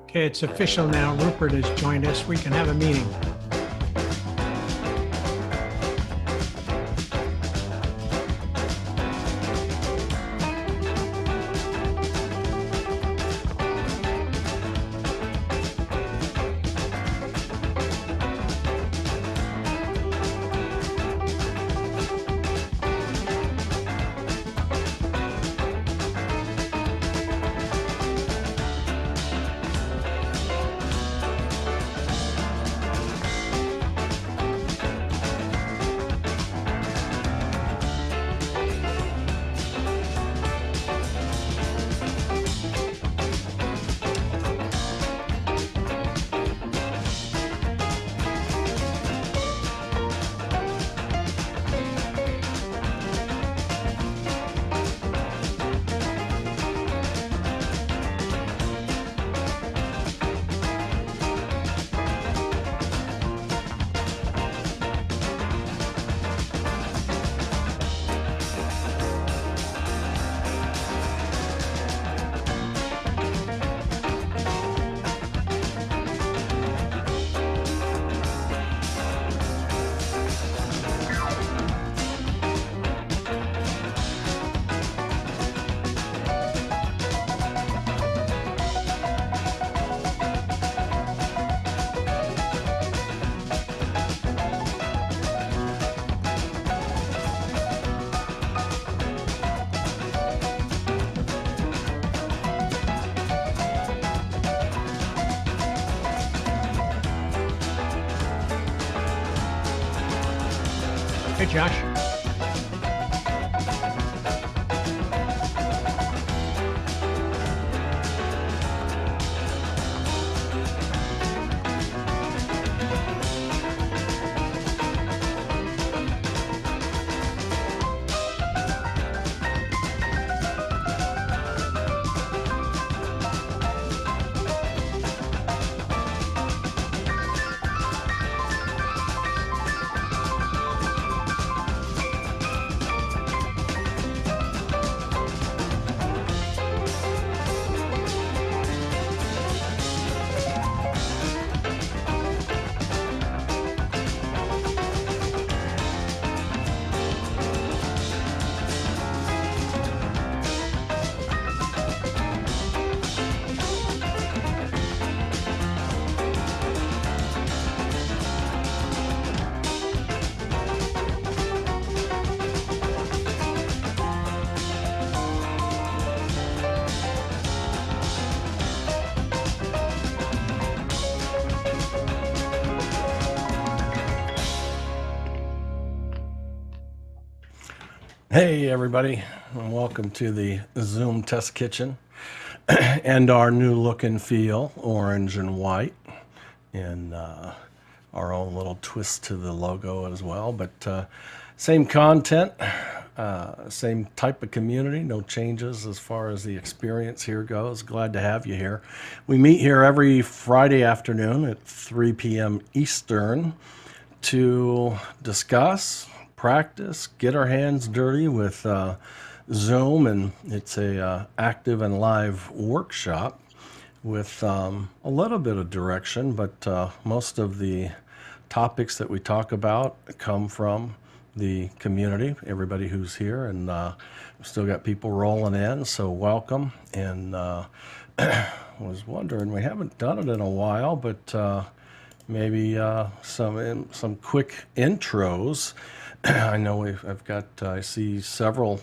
Okay, it's official now. Rupert has joined us. We can have a meeting. Hey, Josh. Hey everybody, and welcome to the Zoom Test Kitchen and our new look and feel, orange and white, and our own little twist to the logo as well, but same content, same type of community, no changes as far as the experience here goes. Glad to have you here. We meet here every Friday afternoon at 3 p.m. Eastern to discuss, practice, get our hands dirty with Zoom, and it's a active and live workshop with a little bit of direction, but most of the topics that we talk about come from the community, everybody who's here, and we've still got people rolling in, so welcome. And was wondering, we haven't done it in a while, but maybe some quick intros. I know I've got, I see several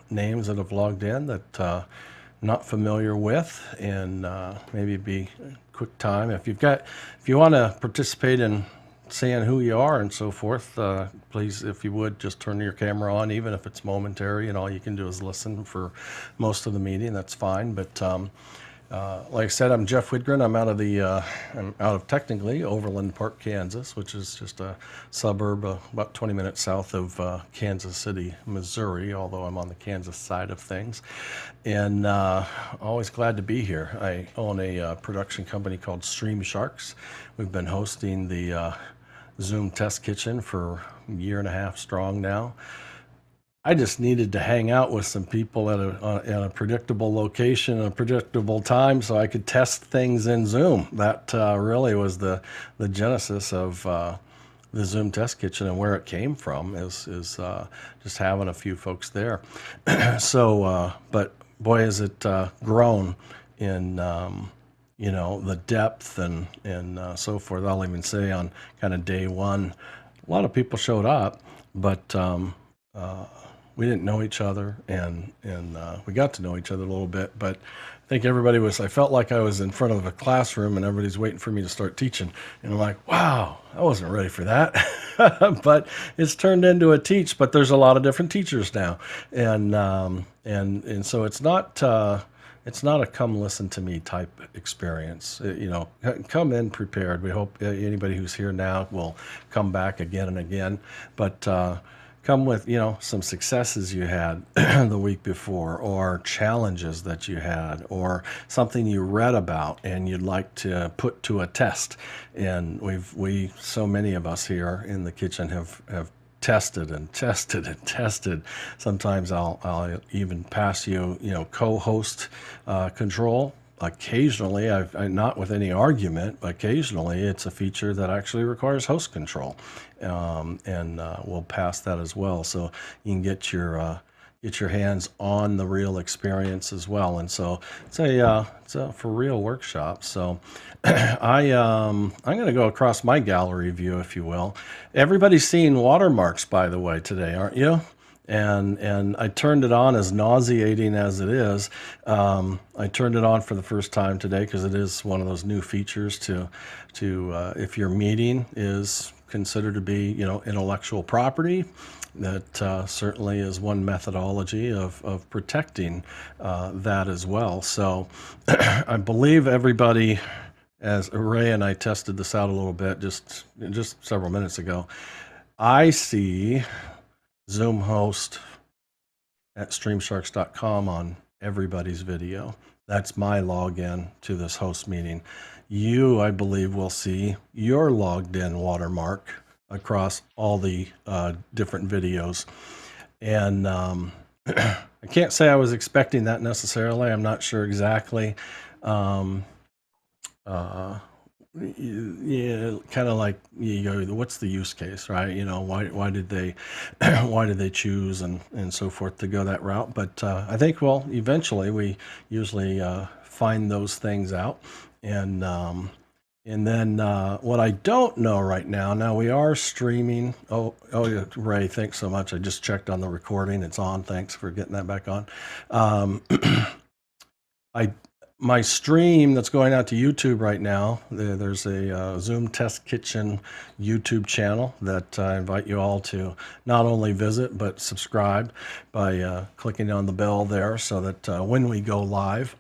names that have logged in that not familiar with, and maybe it'd be a quick time. If you want to participate in saying who you are and so forth, please, if you would, just turn your camera on, even if it's momentary, and all you can do is listen for most of the meeting. That's fine. But like I said, I'm Jeff Widgren. I'm out of technically Overland Park, Kansas, which is just a suburb about 20 minutes south of Kansas City, Missouri, although I'm on the Kansas side of things. And always glad to be here. I own a production company called Stream Sharks. We've been hosting the Zoom Test Kitchen for a year and a half strong now. I just needed to hang out with some people at a predictable location, at a predictable time, so I could test things in Zoom. That really was the genesis of the Zoom Test Kitchen, and where it came from is just having a few folks there. So, but boy, has it grown in the depth and so forth. I'll even say on kind of day one, a lot of people showed up, but we didn't know each other, and we got to know each other a little bit. But I think everybody was, I felt like I was in front of a classroom and everybody's waiting for me to start teaching. And I'm like, wow, I wasn't ready for that. But it's turned into a teach, but there's a lot of different teachers now. And so it's not a come listen to me type experience. Come in prepared. We hope anybody who's here now will come back again and again. But come with, some successes you had the week before, or challenges that you had, or something you read about and you'd like to put to a test. And so many of us here in the kitchen have tested and tested and tested. Sometimes I'll even pass you, co-host control. Occasionally, not with any argument, occasionally it's a feature that actually requires host control, and we'll pass that as well, so you can get your hands on the real experience as well. And so it's a for real workshop. So I'm going to go across my gallery view, if you will. Everybody's seeing watermarks, by the way, today, aren't you? And I turned it on, as nauseating as it is. I turned it on for the first time today because it is one of those new features to if your meeting is considered to be intellectual property, that certainly is one methodology of protecting that as well. So I believe everybody, as Ray and I tested this out a little bit just several minutes ago, I see Zoom host at streamsharks.com on everybody's video. That's my login to this host meeting. You, I believe, will see your logged in watermark across all the different videos. And I can't say I was expecting that necessarily. I'm not sure exactly. Yeah, kind of like, what's the use case, right? Why did they choose and so forth to go that route? But I think, well, eventually we usually find those things out. And then what I don't know right now we are streaming. Oh yeah, Ray, thanks so much. I just checked on the recording. It's on. Thanks for getting that back on. My stream that's going out to YouTube right now, there's a Zoom Test Kitchen YouTube channel that I invite you all to not only visit, but subscribe by clicking on the bell there, so that when we go live,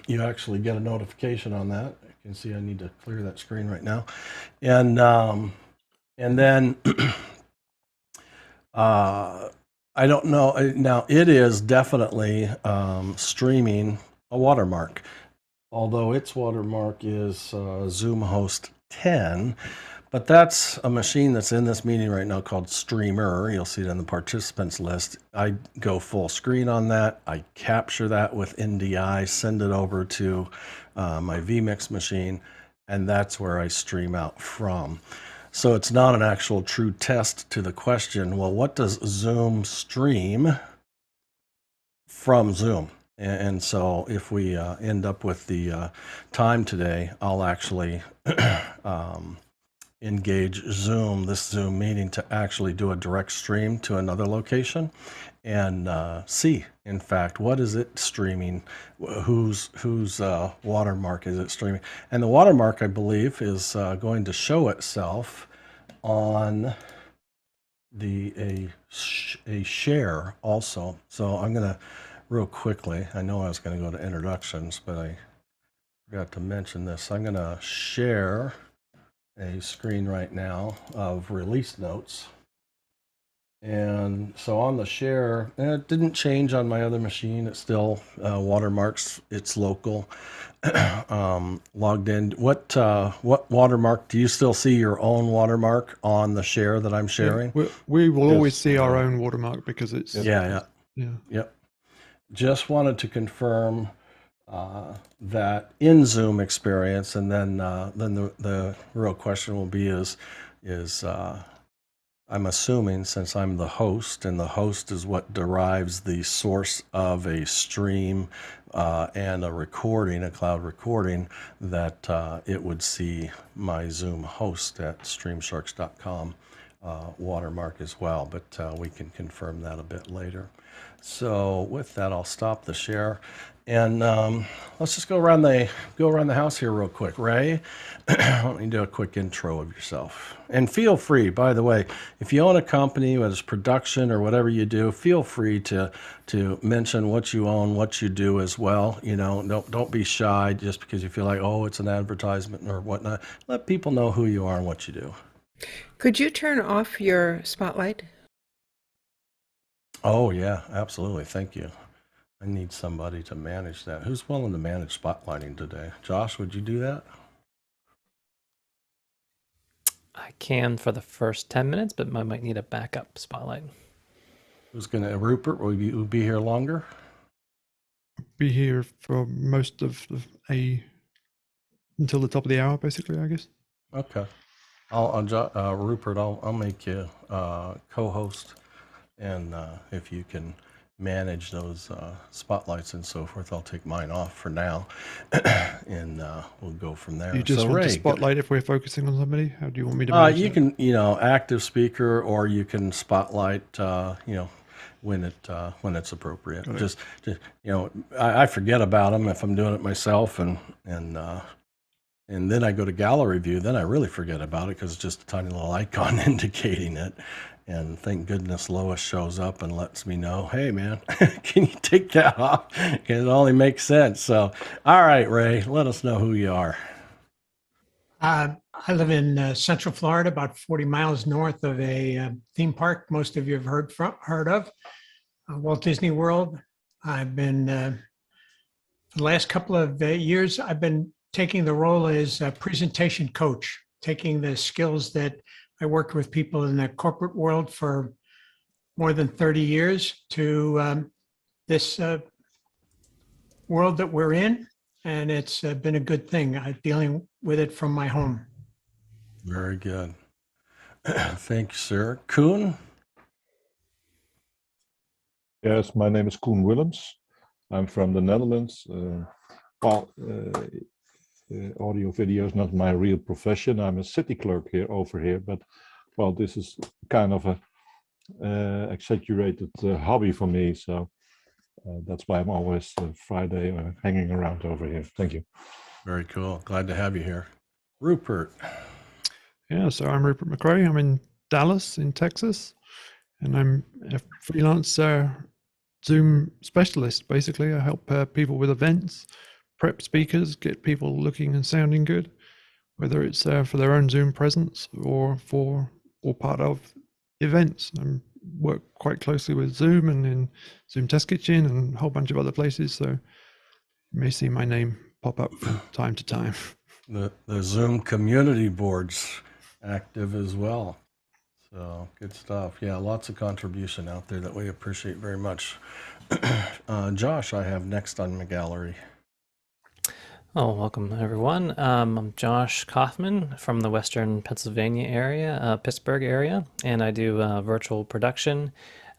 you actually get a notification on that. You can see I need to clear that screen right now. And then I don't know. Now, it is definitely streaming a watermark, although its watermark is Zoom Host 10, but that's a machine that's in this meeting right now called Streamer. You'll see it in the participants list. I go full screen on that. I capture that with NDI, send it over to my vMix machine, and that's where I stream out from. So it's not an actual true test to the question, well, what does Zoom stream from Zoom? And so if we end up with the time today, I'll actually engage this Zoom meeting to actually do a direct stream to another location and see, in fact, what is it streaming, whose watermark is it streaming. And the watermark, I believe, is going to show itself on a share also. So I'm going to, real quickly, I know I was going to go to introductions, but I forgot to mention this. I'm going to share a screen right now of release notes. And so on the share, it didn't change on my other machine. It still watermarks. It's local. Logged in. What watermark? Do you still see your own watermark on the share that I'm Yeah, sharing? we will always Yes. see our own watermark because it's Yeah. yeah. Yep. Just wanted to confirm that in Zoom experience, and then the real question will be is I'm assuming, since I'm the host, and the host is what derives the source of a stream and a recording, a cloud recording, that it would see my Zoom host at streamsharks.com watermark as well, but we can confirm that a bit later. So with that, I'll stop the share, and let's just go around the house here real quick. Ray, why don't you do a quick intro of yourself? And feel free, by the way, if you own a company, whether it's production or whatever you do, feel free to mention what you own, what you do as well. You know, don't be shy just because you feel like, oh, it's an advertisement or whatnot. Let people know who you are and what you do. Could you turn off your spotlight? Oh yeah, absolutely. Thank you. I need somebody to manage that. Who's willing to manage spotlighting today? Josh, would you do that? I can for the first 10 minutes, but I might need a backup spotlight. Who's gonna? Rupert, will you be here longer? Be here for most of until the top of the hour, basically, I guess. Okay. Rupert, I'll make you co-host, and if you can manage those spotlights and so forth, I'll take mine off for now, and we'll go from there. You just So want Ray, to spotlight if we're focusing on somebody? How do you want me to manage you that? can, active speaker, or you can spotlight, when it's appropriate. Got it. Just I forget about them if I'm doing it myself, and then I go to gallery view. Then I really forget about it because it's just a tiny little icon indicating it. And thank goodness Lois shows up and lets me know, hey man, can you take that off? Because it only makes sense. So, all right, Ray, let us know who you are. I live in Central Florida, about 40 miles north of a theme park most of you have heard of, Walt Disney World. I've been, for the last couple of years, I've been taking the role as a presentation coach, taking the skills that I worked with people in the corporate world for more than 30 years to this world that we're in. And it's been a good thing, dealing with it from my home. Very good. Thank you, sir. Koen? Yes, my name is Koen Willems. I'm from the Netherlands. Audio video is not my real profession. I'm a city clerk over here, but well, this is kind of a exaggerated hobby for me. So that's why I'm always Friday hanging around over here. Thank you. Very cool. Glad to have you here. Rupert. Yeah, so I'm Rupert McRae. I'm in Dallas, in Texas, and I'm a freelance Zoom specialist. Basically, I help people with events, prep speakers, get people looking and sounding good, whether it's for their own Zoom presence or part of events. I work quite closely with Zoom and in Zoom Test Kitchen and a whole bunch of other places. So you may see my name pop up from time to time. The Zoom community board's active as well. So good stuff. Yeah, lots of contribution out there that we appreciate very much. Josh, I have next on my gallery. Oh, welcome everyone. I'm Josh Kaufman from the Western Pennsylvania area, Pittsburgh area, and I do virtual production,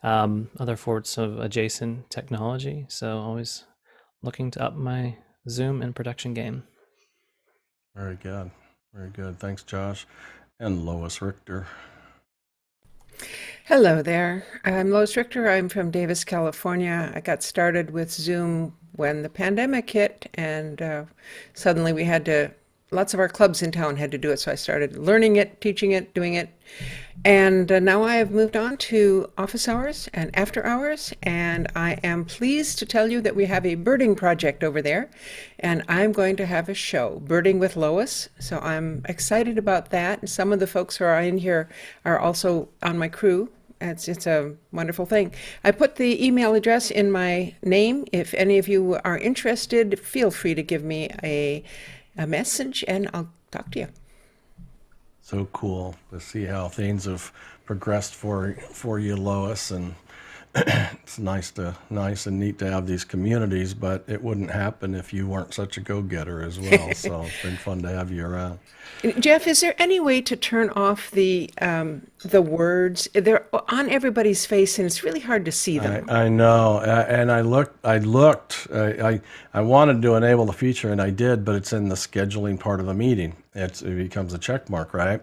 other sorts of adjacent technology. So always looking to up my Zoom and production game. Very good. Very good. Thanks, Josh. And Lois Richter. Hello there. I'm Lois Richter. I'm from Davis, California. I got started with Zoom when the pandemic hit, and suddenly we had to, lots of our clubs in town had to do it. So I started learning it, teaching it, doing it. And now I have moved on to office hours and after hours. And I am pleased to tell you that we have a birding project over there. And I'm going to have a show, Birding with Lois. So I'm excited about that. And some of the folks who are in here are also on my crew. it's a wonderful thing. I put the email address in my name. If any of you are interested, feel free to give me a message and I'll talk to you. So cool to see how things have progressed for you, Lois, and it's nice and neat to have these communities, but it wouldn't happen if you weren't such a go-getter as well. So it's been fun to have you around. Jeff, is there any way to turn off the words? They're on everybody's face, and it's really hard to see them. I know, and I wanted to enable the feature, and I did, but it's in the scheduling part of the meeting. It becomes a check mark, right?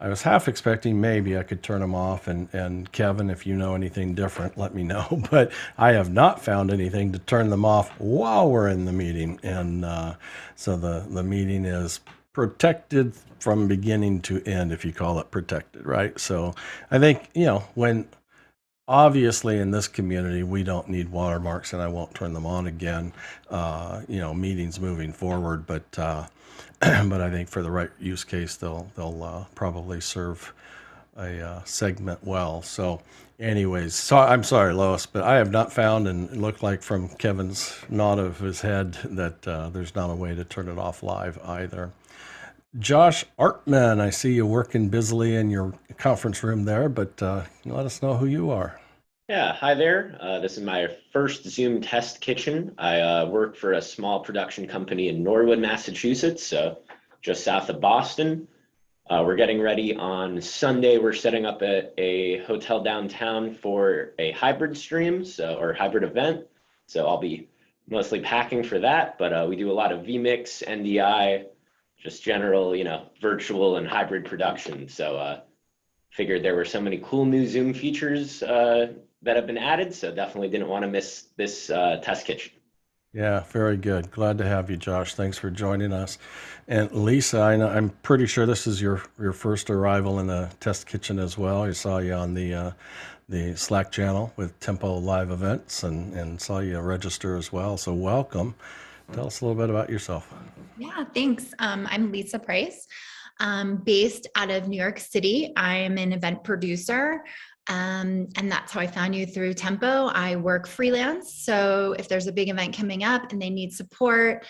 I was half expecting maybe I could turn them off, and Kevin, if you know anything different, let me know. But I have not found anything to turn them off while we're in the meeting, and so the meeting is protected from beginning to end, if you call it protected, right? So I think, when obviously in this community, we don't need watermarks, and I won't turn them on again, meetings moving forward, but but I think for the right use case, they'll probably serve a segment well. So anyways, so I'm sorry, Lois, but I have not found, and it looked like from Kevin's nod of his head that there's not a way to turn it off live either. Josh Artman, I see you working busily in your conference room there, but let us know who you are. Yeah, hi there. This is my first Zoom test kitchen. I work for a small production company in Norwood, Massachusetts, so just south of Boston. We're getting ready on Sunday. We're setting up a hotel downtown for a hybrid stream, or hybrid event. So I'll be mostly packing for that, but we do a lot of vMix, NDI, just general, virtual and hybrid production. So figured there were so many cool new Zoom features that have been added, so definitely didn't want to miss this test kitchen. Yeah, very good. Glad to have you, Josh. Thanks for joining us. And Lisa, I'm pretty sure this is your first arrival in the test kitchen as well. I saw you on the Slack channel with Tempo Live Events and saw you register as well. So welcome. Tell us a little bit about yourself. Yeah, thanks. I'm Lisa Price, based out of New York City. I am an event producer. And that's how I found you, through Tempo. I work freelance. So if there's a big event coming up and they need support,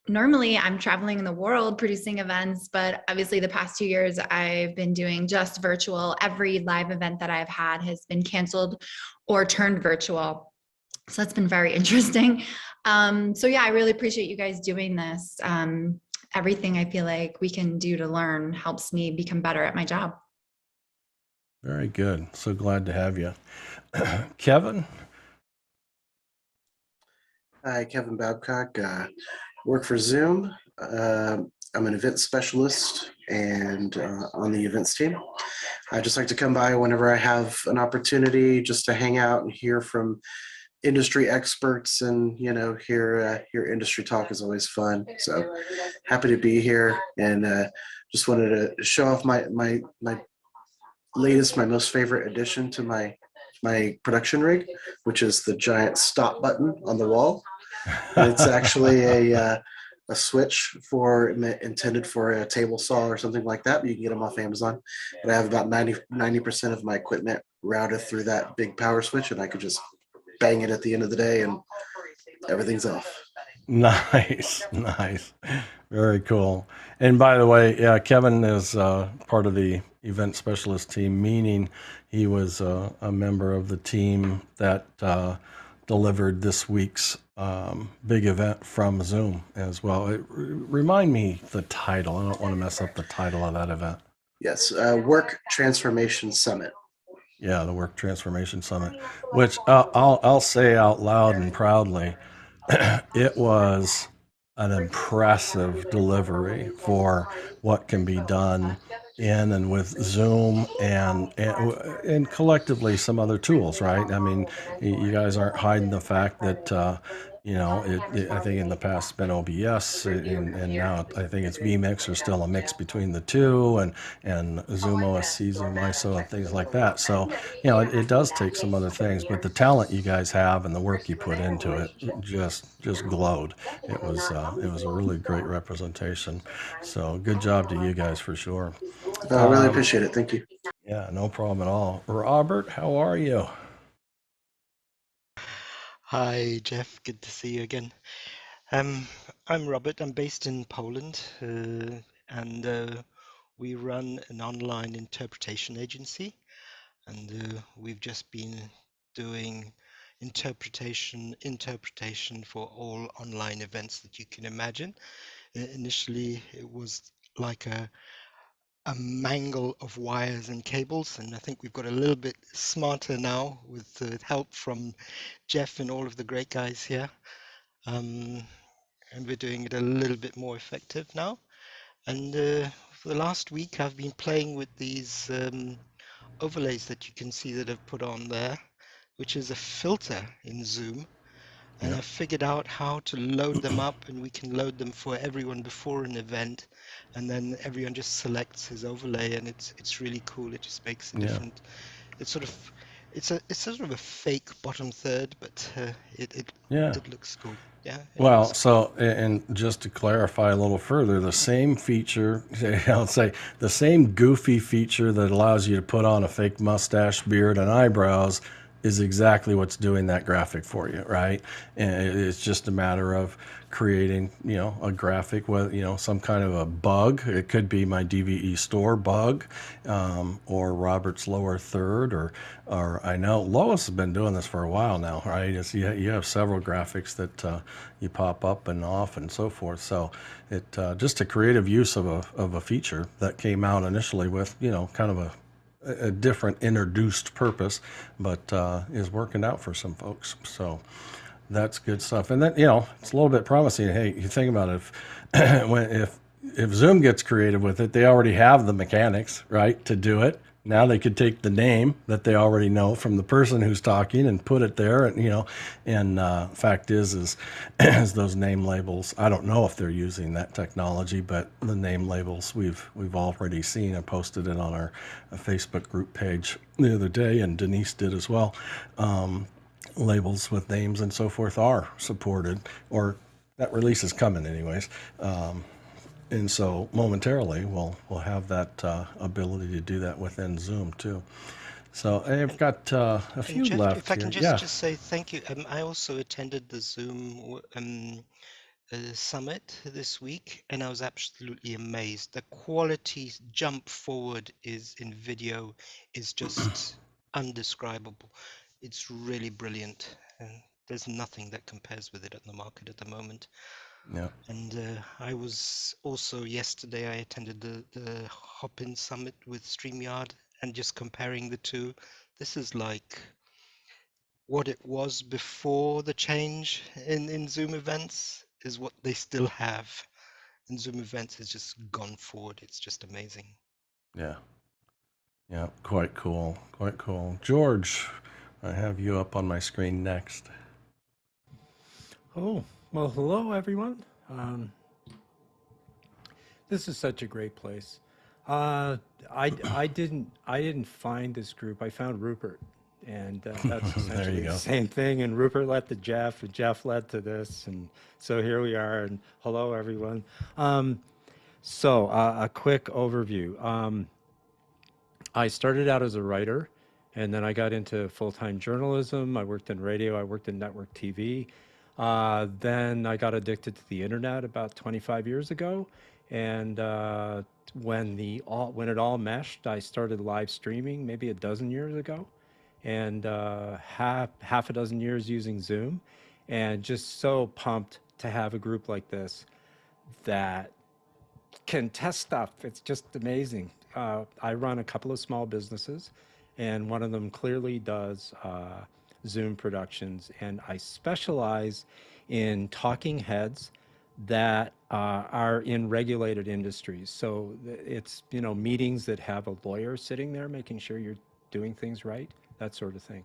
normally I'm traveling in the world producing events, but obviously the past 2 years I've been doing just virtual. Every live event that I've had has been canceled or turned virtual. So that's been very interesting. So yeah, I really appreciate you guys doing this. Everything I feel like we can do to learn helps me become better at my job. Very good. So glad to have you. Kevin? Hi, Kevin Babcock. Work for Zoom. I'm an event specialist and on the events team. I just like to come by whenever I have an opportunity just to hang out and hear from industry experts, and hear industry talk is always fun. So happy to be here, and just wanted to show off my most favorite addition to my production rig, which is the giant stop button on the wall. And it's actually a switch intended for a table saw or something like that, but you can get them off Amazon. But I have about 90% of my equipment routed through that big power switch, and I could just bang it at the end of the day and everything's off. Nice. Very cool. And by the way, yeah, Kevin is part of the event specialist team, meaning he was a member of the team that delivered this week's big event from Zoom as well. Remind me the title. I don't want to mess up the title of that event. Yes, Work Transformation Summit. Yeah, the Work Transformation Summit, which I'll say out loud and proudly, it was an impressive delivery for what can be done in and with Zoom and collectively some other tools, right? I mean, you guys aren't hiding the fact that I think in the past it's been OBS, and now I think it's vMix or still a mix between the two, and Zoom OSC, Zoom ISO, and things like that. So, it does take some other things, but the talent you guys have and the work you put into it just glowed. It was a really great representation. So, good job to you guys for sure. I really appreciate it. Thank you. Yeah, no problem at all. Robert, how are you? Hi, Jeff. Good to see you again. I'm Robert. I'm based in Poland, and we run an online interpretation agency, and we've just been doing interpretation for all online events that you can imagine. Initially, it was like a mangle of wires and cables, and I think we've got a little bit smarter now with help from Jeff and all of the great guys here. And we're doing it a little bit more effective now. And for the last week, I've been playing with these overlays that you can see that I've put on there, which is a filter in Zoom. And I've figured out how to load them up, and we can load them for everyone before an event, and then everyone just selects his overlay, and it's really cool. It just makes a different. It's sort of a fake bottom third, but it looks cool. Yeah. Well, so, and just to clarify a little further, the same feature, I'll say the same goofy feature that allows you to put on a fake mustache, beard, and eyebrows is exactly what's doing that graphic for you, right? And it's just a matter of creating, a graphic with, some kind of a bug. It could be my DVE store bug, or Robert's lower third, or I know Lois has been doing this for a while now, right? You have several graphics that you pop up and off and so forth. So it just a creative use of a feature that came out initially with, kind of a different introduced purpose, but is working out for some folks. So that's good stuff. And then, it's a little bit promising. Hey, you think about it, if Zoom gets creative with it, they already have the mechanics, right, to do it. Now they could take the name that they already know from the person who's talking and put it there. And fact is those name labels, I don't know if they're using that technology, but the name labels we've already seen. I posted it on our Facebook group page the other day, and Denise did as well. Labels with names and so forth are supported, or that release is coming anyways. And so momentarily we'll have that ability to do that within Zoom too. So I've got a few Jeff, left if I can here. just say thank you. I also attended the Zoom summit this week, and I was absolutely amazed. The quality jump forward in video is just undescribable. It's really brilliant, and there's nothing that compares with it on the market at the moment. Yeah. And I was also yesterday, I attended the Hop-In Summit with StreamYard, and just comparing the two, this is like what it was before the change in Zoom events is what they still have. And Zoom events has just gone forward. It's just amazing. Yeah. Yeah. Quite cool. Quite cool. George, I have you up on my screen next. Oh, well, hello, everyone. This is such a great place. I didn't find this group. I found Rupert, and that's essentially go. the same thing. And Rupert led to Jeff, and Jeff led to this, and so here we are. And hello, everyone. So a quick overview. I started out as a writer, and then I got into full-time journalism. I worked in radio. I worked in network TV. Then I got addicted to the internet about 25 years ago, and when it all meshed, I started live streaming maybe a dozen years ago, and half a dozen years using Zoom, and just so pumped to have a group like this that can test stuff. It's just amazing. I run a couple of small businesses, and one of them clearly does Zoom productions, and I specialize in talking heads that are in regulated industries. So it's, meetings that have a lawyer sitting there making sure you're doing things right, that sort of thing.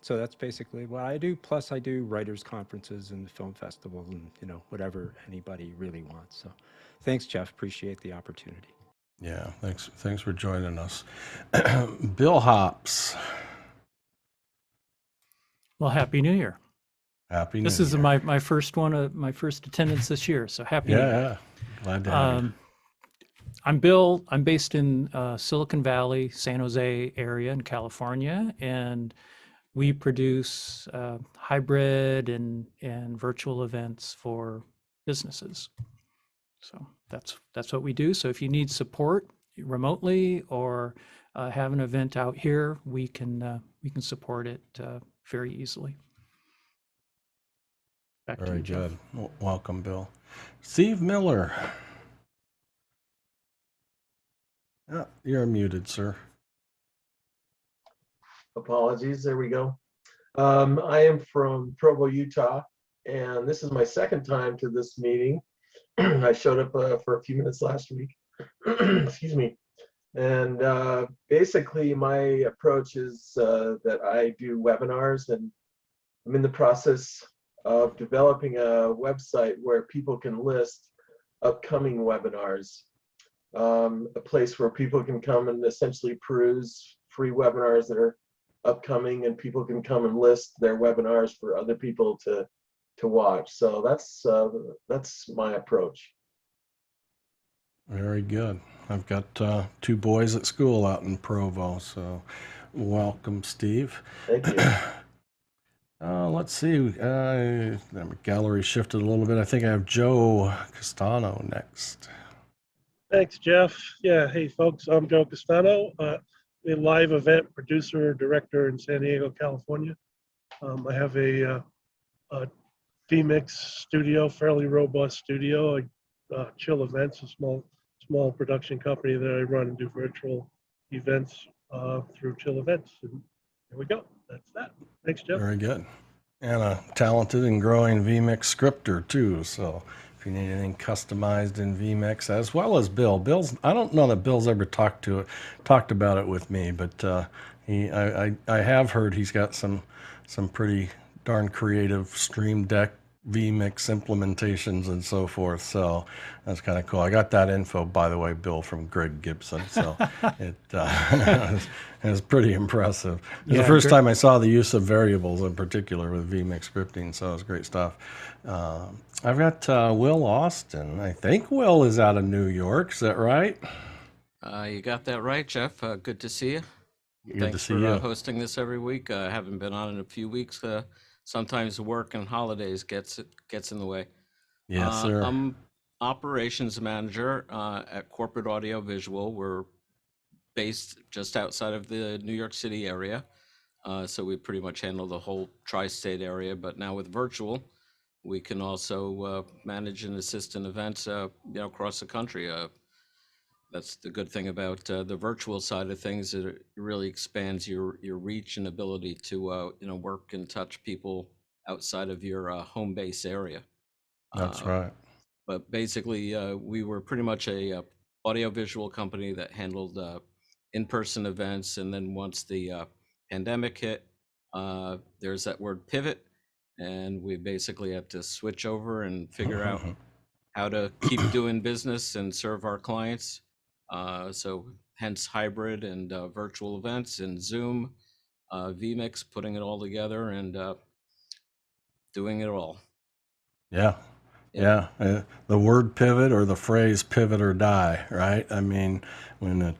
So that's basically what I do. Plus, I do writers' conferences and film festivals, and whatever anybody really wants. So, thanks, Jeff. Appreciate the opportunity. Yeah, thanks for joining us. Bill Hops. Well, Happy New Year. Happy New This Year. is my first one, my first attendance this year. So Happy New Year. Yeah, glad to have you. I'm Bill. I'm based in Silicon Valley, San Jose area in California, and we produce hybrid and virtual events for businesses. So that's what we do. So if you need support remotely or have an event out here, we can support it very easily. Back to Very you, Jeff. good. Welcome, Bill. Steve Miller. Yeah, you're muted, sir. Apologies. There we go. I am from Provo, Utah, and this is my second time to this meeting. I showed up for a few minutes last week. Excuse me. And basically, my approach is that I do webinars, and I'm in the process of developing a website where people can list upcoming webinars. A place where people can come and essentially peruse free webinars that are upcoming, and people can come and list their webinars for other people to watch. So that's my approach. Very good. I've got 2 boys at school out in Provo, so welcome, Steve. Thank you. Let's see. The gallery shifted a little bit. I think I have Joe Castano next. Thanks, Jeff. Yeah, hey folks, I'm Joe Castano, a live event producer, director in San Diego, California. I have a vMix studio, fairly robust studio. Chill Events, a small production company that I run and do virtual events through Chill Events. And there we go. That's that. Thanks, Jeff. Very good. And a talented and growing vMix scripter too. So if you need anything customized in vMix, as well as Bill's, I don't know that Bill's ever talked about it with me, but I have heard he's got some pretty darn creative Stream Deck vMix implementations and so forth. So that's kind of cool. I got that info, by the way, Bill, from Greg Gibson. So it was pretty impressive. It was the first time I saw the use of variables in particular with vMix scripting. So it was great stuff. I've got Will Austin. I think Will is out of New York. Is that right? You got that right, Jeff. Good to see you. Good to see you. you. Thanks for hosting this every week. I haven't been on in a few weeks. Sometimes work and holidays gets in the way. Yes, sir. I'm operations manager at Corporate Audio Visual. We're based just outside of the New York City area. So we pretty much handle the whole tri-state area, but now with virtual, we can also manage and assist in events across the country. That's the good thing about the virtual side of things. It really expands your reach and ability to work and touch people outside of your home base area. That's right. But basically, we were pretty much a audio-visual company that handled in-person events. And then once the pandemic hit, there's that word pivot, and we basically had to switch over and figure out how to keep doing business and serve our clients. So hence hybrid and virtual events and Zoom, vMix, putting it all together and doing it all. Yeah. The word pivot, or the phrase pivot or die, right? I mean, when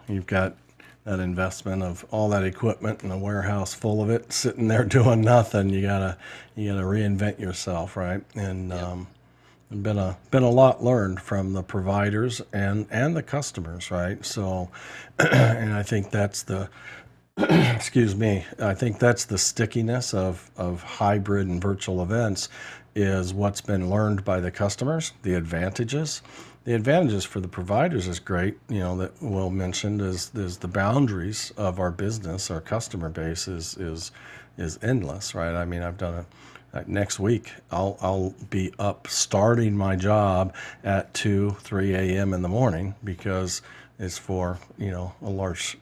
you've got that investment of all that equipment and a warehouse full of it sitting there doing nothing, you gotta reinvent yourself, right? And been a lot learned from the providers and the customers, right? So, and I think that's the excuse me. I think that's the stickiness of hybrid and virtual events, is what's been learned by the customers. The advantages for the providers is great. That Will mentioned is the boundaries of our business, our customer base is endless, right? I mean, I've done it. Next week, I'll be up starting my job at 2-3 a.m. in the morning because is for, you know, a large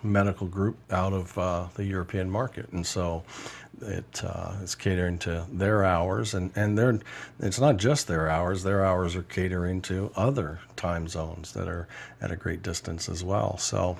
medical group out of the European market, and so it is catering to their hours, and it's not just their hours. Their hours are catering to other time zones that are at a great distance as well. So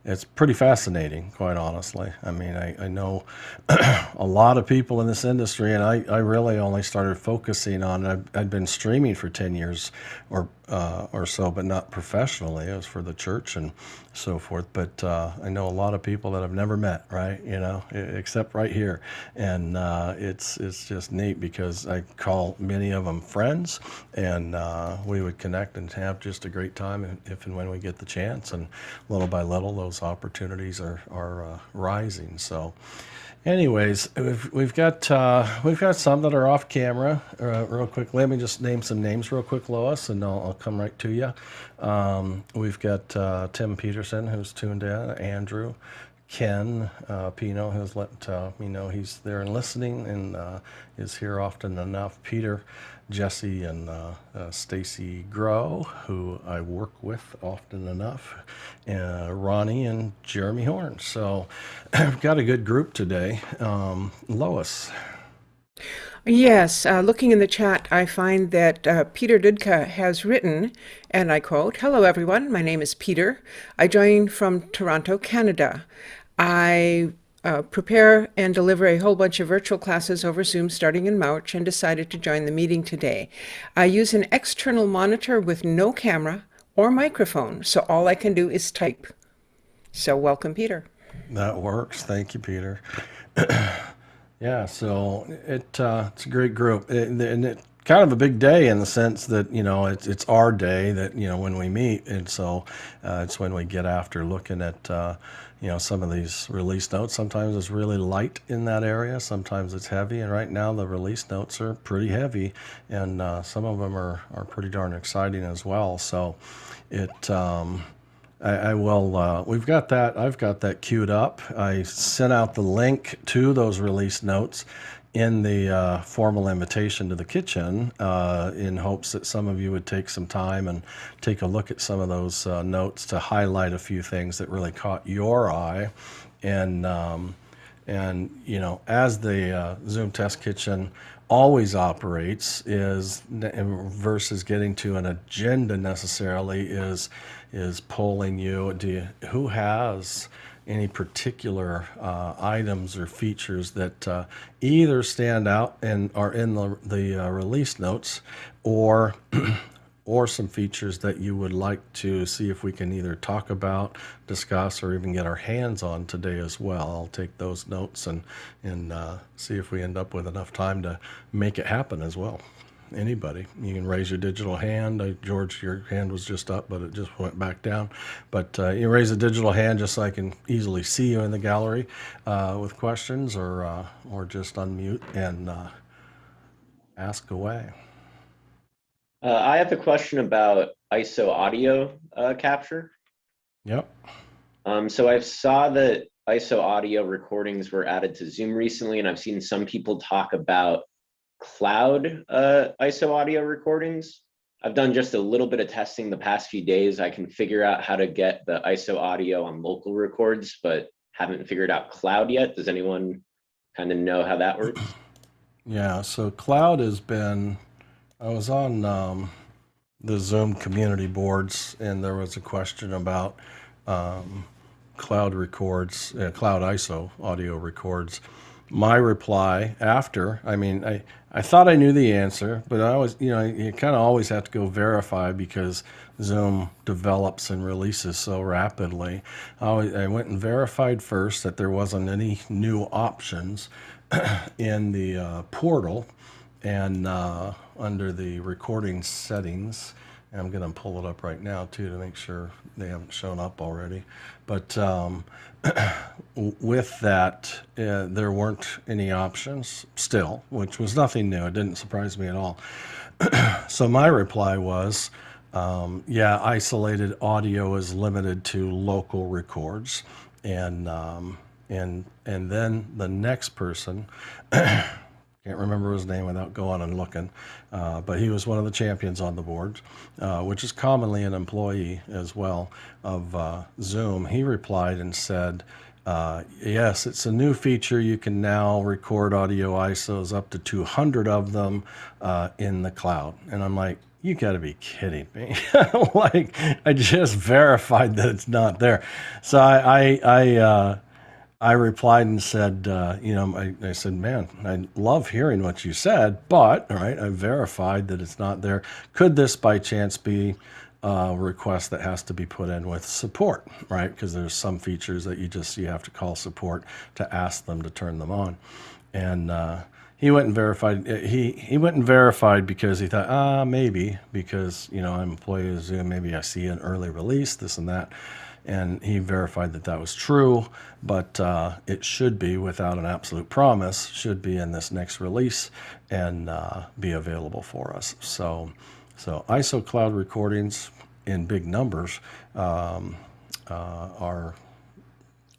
it's pretty fascinating, quite honestly. I mean, I know a lot of people in this industry, and I really only started focusing on, I'd been streaming for 10 years or so, but not professionally. It was for the church and so forth. But I know a lot of people that I've never met, right? You know, except right here. And it's just neat because I call many of them friends, and we would connect and have just a great time if and when we get the chance. And little by little, those opportunities are rising. So anyways, we've got some that are off camera. Real quick, let me just name some names real quick, Lois, and I'll come right to you. We've got Tim Peterson, who's tuned in, Andrew, Ken Pino, who's let me know he's there and listening, and is here often enough. Peter, Jesse, and Stacy Grow, who I work with often enough, Ronnie and Jeremy Horn. So I've got a good group today. Lois. Yes, looking in the chat, I find that Peter Dudka has written, and I quote, "Hello everyone, my name is Peter. I join from Toronto, Canada. I prepare and deliver a whole bunch of virtual classes over Zoom starting in March and decided to join the meeting today. I use an external monitor with no camera or microphone, so all I can do is type." So welcome, Peter. That works. Thank you, Peter. Yeah, so it's a great group, and it kind of a big day in the sense that, you know, it's our day that, you know, when we meet, and so it's when we get after looking at you know, some of these release notes. Sometimes it's really light in that area, sometimes it's heavy, and right now the release notes are pretty heavy, and some of them are pretty darn exciting as well. So it I will, we've got that, I've got that queued up. I sent out the link to those release notes in the formal invitation to the kitchen in hopes that some of you would take some time and take a look at some of those notes to highlight a few things that really caught your eye. And you know, as the Zoom Test Kitchen always operates, is versus getting to an agenda necessarily, is polling you. Who has any particular items or features that either stand out and are in the release notes, or or some features that you would like to see if we can either talk about, discuss, or even get our hands on today as well. I'll take those notes and see if we end up with enough time to make it happen as well. Anybody, you can raise your digital hand. George, your hand was just up, but it just went back down. But you raise a digital hand just so I can easily see you in the gallery with questions, or just unmute and ask away. I have a question about ISO audio capture. Yep. So I saw that ISO audio recordings were added to Zoom recently, and I've seen some people talk about cloud ISO audio recordings. I've done just a little bit of testing the past few days. I can figure out how to get the ISO audio on local records, but haven't figured out cloud yet. Does anyone kind of know how that works? Yeah, so cloud has been, I was on the Zoom community boards, and there was a question about cloud records, cloud ISO audio records. My reply after, I mean, I thought I knew the answer, but I always, you know, you kind of always have to go verify because Zoom develops and releases so rapidly. I went and verified first that there wasn't any new options in the portal, and under the recording settings, and I'm going to pull it up right now too to make sure they haven't shown up already. But with that, there weren't any options still, which was nothing new. It didn't surprise me at all. So my reply was, yeah, isolated audio is limited to local records, and then the next person Can't remember his name without going and looking. But he was one of the champions on the board, which is commonly an employee as well of Zoom. He replied and said, yes, it's a new feature. You can now record audio ISOs up to 200 of them in the cloud. And I'm like, you got to be kidding me. Like, I just verified that it's not there. So I replied and said, I said, man, I love hearing what you said, but, all right, I verified that it's not there. Could this by chance be a request that has to be put in with support, right? Because there's some features that you have to call support to ask them to turn them on. And he went and verified. He went and verified because he thought, maybe, because, I'm an employee of Zoom, maybe I see an early release, this and that. And he verified that that was true, but it should be, without an absolute promise, should be in this next release and be available for us. So ISO cloud recordings in big numbers are,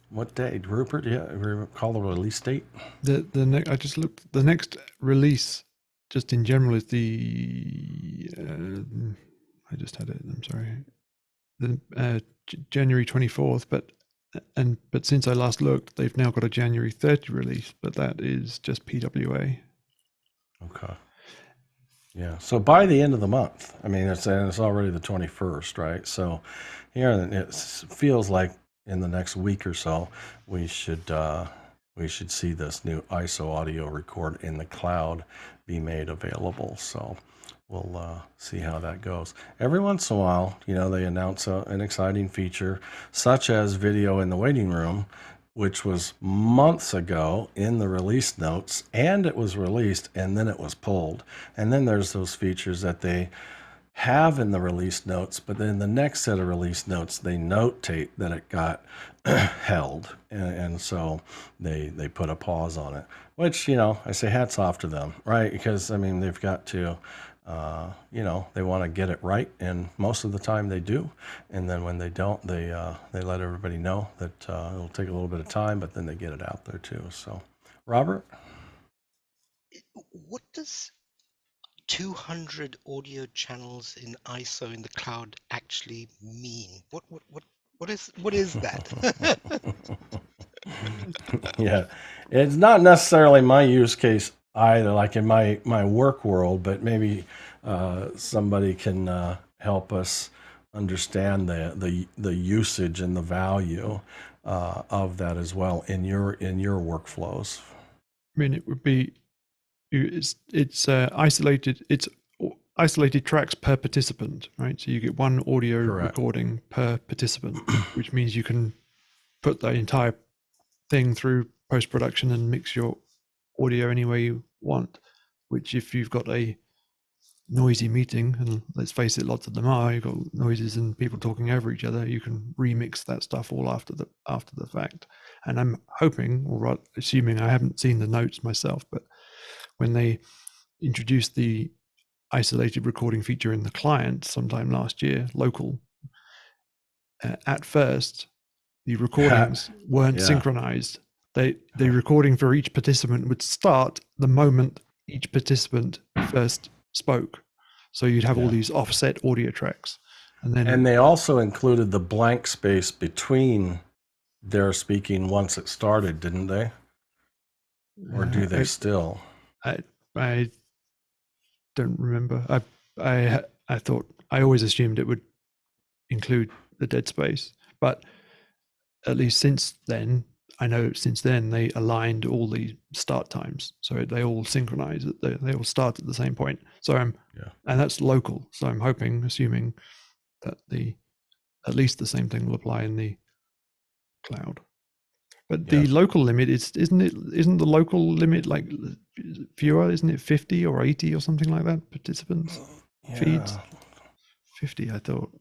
what day, Rupert? Yeah, recall the release date. I just looked. The next release, just in general, is I just had it. I'm sorry. January 24th, but since I last looked, they've now got a January 30 release, but that is just PWA. Okay. Yeah. So by the end of the month, I mean, it's already the 21st, right? So here it feels like in the next week or so, we should see this new ISO audio record in the cloud be made available. So we'll see how that goes. Every once in a while, they announce an exciting feature, such as video in the waiting room, which was months ago in the release notes, and it was released and then it was pulled. And then there's those features that they have in the release notes, but then the next set of release notes, they notate that it got held. And so they put a pause on it, which, I say hats off to them, right? Because, I mean, they've got to, they want to get it right, and most of the time they do. And then when they don't, they let everybody know that it'll take a little bit of time, but then they get it out there too. So, Robert? What does 200 audio channels in ISO in the cloud actually mean? What is that? Yeah, it's not necessarily my use case either, like in my work world, but maybe somebody can help us understand the usage and the value of that as well in your workflows. I mean, it would be it's isolated tracks per participant, right? So you get one audio recording per participant, which means you can put the entire thing through post-production and mix your audio any way you want, which if you've got a noisy meeting, and let's face it, lots of them are, you've got noises and people talking over each other, you can remix that stuff all after the fact. And I'm hoping, or assuming, I haven't seen the notes myself, but when they introduced the isolated recording feature in the client sometime last year, local, at first the recordings weren't synchronized. The recording for each participant would start the moment each participant first spoke. So you'd have all these offset audio tracks. And they also included the blank space between their speaking once it started, didn't they? Or do they still? I don't remember. I thought, I always assumed it would include the dead space, but at least since then, they aligned all the start times, so they all synchronize. They all start at the same point. So and that's local. So I'm assuming that at least the same thing will apply in the cloud. But the local limit isn't the local limit like fewer? Isn't it 50 or 80 or something like that? Participants feeds 50. I thought.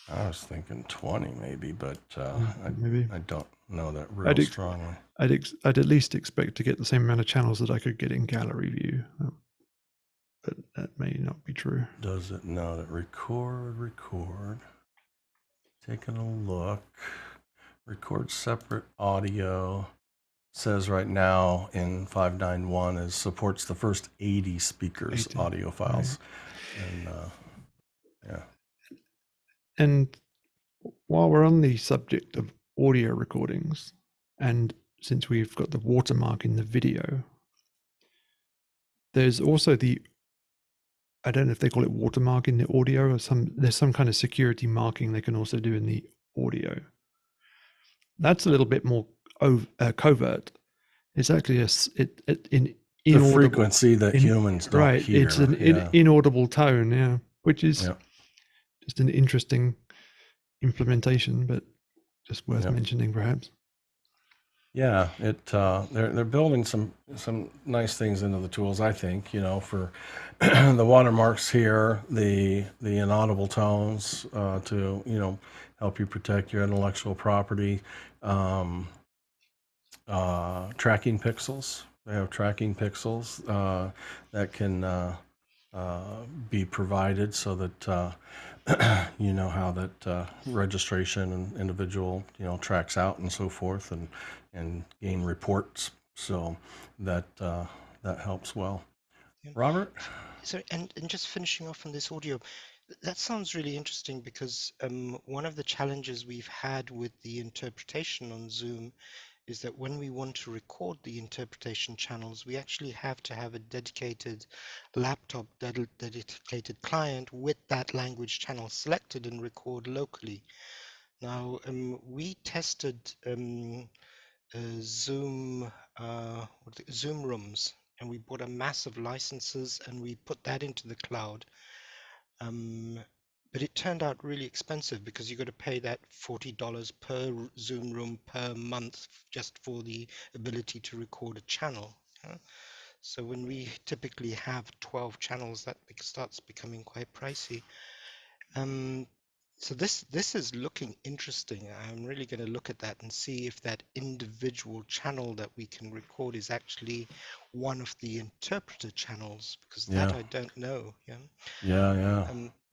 I was thinking 20 maybe, but maybe I don't know that real strongly. I'd at least expect to get the same amount of channels that I could get in gallery view, but that may not be true. Does it know that record? Taking a look. Record separate audio. says right now in 591 is supports the first 80 speakers 80, audio files. And yeah. And while we're on the subject of audio recordings, and since we've got the watermark in the video, there's also I don't know if they call it watermark in the audio or there's some kind of security marking they can also do in the audio. That's a little bit more covert. It's actually an The inaudible frequency that humans don't right. hear. It's an inaudible tone, yeah, which is just an interesting implementation, but just worth mentioning perhaps. Yeah, they're building some nice things into the tools, I think, for the watermarks here, the inaudible tones to help you protect your intellectual property. Tracking pixels. They have tracking pixels that can be provided so that you know how that registration and individual tracks out and so forth, and gain reports. So that helps well. Robert? So, and just finishing off on this audio, that sounds really interesting because one of the challenges we've had with the interpretation on Zoom is that when we want to record the interpretation channels, we actually have to have a dedicated laptop, dedicated client with that language channel selected and record locally. Now, we tested Zoom Rooms, and we bought a massive licenses and we put that into the cloud. But it turned out really expensive because you got to pay that $40 per Zoom room per month just for the ability to record a channel. So when we typically have 12 channels, that starts becoming quite pricey. So this is looking interesting. I'm really going to look at that and see if that individual channel that we can record is actually one of the interpreter channels, because that I don't know.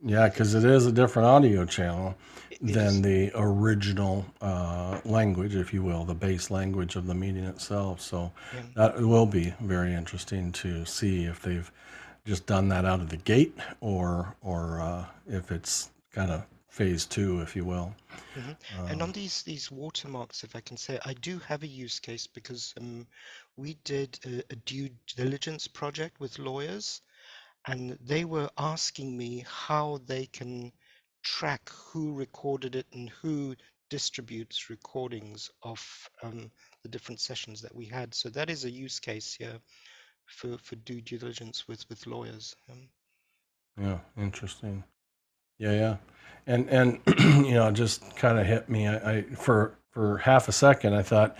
Yeah, because it is a different audio channel than the original language, if you will, the base language of the meeting itself. So that will be very interesting to see if they've just done that out of the gate, or if it's kind of phase 2, if you will. And on these watermarks, if I can say, I do have a use case because we did a due diligence project with lawyers, and they were asking me how they can track who recorded it and who distributes recordings of the different sessions that we had. So that is a use case here for due diligence with lawyers. Yeah, interesting. Yeah. And it just kind of hit me. I for half a second I thought,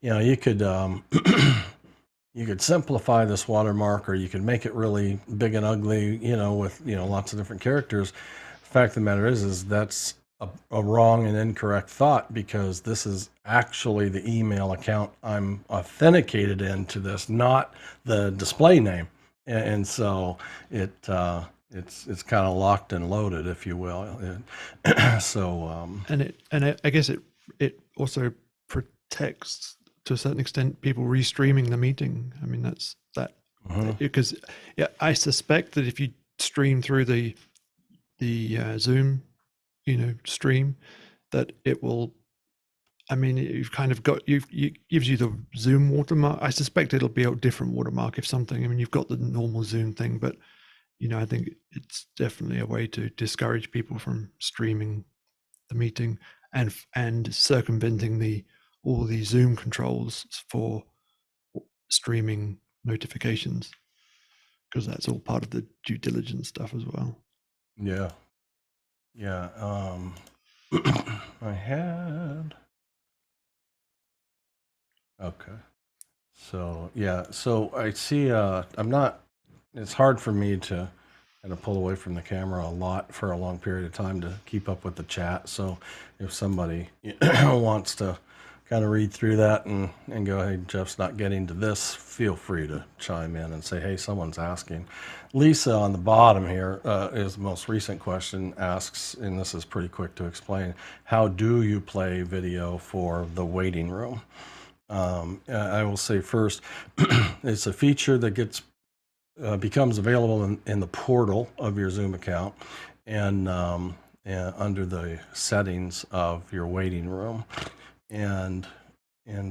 you could you could simplify this watermark, or you could make it really big and ugly, with lots of different characters. The fact of the matter is that's a wrong and incorrect thought, because this is actually the email account I'm authenticated into this, not the display name, and so it's kind of locked and loaded, if you will. So I guess it also protects, to a certain extent, people restreaming the meeting. I mean, that's that, because I suspect that if you stream through the Zoom stream, that it will, I mean, you've kind of got, you gives you the Zoom watermark. I suspect it'll be a different watermark if something. I mean, you've got the normal Zoom thing, but I think it's definitely a way to discourage people from streaming the meeting and circumventing all the Zoom controls for streaming notifications, because that's all part of the due diligence stuff as well. Yeah. I had. Okay. So I see. I'm not. It's hard for me to kind of pull away from the camera a lot for a long period of time to keep up with the chat. So if somebody wants to kind of read through that and go, hey, Jeff's not getting to this, feel free to chime in and say, hey, someone's asking. Lisa on the bottom here is the most recent question, asks, and this is pretty quick to explain, how do you play video for the waiting room? I will say first, it's a feature that becomes available in the portal of your Zoom account and under the settings of your waiting room. And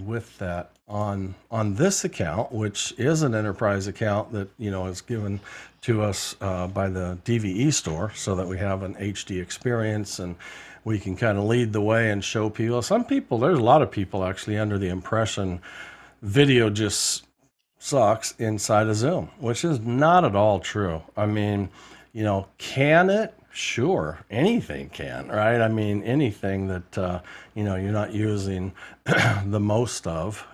with that, on this account, which is an enterprise account that is given to us by the DVE store, so that we have an HD experience and we can kind of lead the way and show people. There's a lot of people actually under the impression video just sucks inside of Zoom, which is not at all true. I mean, can it? Sure, anything can, right? I mean, anything that you're not using the most of,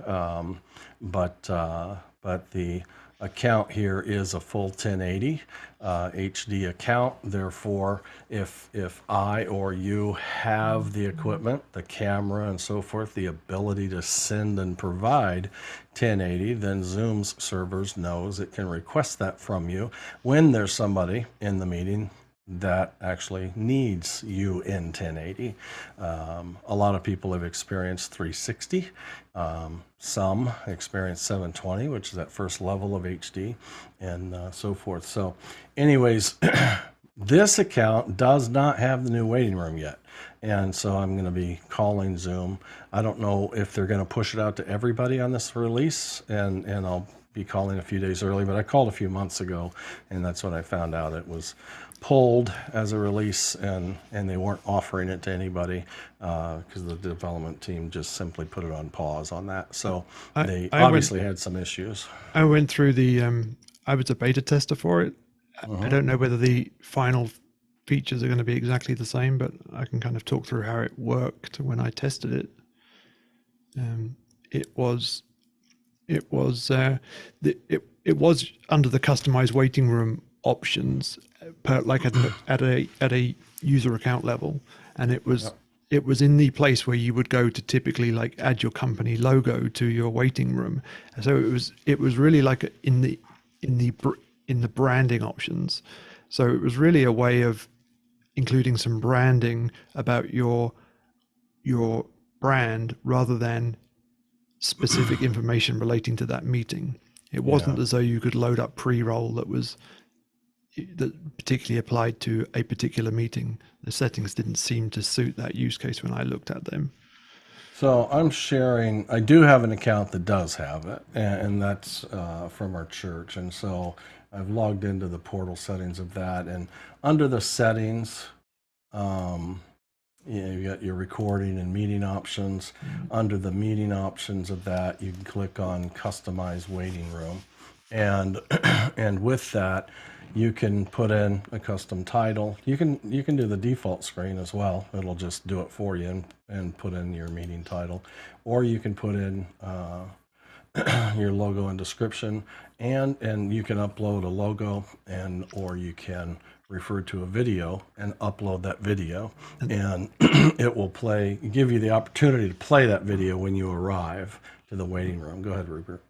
but the account here is a full 1080 HD account. Therefore, if I or you have the equipment, the camera and so forth, the ability to send and provide 1080, then Zoom's servers knows it can request that from you when there's somebody in the meeting that actually needs you in 1080. A lot of people have experienced 360. Some experience 720, which is that first level of HD, and so forth. So anyways, this account does not have the new waiting room yet. And so I'm going to be calling Zoom. I don't know if they're going to push it out to everybody on this release, and I'll be calling a few days early, but I called a few months ago, and that's when I found out it was pulled as a release, and they weren't offering it to anybody because the development team just simply put it on pause on that. So they obviously had some issues. I went through I was a beta tester for it. I don't know whether the final features are going to be exactly the same, but I can kind of talk through how it worked when I tested it. It was under the customized waiting room options, like at a user account level, and it was in the place where you would go to typically like add your company logo to your waiting room. So it was really like in the branding options. So it was really a way of including some branding about your brand rather than specific information relating to that meeting. It wasn't as though you could load up pre-roll that particularly applied to a particular meeting. The settings didn't seem to suit that use case when I looked at them. So I do have an account that does have it, and that's from our church. And so I've logged into the portal settings of that, and under the settings, you got your recording and meeting options. Under the meeting options of that, you can click on customize waiting room, and with that, you can put in a custom title. You can do the default screen as well. It'll just do it for you and put in your meeting title, or you can put in your logo and description, and you can upload a logo, or you can refer to a video and upload that video, and it will give you the opportunity to play that video when you arrive to the waiting room. Go ahead, Rupert.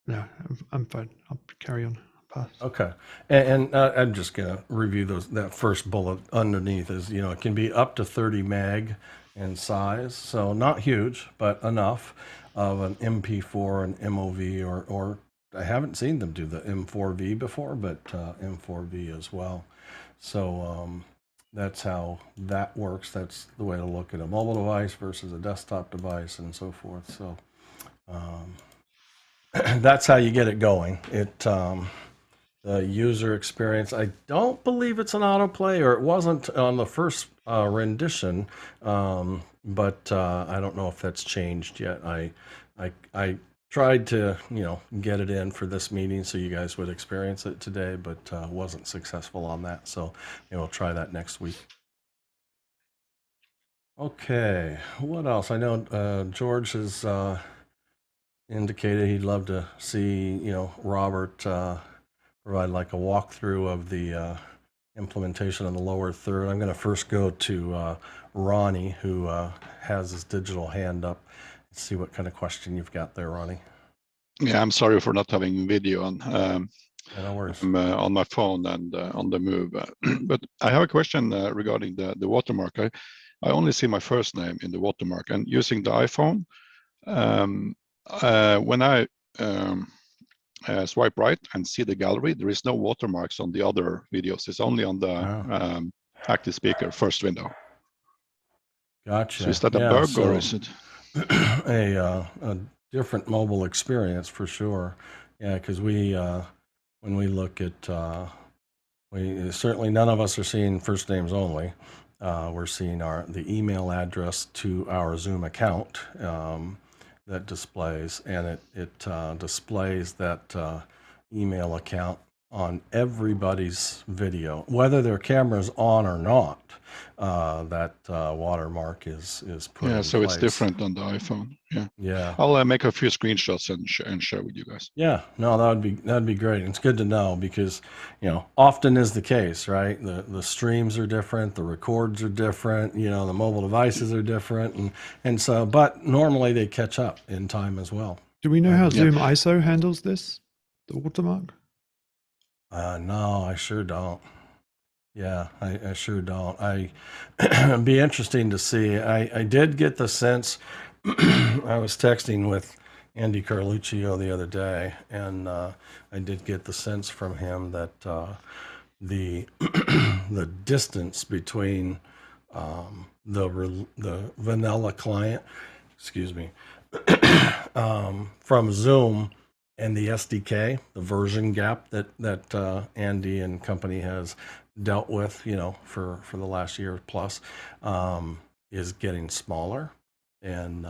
No, I'm fine. I'll carry on. Pass. Okay, and I'm just gonna review that first bullet underneath is, it can be up to 30 meg in size, so not huge, but enough of an MP4, an MOV, or I haven't seen them do the M4V before, but M4V as well. So that's how that works. That's the way to look at a mobile device versus a desktop device and so forth. So that's how you get it going. The user experience, I don't believe it's an autoplay, or it wasn't on the first rendition, but I don't know if that's changed yet. I tried to get it in for this meeting so you guys would experience it today, but wasn't successful on that. So we'll try that next week. Okay, what else? I know George has indicated he'd love to see Robert provide like a walkthrough of the implementation of the lower third. I'm going to first go to Ronnie, who has his digital hand up. Let's see what kind of question you've got there, Ronnie. Yeah, I'm sorry for not having video on. No worries. I'm on my phone and on the move. But I have a question regarding the watermark. I only see my first name in the watermark. And using the iPhone, when I swipe right and see the gallery, there is no watermarks on the other videos. It's only on the active speaker first window. Gotcha. So is that a Yeah, bug so or is it a different mobile experience for sure? Yeah, because when we look at we certainly none of us are seeing first names only. We're seeing the email address to our Zoom account that displays, and it displays that email account on everybody's video, whether their camera's on or not. That watermark is put in so place. it's different on the iPhone. Yeah. Yeah. I'll make a few screenshots and share with you guys. Yeah, no, that'd be great. It's good to know because, often is the case, right? The streams are different, the records are different, the mobile devices are different, and so, but normally they catch up in time as well. Do we know how Zoom ISO handles this, the watermark? No, I sure don't. Yeah, I sure don't. It'd be interesting to see. I did get the sense. I was texting with Andy Carluccio the other day, and I did get the sense from him that the the distance between the vanilla client, excuse me, from Zoom and the SDK, the version gap that Andy and company has dealt with, for the last year plus, is getting smaller, and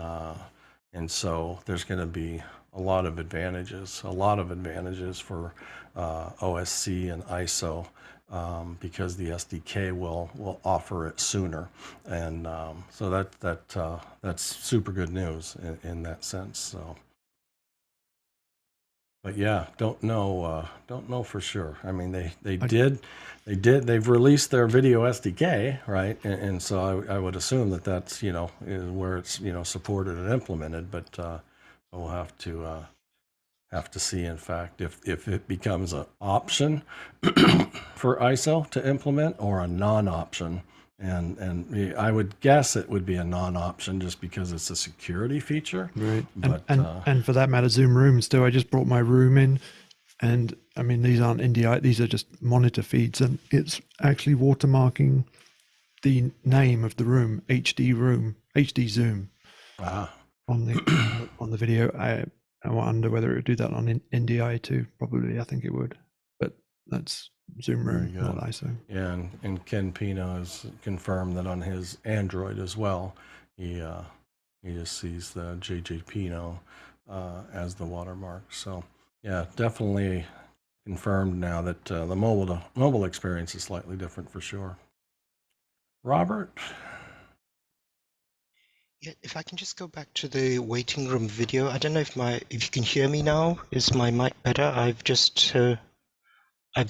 so there's going to be a lot of advantages for OSC and ISO, because the SDK will offer it sooner, and so that's super good news in that sense. So. But yeah, don't know for sure. I mean, they've released their video SDK, right? And so I would assume that's is where it's supported and implemented. But we'll have to see, in fact, if it becomes an option for ISO to implement or a non-option. And I would guess it would be a non-option just because it's a security feature. Right. But, and for that matter, Zoom Rooms too. I just brought my room in, and I mean, these aren't NDI, these are just monitor feeds, and it's actually watermarking the name of the room, HD Zoom. On the video. I wonder whether it would do that on NDI too. Probably, I think it would. But that's Zoom Room, not ISO. Yeah, and Ken Pino has confirmed that on his Android as well, he just sees the JJ Pino as the watermark. So yeah, definitely confirmed now that the mobile experience is slightly different for sure. Robert? Yeah, if I can just go back to the waiting room video. I don't know if you can hear me now. Is my mic better? I've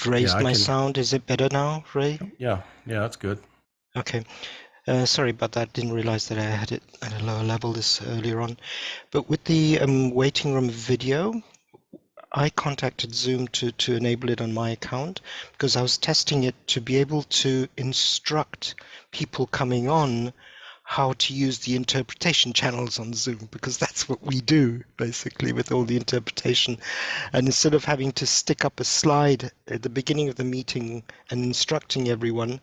raised my sound. Is it better now, Ray? Yeah, that's good. Okay. Sorry about that. Didn't realize that I had it at a lower level this earlier on. But with the waiting room video, I contacted Zoom to enable it on my account because I was testing it to be able to instruct people coming on how to use the interpretation channels on Zoom, because that's what we do basically with all the interpretation. And instead of having to stick up a slide at the beginning of the meeting and instructing everyone,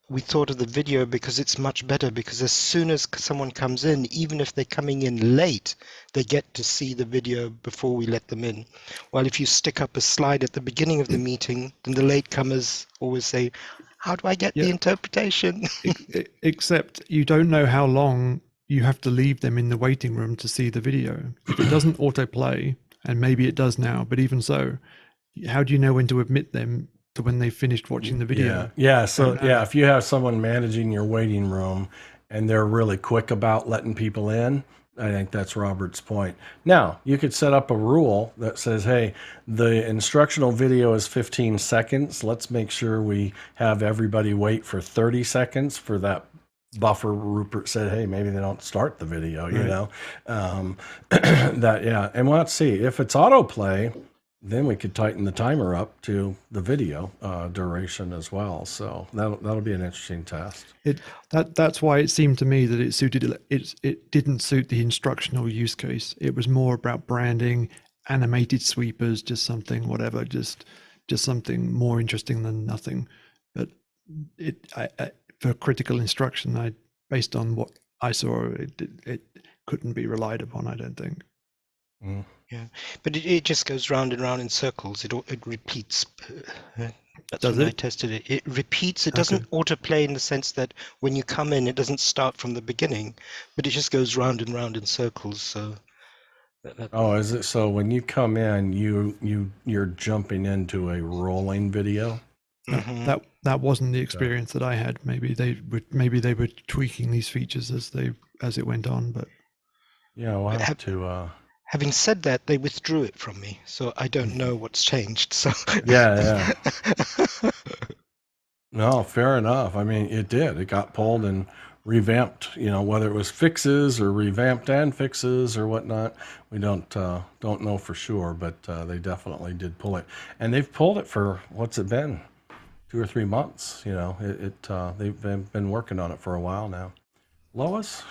we thought of the video because it's much better, because as soon as someone comes in, even if they're coming in late, they get to see the video before we let them in. While if you stick up a slide at the beginning of the meeting, then the latecomers always say, how do I get the interpretation? Except you don't know how long you have to leave them in the waiting room to see the video. If it doesn't autoplay, and maybe it does now, but even so, how do you know when to admit them to when they finished watching the video? Yeah. So if you have someone managing your waiting room and they're really quick about letting people in, I think that's Robert's point. Now, you could set up a rule that says, hey, the instructional video is 15 seconds. Let's make sure we have everybody wait for 30 seconds for that buffer. Rupert said, hey, maybe they don't start the video, you know? And let's see, if it's autoplay, then we could tighten the timer up to the video duration as well. So that'll be an interesting test. That's why it seemed to me that it didn't suit the instructional use case. It was more about branding, animated sweepers, just something, whatever, just something more interesting than nothing. But for critical instruction, based on what I saw, it couldn't be relied upon, I don't think. Mm. Yeah, but it just goes round and round in circles. It repeats. That's Does when I it? tested it. It repeats. It Okay. doesn't autoplay in the sense that when you come in, it doesn't start from the beginning, but it just goes round and round in circles. So. Oh, is it? So when you come in, you're jumping into a rolling video? No, that wasn't the experience that I had. Maybe they were tweaking these features as it went on, but yeah, we'll have to. Having said that, they withdrew it from me, so I don't know what's changed. So yeah. No, fair enough. I mean, it did. It got pulled and revamped. You know, whether it was fixes or revamped and fixes or whatnot, we don't know for sure. But they definitely did pull it, and they've pulled it for what's it been, 2 or 3 months. You know, they've been working on it for a while now. Lois?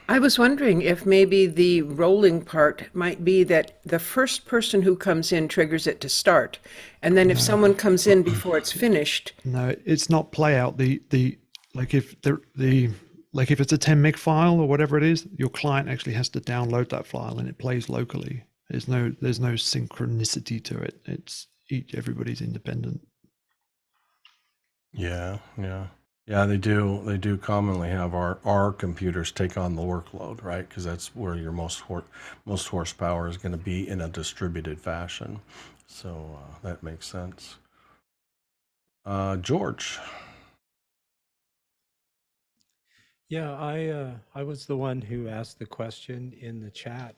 I was wondering if maybe the rolling part might be that the first person who comes in triggers it to start. And then if someone comes in before it's finished. No, it's not play out. Like if it's a 10 meg file or whatever it is, your client actually has to download that file and it plays locally. There's no synchronicity to it. It's everybody's independent. Yeah. They do commonly have our computers take on the workload, right? Because that's where your most horsepower is going to be in a distributed fashion. So that makes sense. George. Yeah, I was the one who asked the question in the chat,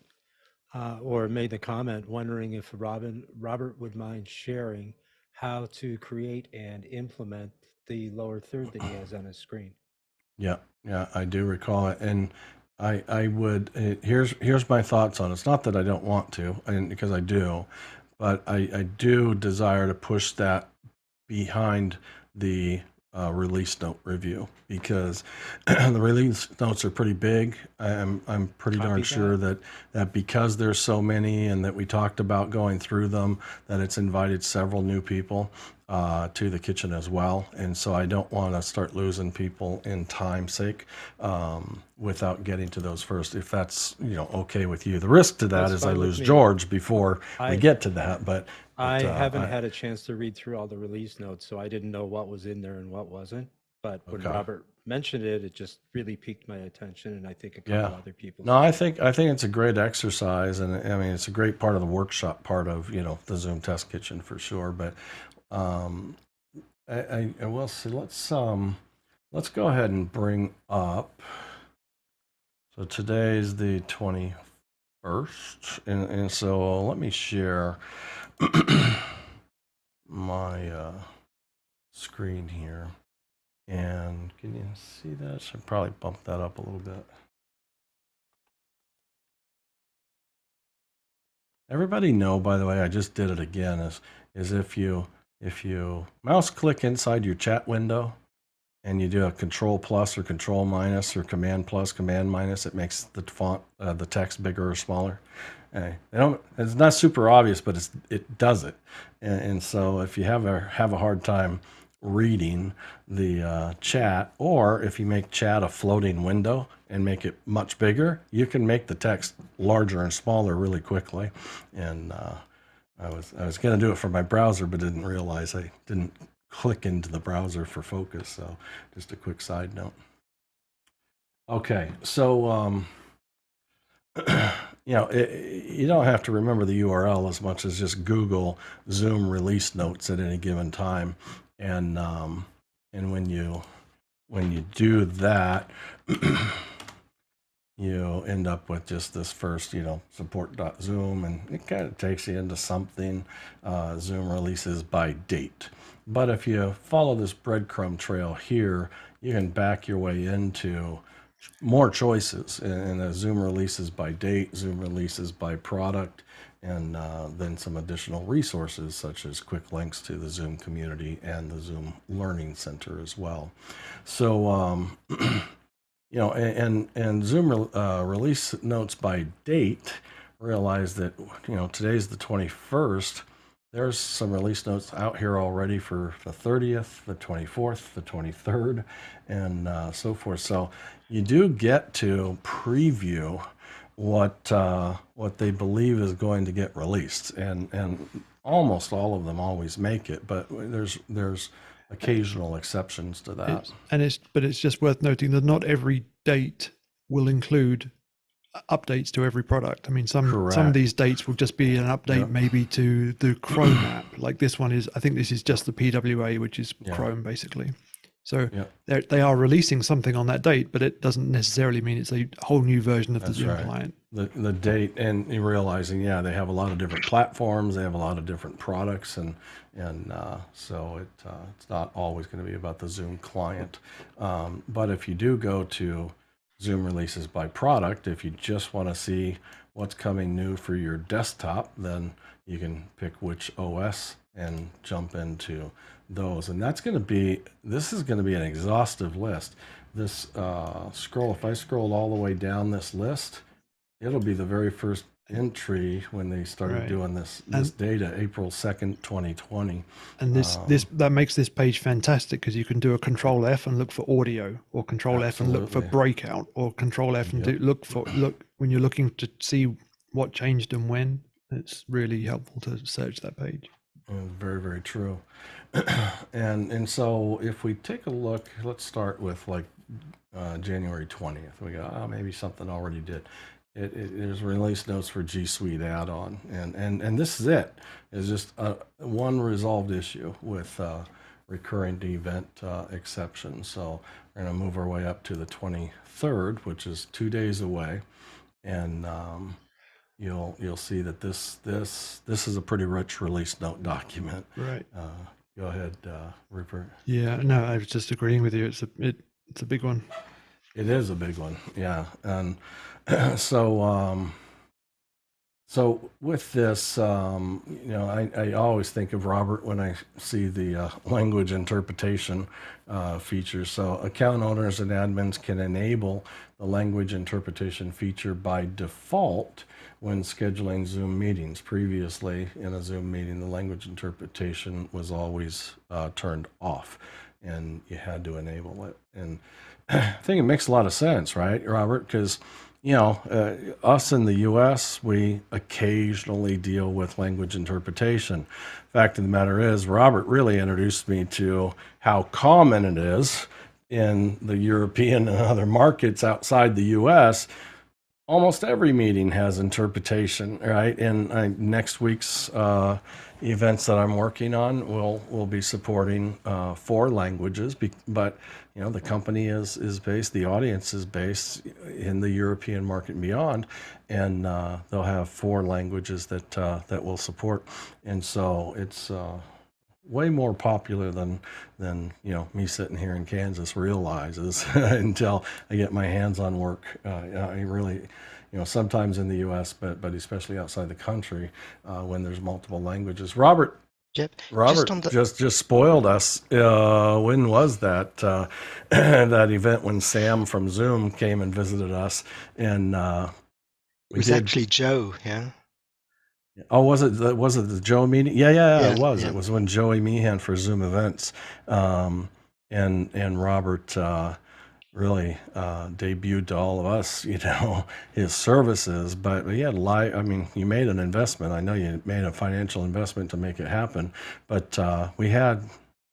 or made the comment, wondering if Robert would mind sharing how to create and implement the lower third that he has on his screen. Yeah, I do recall it, and I would. Here's my thoughts on it. It's not that I don't want to, and because I do, but I do desire to push that behind the release note review, because the release notes are pretty big. I'm pretty darn sure that because there's so many and that we talked about going through them, that it's invited several new people to the kitchen as well. And so I don't want to start losing people in time's sake without getting to those first, if that's okay with you. The risk to that is I lose George before we get to that, but I haven't had a chance to read through all the release notes, so I didn't know what was in there and what wasn't. But when Robert mentioned it, it just really piqued my attention, and I think a couple other people. No, I think it's a great exercise, and I mean it's a great part of the workshop part of the Zoom Test Kitchen for sure. But I will say let's go ahead and bring up. So today's the 21st, and so let me share my screen here, and can you see that? Should probably bump that up a little bit. Everybody know, by the way, I just did it again, is if you mouse click inside your chat window and you do a control plus or control minus or command plus, command minus, it makes the font, the text bigger or smaller. It's not super obvious, but it does it. And so if you have a hard time reading the chat, or if you make chat a floating window and make it much bigger, you can make the text larger and smaller really quickly. And I was going to do it for my browser, but didn't realize I didn't click into the browser for focus. So just a quick side note. Okay, so you don't have to remember the URL as much as just Google Zoom release notes at any given time, and when you do that, you end up with just this first, support.zoom, and it kind of takes you into something, Zoom releases by date. But if you follow this breadcrumb trail here, you can back your way into more choices, and Zoom releases by date, Zoom releases by product, and then some additional resources such as quick links to the Zoom community and the Zoom Learning Center as well. So, and Zoom release notes by date, realize that, today's the 21st. There's some release notes out here already for the 30th, the 24th, the 23rd, and so forth. So you do get to preview what they believe is going to get released, and almost all of them always make it, but there's occasional exceptions to that. But it's just worth noting that not every date will include updates to every product. I mean, some of these dates will just be an update maybe to the Chrome app. Like this one is, I think this is just the PWA, which is Chrome basically. So they are releasing something on that date, but it doesn't necessarily mean it's a whole new version of the Zoom client. The date, and you're realizing, they have a lot of different platforms, they have a lot of different products, and so it's not always going to be about the Zoom client. But if you do go to Zoom releases by product, if you just want to see what's coming new for your desktop, then you can pick which OS and jump into those. And this is going to be an exhaustive list. This if I scroll all the way down this list, it'll be the very first entry when they started doing this data, April 2nd, 2020. And that makes this page fantastic, because you can do a Control F and look for audio, or Control F and look for breakout, or Control F and look when you're looking to see what changed and when. It's really helpful to search that page. Very, very true. and so if we take a look, let's start with January 20th. We go, maybe something already did. There's release notes for G Suite add-on, and this is it. It's just one resolved issue with recurring event exception. So we're going to move our way up to the 23rd, which is 2 days away, and you'll see that this is a pretty rich release note document. Right. Go ahead, Rupert. Yeah, no, I was just agreeing with you. It's a big one. It is a big one, yeah. And so with this, I always think of Robert when I see the language interpretation feature. So account owners and admins can enable the language interpretation feature by default when scheduling Zoom meetings. Previously, in a Zoom meeting, the language interpretation was always turned off, and you had to enable it. And I think it makes a lot of sense, right, Robert? Because, us in the U.S., we occasionally deal with language interpretation. Fact of the matter is, Robert really introduced me to how common it is in the European and other markets outside the U.S. Almost every meeting has interpretation, right? And next week's events that I'm working on will be supporting 4 languages, but the company is based, the audience is based in the European market and beyond, and they'll have 4 languages that will support, and so it's way more popular than me sitting here in Kansas realizes until I get my hands on work. I really, sometimes in the U.S., but especially outside the country, when there's multiple languages. Robert just spoiled us. When was that that event when Sam from Zoom came and visited us? And it was actually Joe, yeah. Oh, was it the Joe meeting? Yeah, it was. Yeah. It was when Joey Meehan for Zoom events, and Robert really debuted to all of us, his services. But he had you made an investment. I know you made a financial investment to make it happen. But we had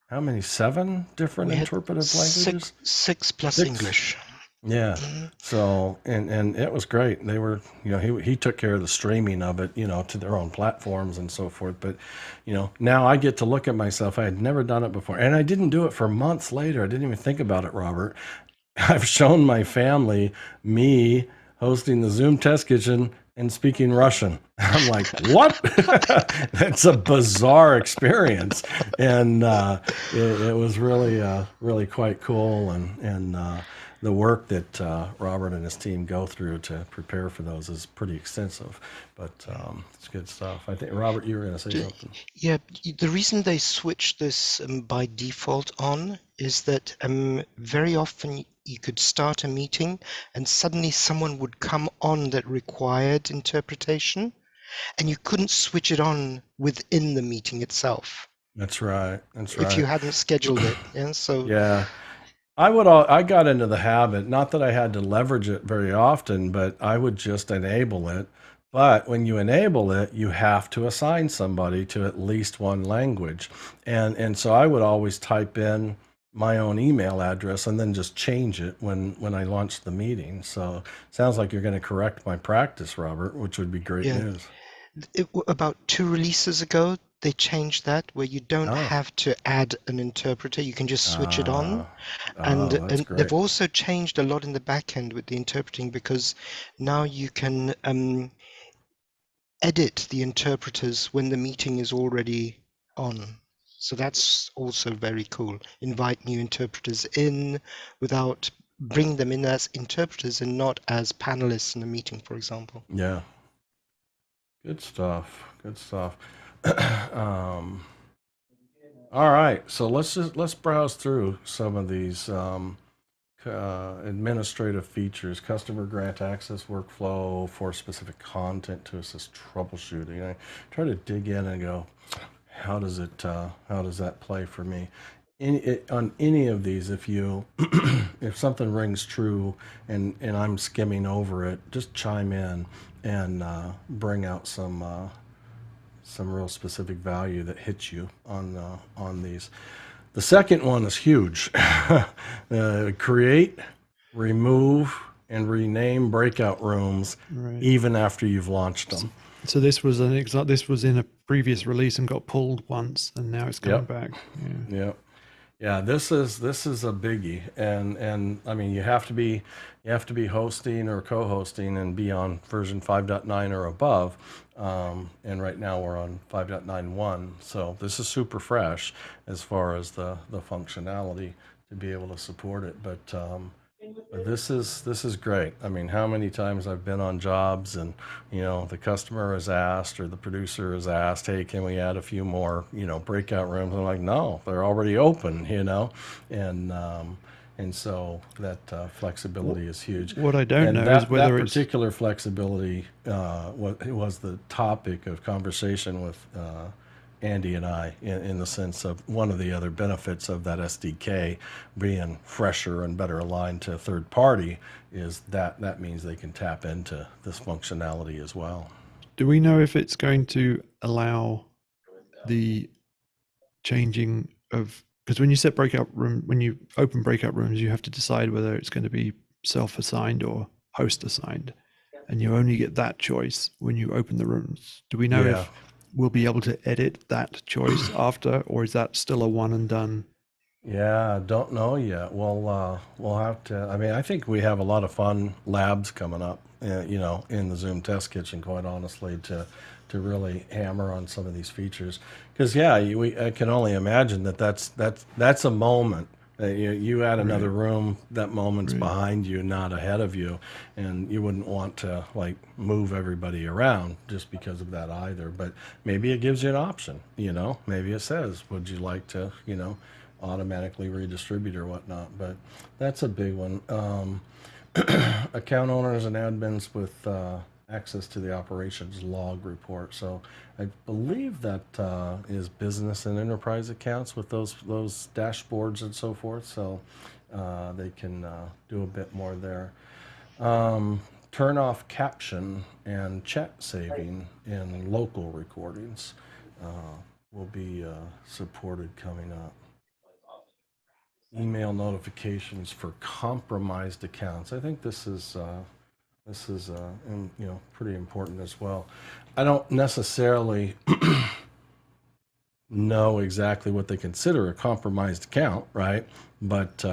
how many? 7 different interpretive languages. 6 plus English. Yeah. So, and it was great. They were, he took care of the streaming of it, to their own platforms and so forth. But, now I get to look at myself. I had never done it before, and I didn't do it for months later. I didn't even think about it, Robert. I've shown my family me hosting the Zoom Test Kitchen and speaking Russian. I'm like, what? That's a bizarre experience. And it was really, really quite cool. And the work that Robert and his team go through to prepare for those is pretty extensive, but it's good stuff. I think, Robert, you were going to say something. Yeah, the reason they switch this by default on is that very often you could start a meeting and suddenly someone would come on that required interpretation, and you couldn't switch it on within the meeting itself. That's right. That's right. If you hadn't scheduled it. Yeah. So yeah. I got into the habit, not that I had to leverage it very often, but I would just enable it. But when you enable it, you have to assign somebody to at least one language. And so I would always type in my own email address and then just change it when I launched the meeting. So sounds like you're going to correct my practice, Robert, which would be great news. About 2 releases ago, they changed that where you don't have to add an interpreter. You can just switch it on. And they've also changed a lot in the back end with the interpreting, because now you can edit the interpreters when the meeting is already on. So that's also very cool. Invite new interpreters in without bring them in as interpreters and not as panelists in a meeting, for example. Yeah. Good stuff. Good stuff. All right, so let's browse through some of these administrative features. Customer grant access workflow for specific content to assist troubleshooting. I try to dig in and go, how does that play for me? On any of these, if if something rings true and I'm skimming over it, just chime in and bring out some real specific value that hits you on these. The second one is huge. Create, remove, and rename breakout rooms even after you've launched them. So this was this was in a previous release and got pulled once, and now it's coming back. Yeah, this is a biggie, and I mean you have to be hosting or co-hosting and be on version 5.9 or above, and right now we're on 5.91, so this is super fresh as far as the functionality to be able to support it. But this is great. I mean, how many times I've been on jobs and the customer has asked or the producer has asked, hey, can we add a few more breakout rooms? I'm like, no, they're already open, and so that flexibility is huge. What I don't know is whether that particular flexibility was the topic of conversation with Andy and I, in the sense of one of the other benefits of that SDK being fresher and better aligned to a third party is that means they can tap into this functionality as well. Do we know if it's going to allow the changing of, because when you set when you open breakout rooms, you have to decide whether it's going to be self-assigned or host assigned, and you only get that choice when you open the rooms. Do we know if we'll be able to edit that choice after, or is that still a one and done? Yeah, don't know yet. We'll have to. I mean, I think we have a lot of fun labs coming up, in the Zoom Test Kitchen, quite honestly, to really hammer on some of these features. Because I can only imagine that's a moment. You add another room, that moment's behind you, not ahead of you, and you wouldn't want to move everybody around just because of that either. But maybe it gives you an option. Maybe it says, would you like to automatically redistribute or whatnot? But that's a big one. Account owners and admins with access to the operations log report. So I believe that is business and enterprise accounts with those dashboards and so forth. So they can do a bit more there. Turn off caption and chat saving in local recordings will be supported coming up. Email notifications for compromised accounts. I think this is pretty important as well. I don't necessarily know exactly what they consider a compromised account, right? But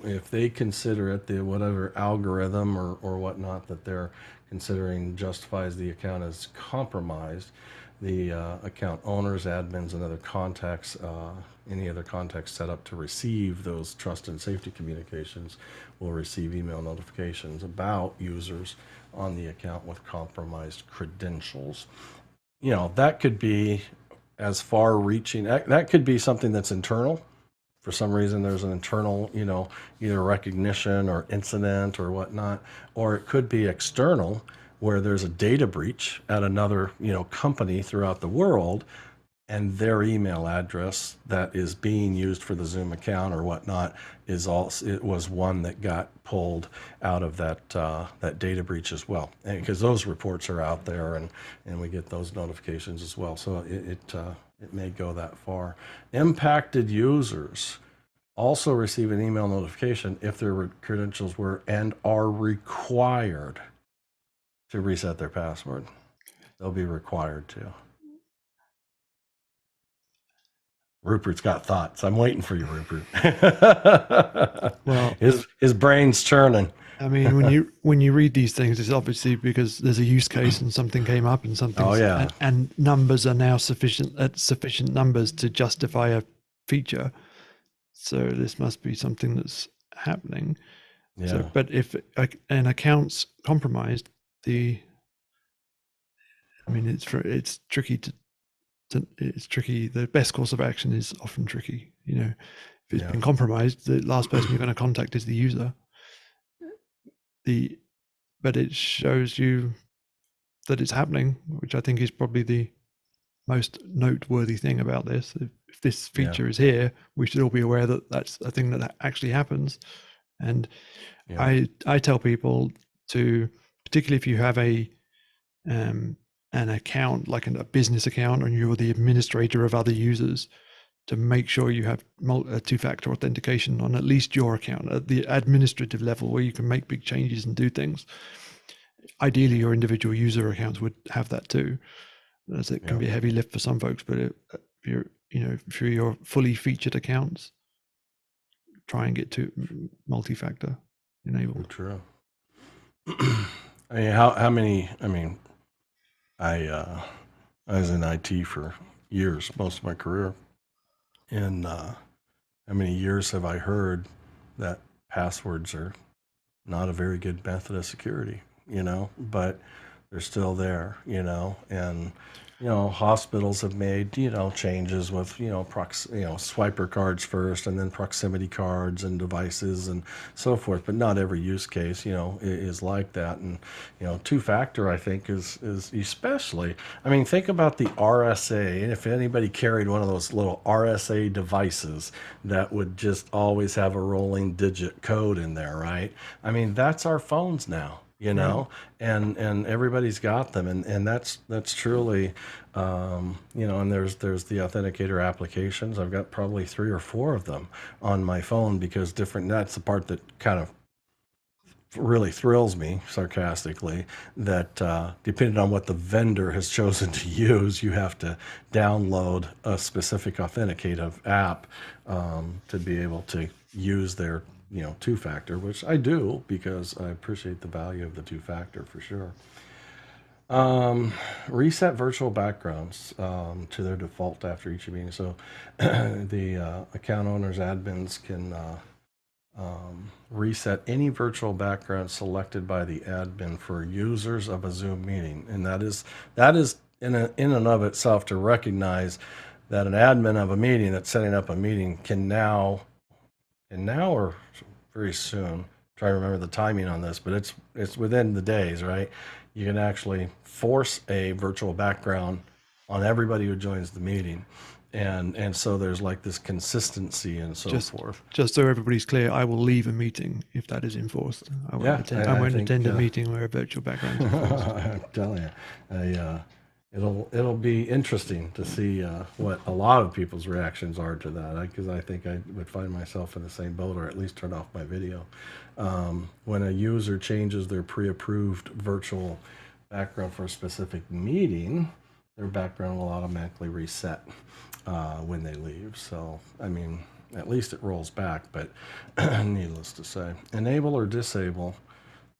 if they consider it, whatever algorithm or whatnot that they're considering justifies the account as compromised, the account owners, admins, and other contacts, any other contacts set up to receive those trust and safety communications will receive email notifications about users on the account with compromised credentials. You know, that could be as far reaching, that could be something that's internal. For some reason, there's an internal, you know, either recognition or incident or whatnot, or it could be external, where there's a data breach at another, you know, company throughout the world, and their email address that is being used for the Zoom account or whatnot is also, it was one that got pulled out of that that data breach as well, and because those reports are out there, and we get those notifications as well. So it may go that far. Impacted users also receive an email notification if their credentials were and are required to reset their password. They'll be required to. Rupert's got thoughts. I'm waiting for you, Rupert. Well, his brain's churning. I mean, when you read these things, it's obviously because there's a use case and something came up and something. Oh yeah. And numbers are now sufficient numbers to justify a feature. So this must be something that's happening. Yeah. So, but if an account's compromised, I mean, it's tricky it's tricky. The best course of action is often tricky. You know, if it's been compromised, the last person you're going to contact is the user. But it shows you that it's happening, which I think is probably the most noteworthy thing about this. If this feature is here, we should all be aware that that's a thing that actually happens. And I tell people to, particularly if you have an account, like a business account, and you're the administrator of other users, to make sure you have two-factor authentication on at least your account at the administrative level, where you can make big changes and do things. Ideally, your individual user accounts would have that too, as it can be a heavy lift for some folks. But if you're your fully featured accounts, try and get to multi-factor enabled. True. I mean, how many? I mean, I was in IT for years, most of my career, and how many years have I heard that passwords are not a very good method of security, you know, but they're still there, you know, and hospitals have made, changes with, swiper cards first and then proximity cards and devices and so forth. But not every use case, is like that. And, two-factor, I think, is especially, I mean, think about the RSA. And if anybody carried one of those little RSA devices that would just always have a rolling digit code in there, right? I mean, that's our phones now. And everybody's got them, and that's truly, and there's the authenticator applications. I've got probably 3 or 4 of them on my phone, because that's the part that kind of really thrills me, sarcastically, that depending on what the vendor has chosen to use, you have to download a specific authenticative app to be able to use their two-factor, which I do because I appreciate the value of the two-factor for sure. Reset virtual backgrounds to their default after each meeting. So the account owners, admins can reset any virtual background selected by the admin for users of a Zoom meeting. And that is in and of itself to recognize that an admin of a meeting that's setting up a meeting can now or very soon, try to remember the timing on this, but it's within the days, right? You can actually force a virtual background on everybody who joins the meeting. And so there's like this consistency and so forth. Just so everybody's clear, I will leave a meeting if that is enforced. I won't attend a meeting where a virtual background is enforced. I'm telling you, it'll be interesting to see what a lot of people's reactions are to that, because I think I would find myself in the same boat, or at least turn off my video. When a user changes their pre-approved virtual background for a specific meeting, their background will automatically reset when they leave. So, I mean, at least it rolls back, but needless to say. Enable or disable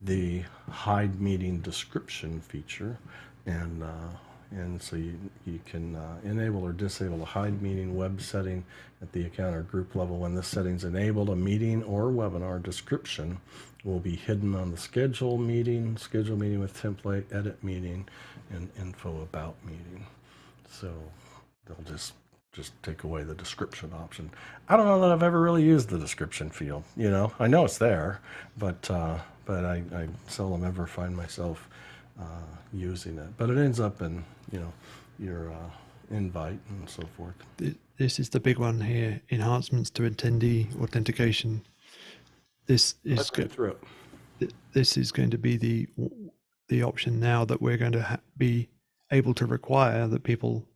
the hide meeting description feature. And and so you can enable or disable a hide meeting web setting at the account or group level. When this setting's enabled, a meeting or webinar description will be hidden on the schedule meeting with template, edit meeting, and info about meeting. So they'll just take away the description option. I don't know that I've ever really used the description field. I know it's there, but I seldom ever find myself using it. But it ends up in your invite and so forth. This is the big one here: enhancements to attendee authentication. This is through it. This is going to be the option now that we're going to be able to require that people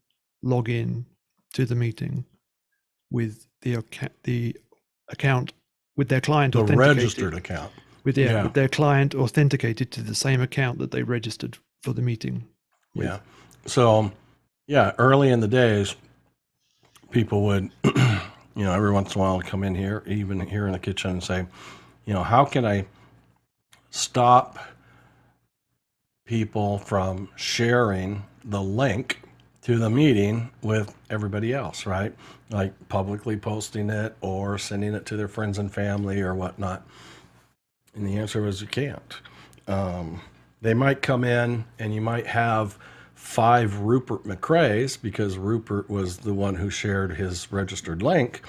log in to the meeting with the account with their client the authenticated, registered account with their client authenticated to the same account that they registered for the meeting with. Yeah. So early in the days, people would every once in a while come in here, even here in the kitchen, and say, how can I stop people from sharing the link to the meeting with everybody else, right? Like publicly posting it or sending it to their friends and family or whatnot. And the answer was you can't. They might come in and you might have 5 Rupert McRae's because Rupert was the one who shared his registered link,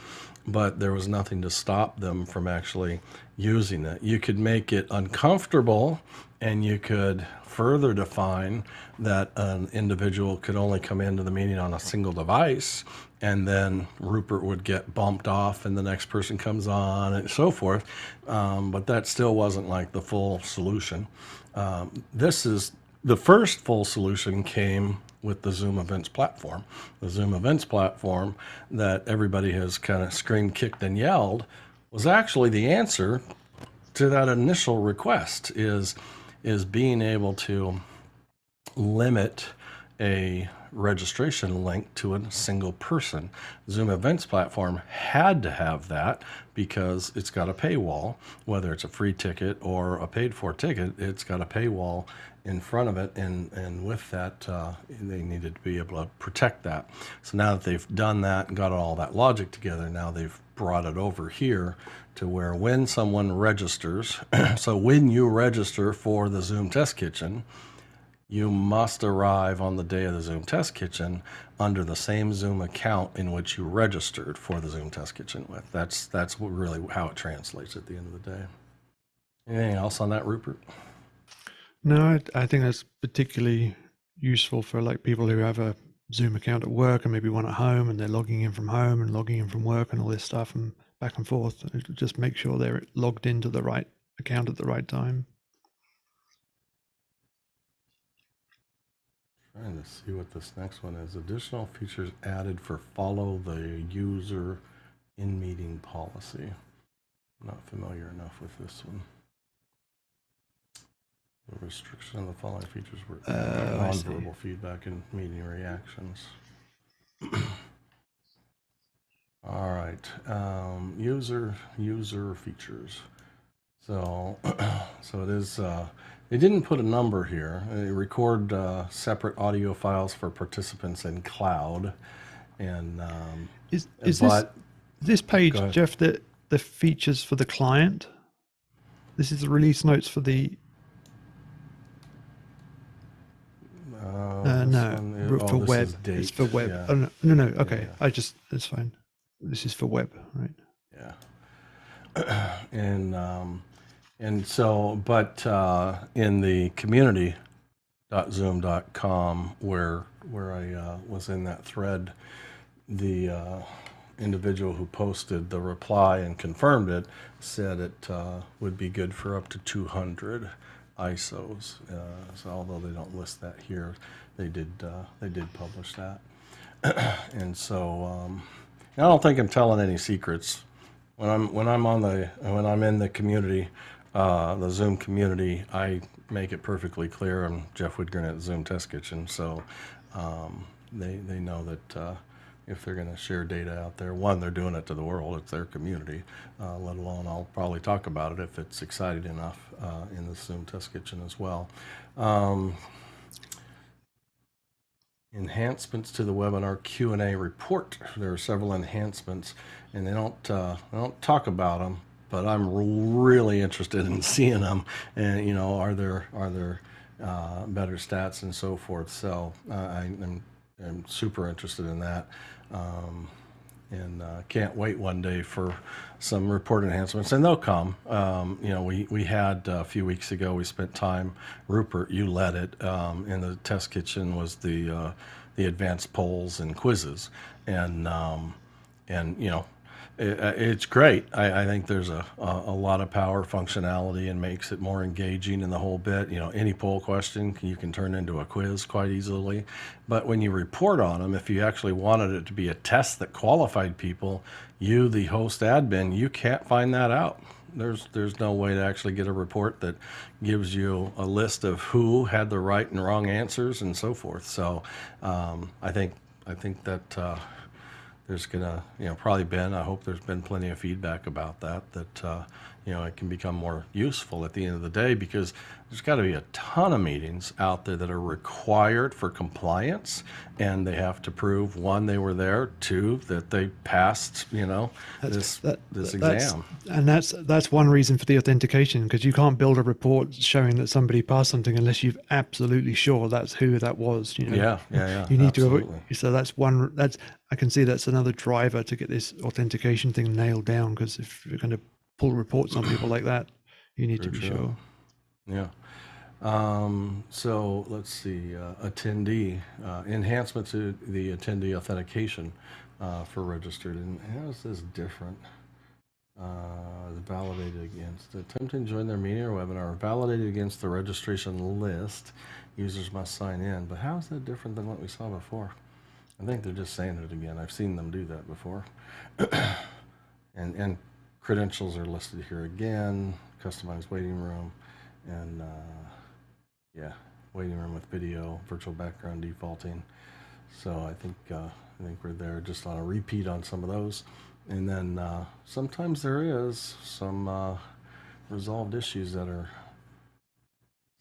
but there was nothing to stop them from actually using it. You could make it uncomfortable, and you could further define that an individual could only come into the meeting on a single device, and then Rupert would get bumped off and the next person comes on and so forth. But that still wasn't like the full solution. This is the first full solution came with the Zoom Events platform. The Zoom Events platform that everybody has kind of screamed, kicked, and yelled was actually the answer to that initial request, is being able to limit a registration link to a single person. Zoom Events platform had to have that because it's got a paywall. Whether it's a free ticket or a paid for ticket, it's got a paywall in front of it, and with that they needed to be able to protect that. So now that they've done that and got all that logic together, now they've brought it over here to where when someone registers, so when you register for the Zoom Test Kitchen, you must arrive on the day of the Zoom Test Kitchen under the same Zoom account in which you registered for the Zoom Test Kitchen with. That's really how it translates at the end of the day. Anything else on that, Rupert? No, I think that's particularly useful for like people who have a Zoom account at work and maybe one at home, and they're logging in from home and logging in from work and all this stuff and back and forth. Just make sure they're logged into the right account at the right time. Trying to see what this next one is. Additional features added for follow the user in meeting policy. I'm not familiar enough with this one. The restriction of the following features were non-verbal feedback and meeting reactions. All right, user features. So it is. They didn't put a number here. They record separate audio files for participants in cloud, and is this page, Jeff, the features for the client? This is the release notes for the. For web. It's for web. Yeah. Oh, no. Okay, yeah. It's fine. This is for web, right? Yeah. And so, but in the community.zoom.com, where I was in that thread, the individual who posted the reply and confirmed it said it would be good for up to 200 ISOs. So although they don't list that here, they did publish that. And so I don't think I'm telling any secrets when I'm in the community, the Zoom community. I make it perfectly clear. I'm Jeff Whitgren at Zoom Test Kitchen, so they know that if they're going to share data out there, one, they're doing it to the world. It's their community. Let alone I'll probably talk about it if it's exciting enough in the Zoom Test Kitchen as well. enhancements to the webinar Q&A report. There are several enhancements, and they don't talk about them, but I'm really interested in seeing them. And are there better stats and so forth? So I'm super interested in that. And can't wait one day for some report enhancements, and they'll come. We had a few weeks ago, we spent time, Rupert, you led it, in the test kitchen was the advanced polls and quizzes, and it's great. I think there's a lot of power functionality and makes it more engaging in the whole bit. Any poll question you can turn into a quiz quite easily. But when you report on them, if you actually wanted it to be a test that qualified people, you, the host admin, you can't find that out. There's no way to actually get a report that gives you a list of who had the right and wrong answers and so forth. So I think that there's gonna, probably been, I hope there's been plenty of feedback about that it can become more useful at the end of the day, because there's got to be a ton of meetings out there that are required for compliance, and they have to prove, one, they were there, two, that they passed, this exam. And that's one reason for the authentication, because you can't build a report showing that somebody passed something unless you're absolutely sure that's who that was. Yeah. You need absolutely. to. So I can see that's another driver to get this authentication thing nailed down, because if you're going to pull reports on people like that, you need to be sure. Yeah. So let's see, attendee, enhancement to the attendee authentication for registered. And how is this different? Validated against, attempting to join their meeting or webinar, validated against the registration list. Users must sign in. But how is that different than what we saw before? I think they're just saying it again. I've seen them do that before. and credentials are listed here again. Customized waiting room, and waiting room with video, virtual background defaulting. So I think we're there just on a repeat on some of those, and then sometimes there is some resolved issues that are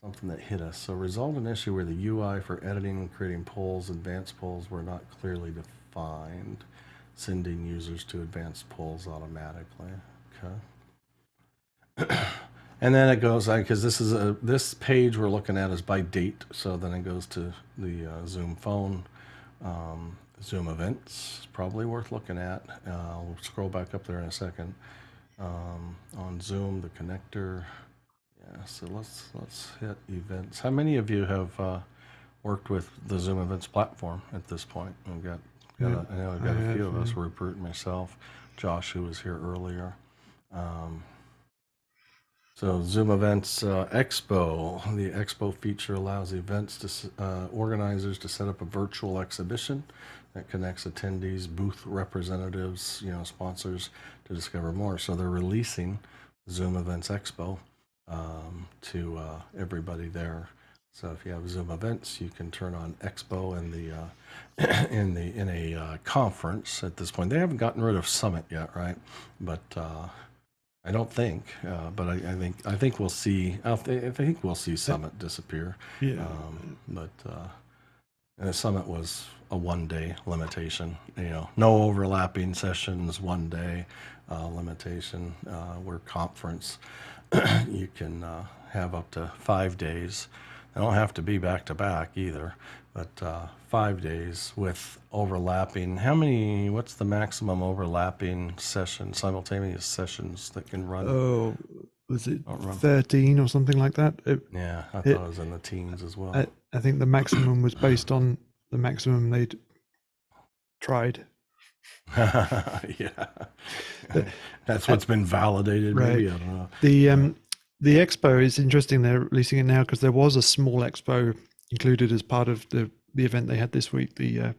something that hit us. So resolved an issue where the UI for editing and creating polls, advanced polls, were not clearly defined. Sending users to advanced polls automatically. Okay. And then it goes, because this page we're looking at is by date. So then it goes to the Zoom phone, Zoom events. It's probably worth looking at. We'll scroll back up there in a second. On Zoom, the connector. Yeah, so let's hit events. How many of you have worked with the Zoom events platform at this point? I know I've got a few of us, Rupert and myself, Josh, who was here earlier. So Zoom Events Expo, the Expo feature allows events organizers to set up a virtual exhibition that connects attendees, booth representatives, sponsors to discover more. So they're releasing Zoom Events Expo to everybody there. So if you have Zoom Events, you can turn on Expo in a conference at this point. They haven't gotten rid of Summit yet, right? But I don't think, but I think we'll see. I think we'll see Summit disappear. Yeah. And the Summit was a one-day limitation. No overlapping sessions, one day limitation. Where conference, you can have up to 5 days. They don't have to be back to back either, but 5 days with overlapping. What's the maximum overlapping simultaneous sessions that can run? Oh, was it 13 or something like that? I thought it was in the teens as well. I think the maximum was based on the maximum they'd tried. Yeah. That's what's been validated. Right. Maybe, I don't know. The expo is interesting. They're releasing it now because there was a small expo included as part of the event they had this week, the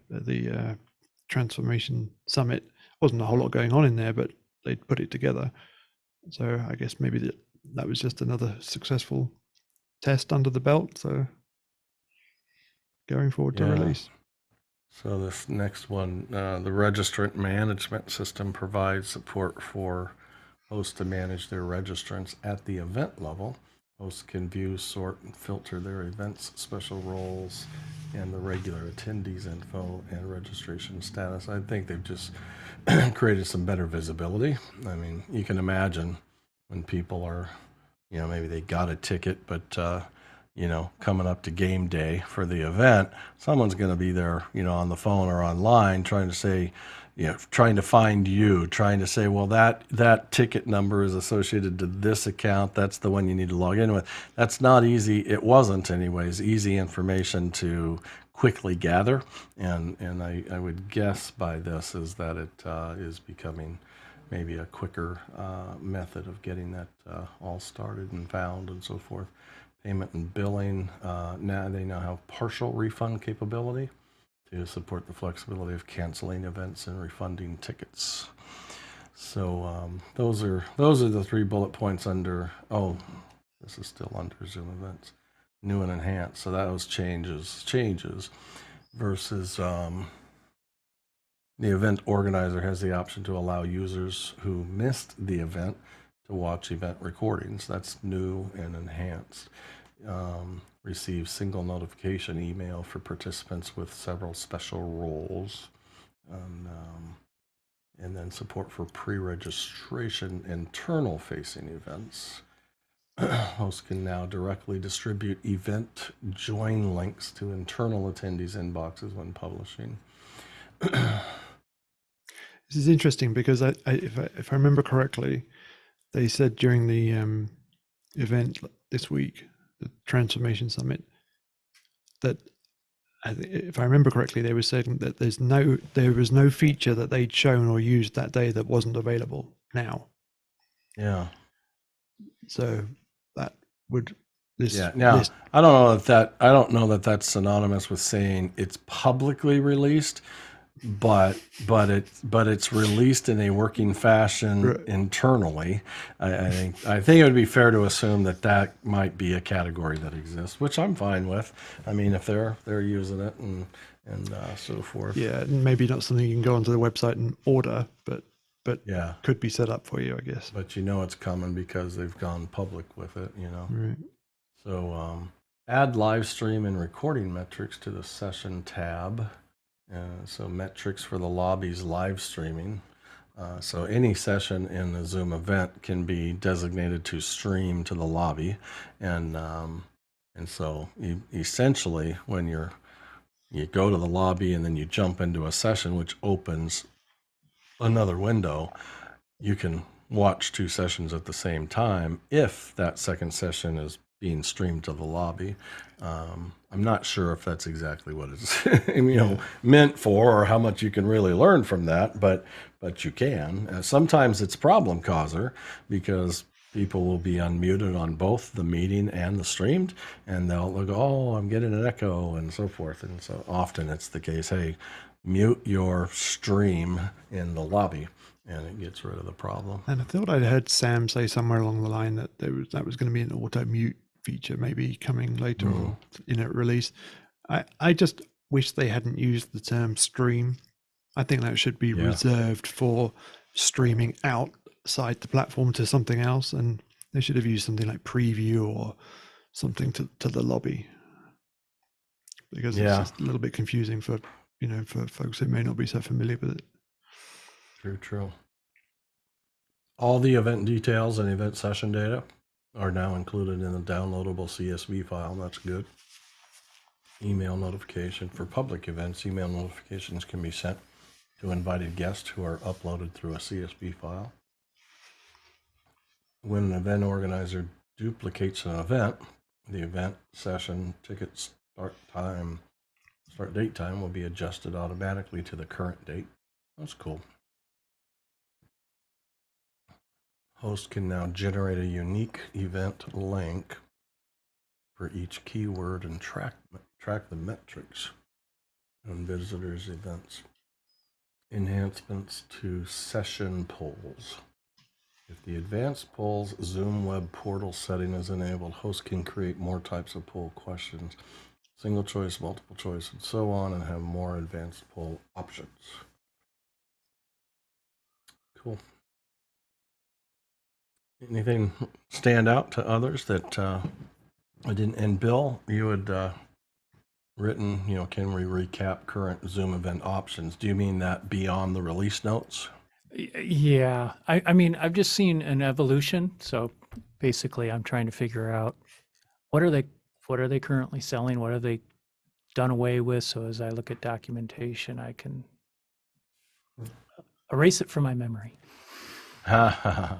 Transformation Summit. Wasn't a whole lot going on in there, but they put it together. So I guess maybe that was just another successful test under the belt. So going forward to release. So this next one, the registrant management system provides support for hosts to manage their registrants at the event level Hosts can view, sort, and filter their events, special roles, and the regular attendees info and registration status. I think they've just created some better visibility. I mean, you can imagine when people are, maybe they got a ticket, but coming up to game day for the event, someone's going to be there, on the phone or online trying to say, trying to find you, trying to say, well, that ticket number is associated to this account. That's the one you need to log in with. That's not easy. It wasn't anyways, easy information to quickly gather. And I would guess by this is that it is becoming maybe a quicker method of getting that all started and found and so forth. Payment and billing, now they now have partial refund capability to support the flexibility of canceling events and refunding tickets. So those are the 3 bullet points under, this is still under Zoom events, new and enhanced. So that was changes versus the event organizer has the option to allow users who missed the event to watch event recordings. That's new and enhanced. Receive single notification email for participants with several special roles. And then support for pre-registration internal facing events. Hosts can now directly distribute event join links to internal attendees' inboxes when publishing. This is interesting because if I remember correctly, they said during the event this week, the Transformation Summit, that if I remember correctly, they were saying that there was no feature that they'd shown or used that day that wasn't available now. Yeah. So that would Now, I don't know that that's synonymous with saying it's publicly released, but it's released in a working fashion internally. I think it would be fair to assume that might be a category that exists, which I'm fine with. I mean, if they're using it and so forth. Yeah, maybe not something you can go onto the website and order, but yeah, could be set up for you, I guess. But it's coming because they've gone public with it, Right. So add live stream and recording metrics to the session tab. So metrics for the lobby's live streaming. So any session in the Zoom event can be designated to stream to the lobby, and so essentially when you go to the lobby and then you jump into a session which opens another window, you can watch 2 sessions at the same time if that second session is being streamed to the lobby. I'm not sure if that's exactly what it's meant for, or how much you can really learn from that, but you can. Sometimes it's problem causer because people will be unmuted on both the meeting and the streamed, and they'll go, oh, I'm getting an echo and so forth. And so often it's the case, hey, mute your stream in the lobby, and it gets rid of the problem. And I thought I'd heard Sam say somewhere along the line that that was going to be an auto mute feature maybe coming later or release. I just wish they hadn't used the term stream. I think that should be reserved for streaming outside the platform to something else, and they should have used something like preview or something to the lobby, because it's just a little bit confusing for for folks who may not be so familiar with it. True. All the event details and event session data are now included in the downloadable CSV file. That's good. Email notification for public events. Email notifications can be sent to invited guests who are uploaded through a CSV file. When an event organizer duplicates an event, the event session ticket start date time will be adjusted automatically to the current date. That's cool. Host can now generate a unique event link for each keyword and track the metrics on visitors' events. Enhancements to session polls. If the advanced polls Zoom web portal setting is enabled, hosts can create more types of poll questions, single choice, multiple choice, and so on, and have more advanced poll options. Cool. Anything stand out to others that I didn't? And Bill, you had written, can we recap current Zoom event options? Do you mean that beyond the release notes? Yeah, I mean, I've just seen an evolution. So basically, I'm trying to figure out what are they currently selling? What have they done away with? So as I look at documentation, I can erase it from my memory. I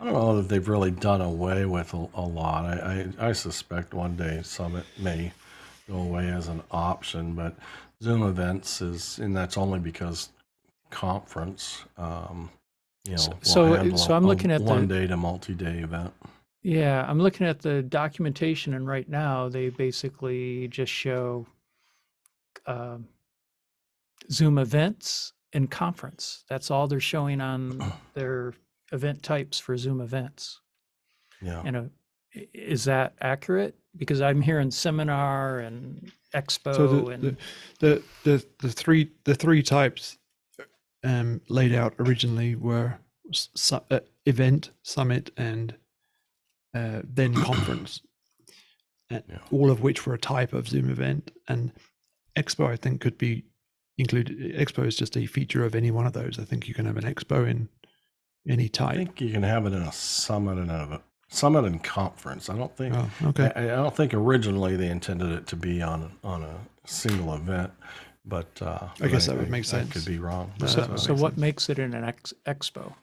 don't know that they've really done away with a lot. I suspect one day Summit may go away as an option, but Zoom events and that's only because conference, So handle I'm looking at one day to multi-day event. Yeah, I'm looking at the documentation, and right now they basically just show um, Zoom events and conference. That's all they're showing on their event types for Zoom events. Yeah. And is that accurate? Because I'm hearing seminar and expo So and the three types laid out originally were event, summit, and then conference, all of which were a type of Zoom event. And expo, I think, could be included. Expo is just a feature of any one of those. I think you can have an expo in any type. I think you can have it in a summit and conference. I don't think. Oh, okay. I don't think originally they intended it to be on a single event, but I guess that would make sense. I could be wrong. so what makes it an expo?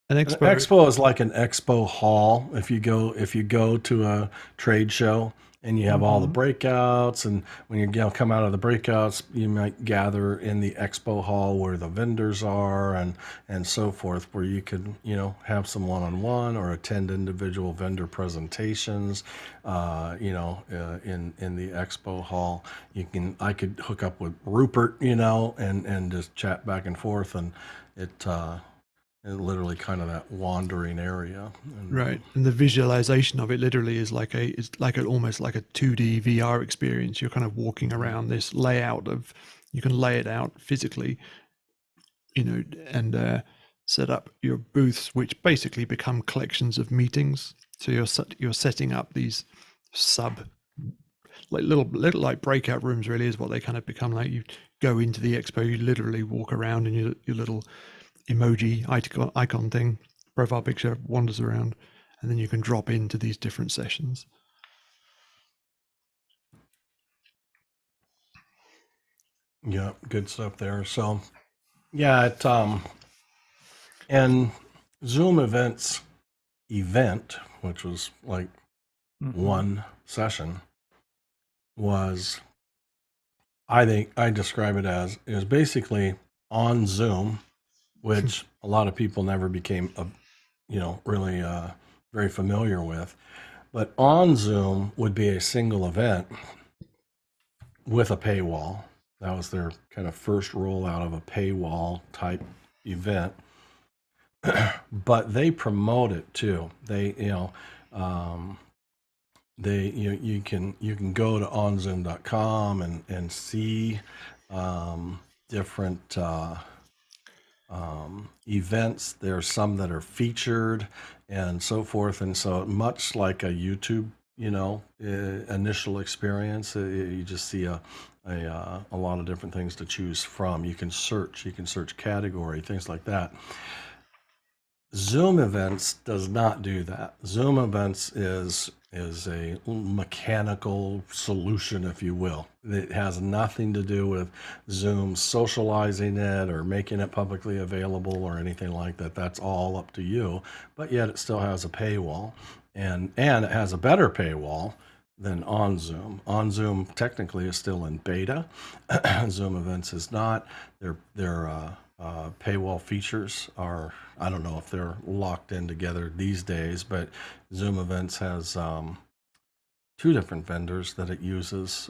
An expo is like an expo hall. If you go to a trade show and you have all the breakouts, and when you come out of the breakouts, you might gather in the expo hall where the vendors are and so forth, where you could have some one-on-one or attend individual vendor presentations. In the expo hall, I could hook up with Rupert, and just chat back and forth, and and literally kind of that wandering area. Right. And the visualization of it literally is almost like a 2D VR experience. You're kind of walking around this layout you can lay it out physically, and set up your booths, which basically become collections of meetings. So you're setting up these little like breakout rooms, really is what they kind of become like. You go into the expo, you literally walk around in your little emoji icon thing, profile picture wanders around, and then you can drop into these different sessions. Yeah, good stuff there. So yeah, and Zoom event, which was like one session, was, I think I describe it as, it was basically on Zoom, which a lot of people never became really very familiar with. But on Zoom would be a single event with a paywall. That was their kind of first rollout of a paywall type event. But they promote it too. They, you can go to onzoom.com and see different events. There are some that are featured and so forth. And so much like a YouTube, initial experience, you just see a lot of different things to choose from. You can search category, things like that. Zoom events does not do that. Zoom events is a mechanical solution, if you will. It has nothing to do with Zoom socializing it or making it publicly available or anything like that. That's all up to you. But yet it still has a paywall, and it has a better paywall than OnZoom. OnZoom technically is still in beta. Zoom events is not. Their paywall features are, I don't know if they're locked in together these days, but Zoom events has two different vendors that it uses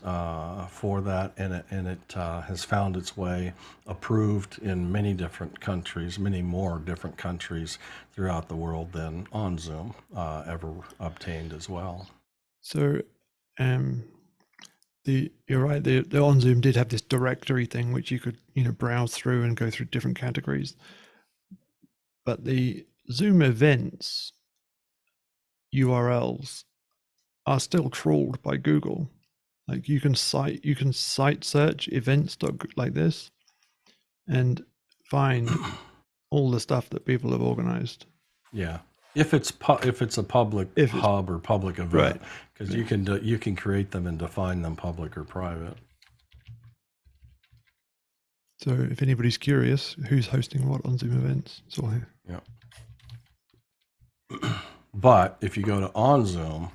for that, and it has found its way approved in many different countries, many more different countries throughout the world than OnZoom ever obtained as well. So you're right, the OnZoom did have this directory thing which you could browse through and go through different categories, but the Zoom events URLs are still crawled by Google. Like you can site search events like this and find all the stuff that people have organized. Yeah. If it's a public hub or public event, because you can create them and define them public or private. So if anybody's curious, who's hosting what on Zoom events, it's all here. Yeah. But if you go to on Zoom,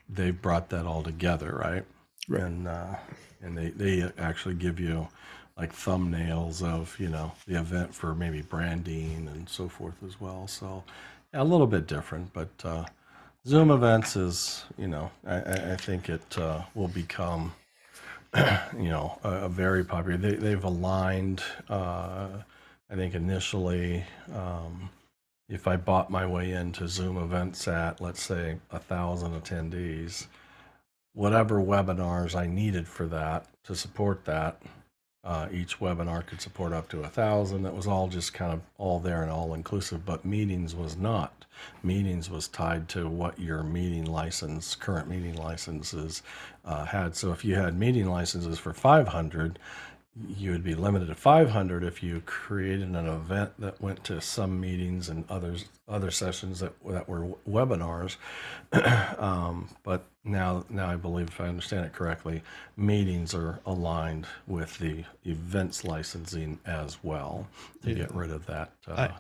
they've brought that all together, right? Right. And they actually give you like thumbnails of, you know, the event for maybe branding and so forth as well. So a little bit different, but Zoom events is, you know, I think it will become, you know, a very popular. They've aligned, I think initially, if I bought my way into Zoom events at, let's say, 1,000 attendees, whatever webinars I needed for that to support that, each webinar could support up to 1,000. That was all just kind of all there and all inclusive, but meetings was not. Meetings was tied to what your meeting license, current meeting licenses had. So if you had meeting licenses for 500, you would be limited to 500 if you created an event that went to some meetings and other sessions that were webinars. But now I believe, if I understand it correctly, meetings are aligned with the events licensing as well to get rid of that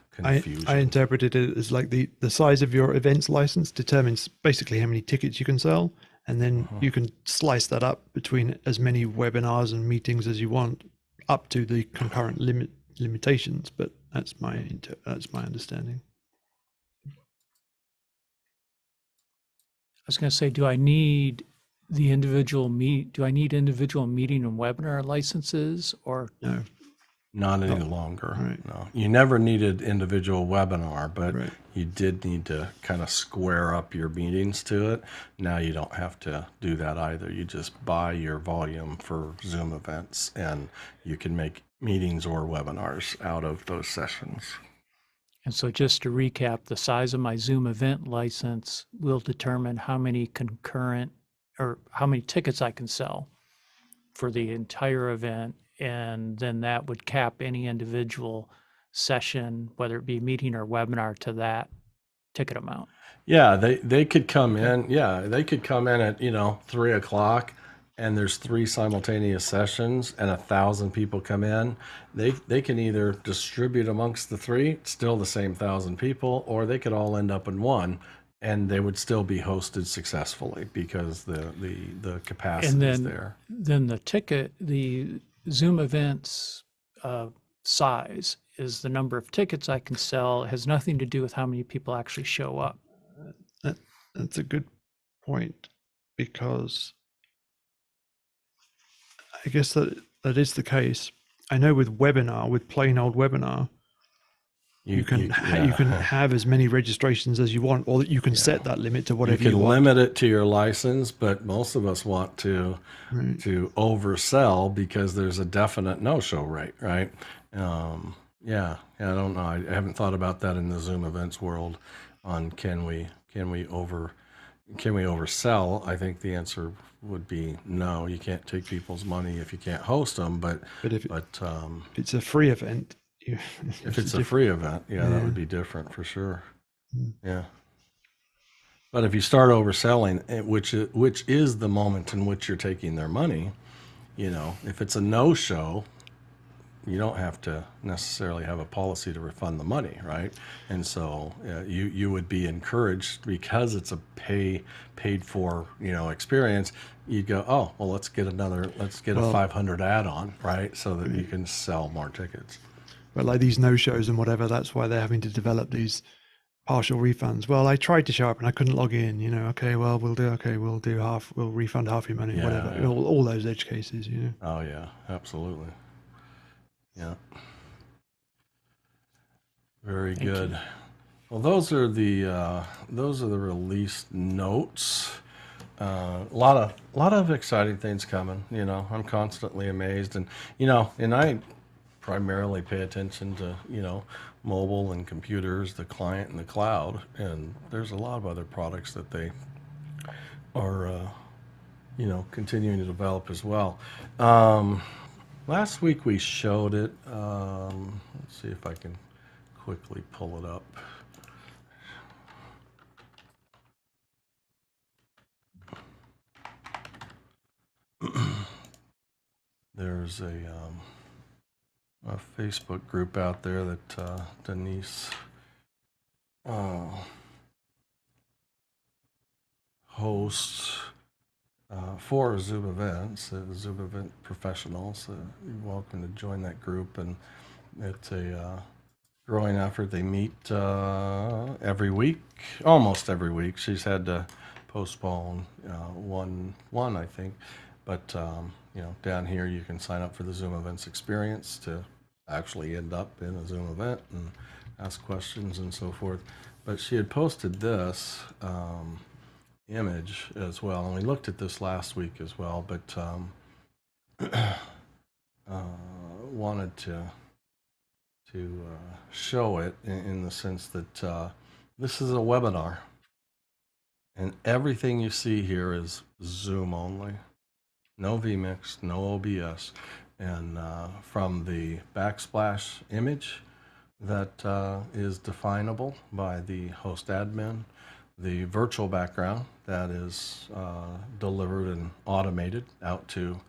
confusion. I interpreted it as like the size of your events license determines basically how many tickets you can sell. And then you can slice that up between as many webinars and meetings as you want, up to the concurrent limitations. But that's my understanding. I was going to say, do I need individual meeting and webinar licenses, or no? Not any longer. Right. No, you never needed individual webinar, but you did need to kind of square up your meetings to it. Now you don't have to do that either. You just buy your volume for Zoom events, and you can make meetings or webinars out of those sessions. And so just to recap, the size of my Zoom event license will determine how many concurrent or how many tickets I can sell for the entire event. And then that would cap any individual session, whether it be meeting or webinar, to that ticket amount. Yeah, they could come in. Yeah, they could come in at 3 o'clock, and there's 3 simultaneous sessions, and 1,000 people come in. They can either distribute amongst the 3, still the same 1,000 people, or they could all end up in one, and they would still be hosted successfully because the capacity is there. Then the Zoom events size is the number of tickets I can sell. It has nothing to do with how many people actually show up. That's a good point, because I guess that is the case. I know with plain old webinar, you can have as many registrations as you want, or you can set that limit to whatever you want. You can limit it to your license, but most of us want to oversell because there's a definite no-show rate, right? I don't know. I haven't thought about that in the Zoom events world. On can we oversell? I think the answer would be no. You can't take people's money if you can't host them. But if it's a free event. If it's a free event, that would be different for sure. Yeah. But if you start overselling, which is the moment in which you're taking their money, if it's a no-show, you don't have to necessarily have a policy to refund the money, right? And so you would be encouraged, because it's a paid for experience. You'd go, oh well, let's get a 500 add-on, right? So that you can sell more tickets. But like these no-shows and whatever, that's why they're having to develop these partial refunds. Well, I tried to show up and I couldn't log in. We'll refund half your money, whatever. Yeah. All those edge cases, Oh yeah, absolutely. Yeah. Very good. Well, those are the release notes. A lot of exciting things coming. I'm constantly amazed, and I primarily pay attention to, mobile and computers, the client and the cloud. And there's a lot of other products that they are, continuing to develop as well. Last week we showed it. Let's see if I can quickly pull it up. There's a Facebook group out there that Denise hosts for Zoom events, Zoom event professionals. You're welcome to join that group, and it's a growing effort. They meet every week, almost every week. She's had to postpone one, I think, but down here you can sign up for the Zoom events experience to actually end up in a Zoom event and ask questions and so forth. But she had posted this image as well, and we looked at this last week as well, but wanted to show it in the sense that this is a webinar, and everything you see here is Zoom only, no vMix, no OBS, and from the backsplash image that is definable by the host admin, the virtual background that is delivered and automated out to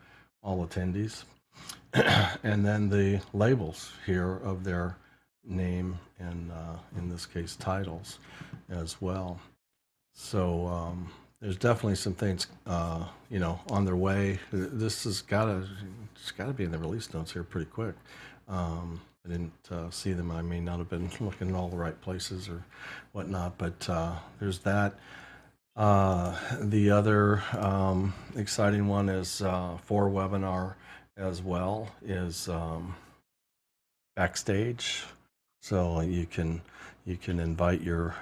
all attendees, and then the labels here of their name and in this case titles as well. So there's definitely some things on their way. This has got to be in the release notes here pretty quick. I didn't see them. I may not have been looking in all the right places or whatnot, but there's that. The other exciting one is for webinar as well is Backstage. So you can invite your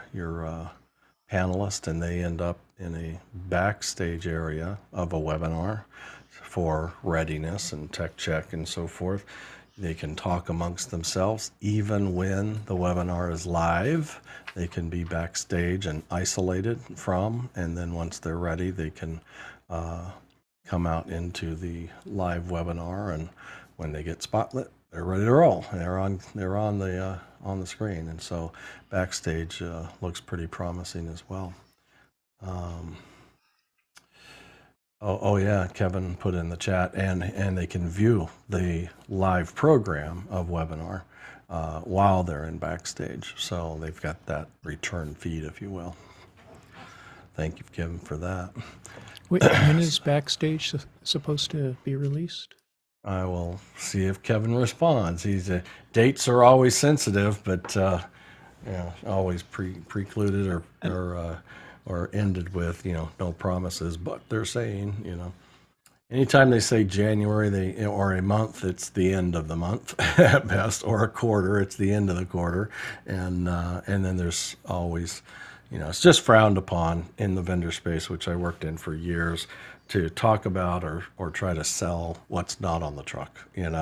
panelist, and they end up in a backstage area of a webinar for readiness and tech check and so forth. They can talk amongst themselves even when the webinar is live. They can be backstage and isolated from, and then once they're ready, they can come out into the live webinar, and when they get spotlit, they're ready to roll. They're on the screen, and so backstage looks pretty promising as well. Oh yeah, Kevin put in the chat, and they can view the live program of webinar while they're in backstage. So they've got that return feed, if you will. Thank you, Kevin, for that. Wait, when is Backstage supposed to be released? I will see if Kevin responds. Dates are always sensitive, but always precluded or ended with, no promises, but they're saying, anytime they say January, or a month, it's the end of the month at best, or a quarter, it's the end of the quarter. And then there's always, it's just frowned upon in the vendor space, which I worked in for years, to talk about or try to sell what's not on the truck, and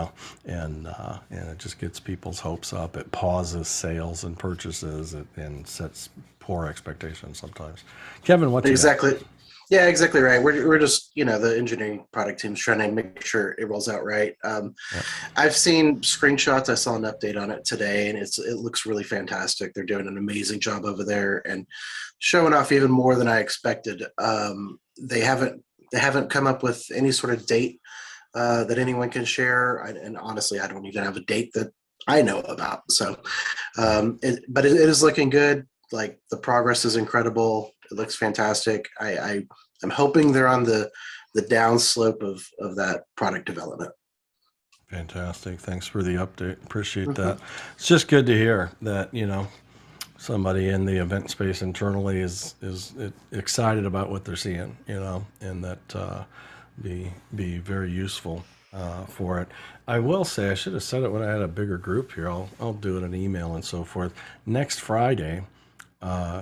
it just gets people's hopes up. It pauses sales and purchases and sets poor expectations sometimes. Kevin, what's exactly? Yeah, exactly right. We're just, the engineering product team's trying to make sure it rolls out right. I've seen screenshots. I saw an update on it today, and it looks really fantastic. They're doing an amazing job over there and showing off even more than I expected. They haven't come up with any sort of date that anyone can share, and honestly, I don't even have a date that I know about. So, but it is looking good. Like, the progress is incredible. It looks fantastic. I'm hoping they're on the downslope of that product development. Fantastic. Thanks for the update. Appreciate that. It's just good to hear that, somebody in the event space internally is excited about what they're seeing, and that be very useful for it. I will say, I should have said it when I had a bigger group here. I'll do it in email and so forth. Next Friday,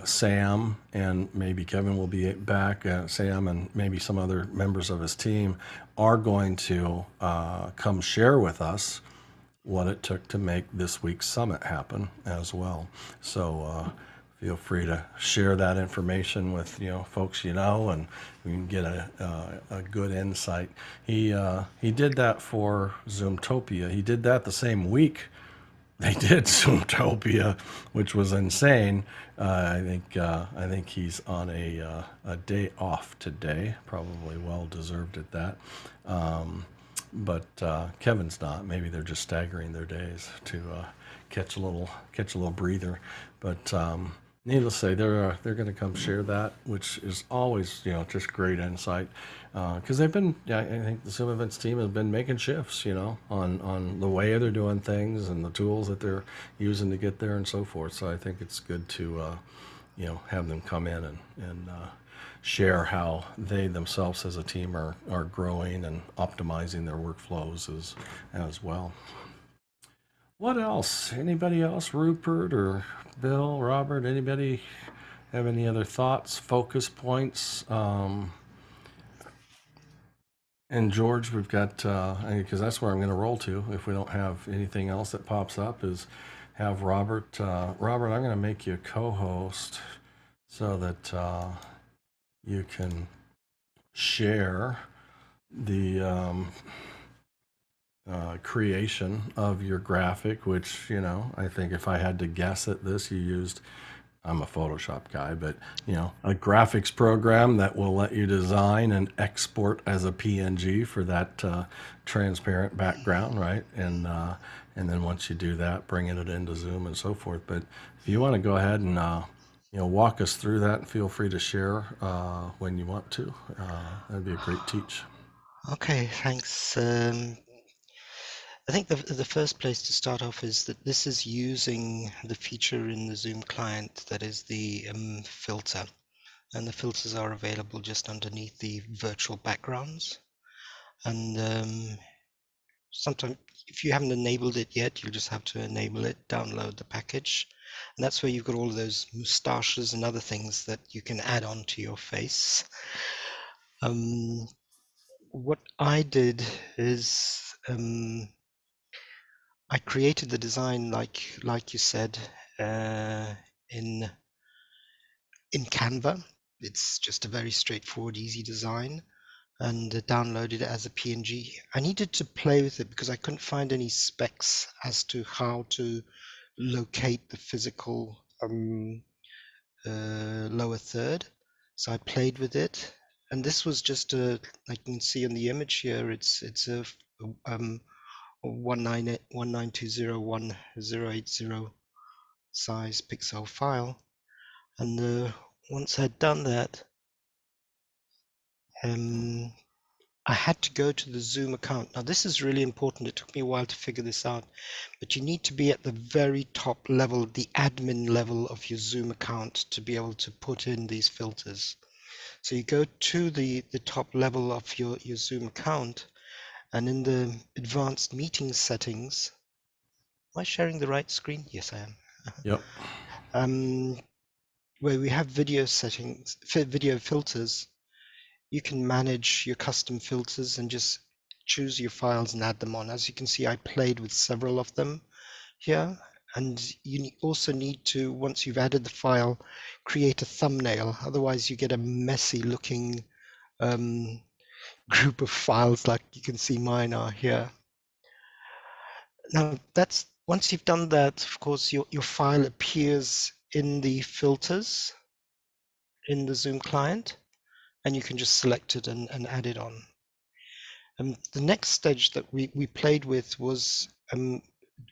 Sam and maybe Kevin will be back. Sam and maybe some other members of his team are going to come share with us what it took to make this week's summit happen as well. So feel free to share that information with folks and we can get a good insight. He did that for Zoomtopia. He did that the same week they did Zoomtopia, which was insane. I think he's on a day off today, probably well deserved at that. But Kevin's not. Maybe they're just staggering their days to catch a little breather. But needless to say, they're going to come share that, which is always just great insight. Because they've been, I think the Zoom Events team has been making shifts, on the way they're doing things and the tools that they're using to get there and so forth. So I think it's good to, have them come in and share how they themselves as a team are growing and optimizing their workflows as well. What else? Anybody else? Rupert or Bill, Robert, anybody have any other thoughts, focus points? And George, we've got, because that's where I'm going to roll to if we don't have anything else that pops up, is have Robert. Robert, I'm going to make you a co-host so that you can share the creation of your graphic, which, I think if I had to guess at this, you used, I'm a Photoshop guy, but a graphics program that will let you design and export as a PNG for that transparent background, right? And then once you do that, bringing it into Zoom and so forth. But if you want to go ahead and walk us through that, and feel free to share when you want to. That'd be a great teach. Okay, thanks. I think the first place to start off is that this is using the feature in the Zoom client that is the filter. And the filters are available just underneath the virtual backgrounds. And sometimes, if you haven't enabled it yet, you'll just have to enable it, download the package. And that's where you've got all of those moustaches and other things that you can add on to your face. What I did is I created the design like you said in Canva. It's just a very straightforward, easy design, and downloaded it as a PNG. I needed to play with it because I couldn't find any specs as to how to locate the physical lower third. So I played with it, and this was just like you can see on the image here. It's a 1920180 size pixel file, and once I'd done that, I had to go to the Zoom account. Now this is really important. It took me a while to figure this out, but you need to be at the very top level, the admin level of your Zoom account, to be able to put in these filters. So you go to the top level of your Zoom account, and in the advanced meeting settings, am I sharing the right screen? Yes, I am. Yep. Where we have video settings, video filters, you can manage your custom filters and just choose your files and add them on. As you can see, I played with several of them here. And you also need to, once you've added the file, create a thumbnail. Otherwise, you get a messy looking group of files like you can see mine are here. Now, that's once you've done that, of course, your file appears in the filters in the Zoom client, and you can just select it and add it on. The next stage that we played with was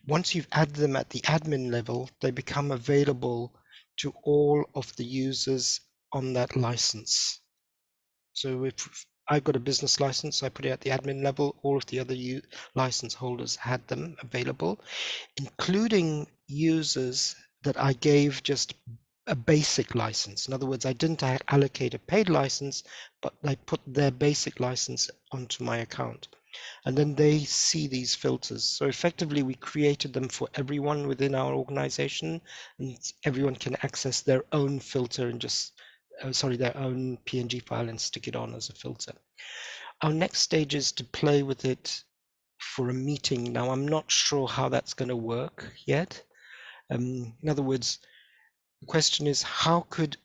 once you've added them at the admin level, they become available to all of the users on that license. So if I've got a business license, I put it at the admin level, all of the other license holders had them available, including users that I gave just a basic license. In other words, I didn't allocate a paid license, but I put their basic license onto my account. And then they see these filters. So effectively, we created them for everyone within our organization, and everyone can access their own filter and just, their own PNG file and stick it on as a filter. Our next stage is to play with it for a meeting. Now, I'm not sure how that's going to work yet. In other words, the question is,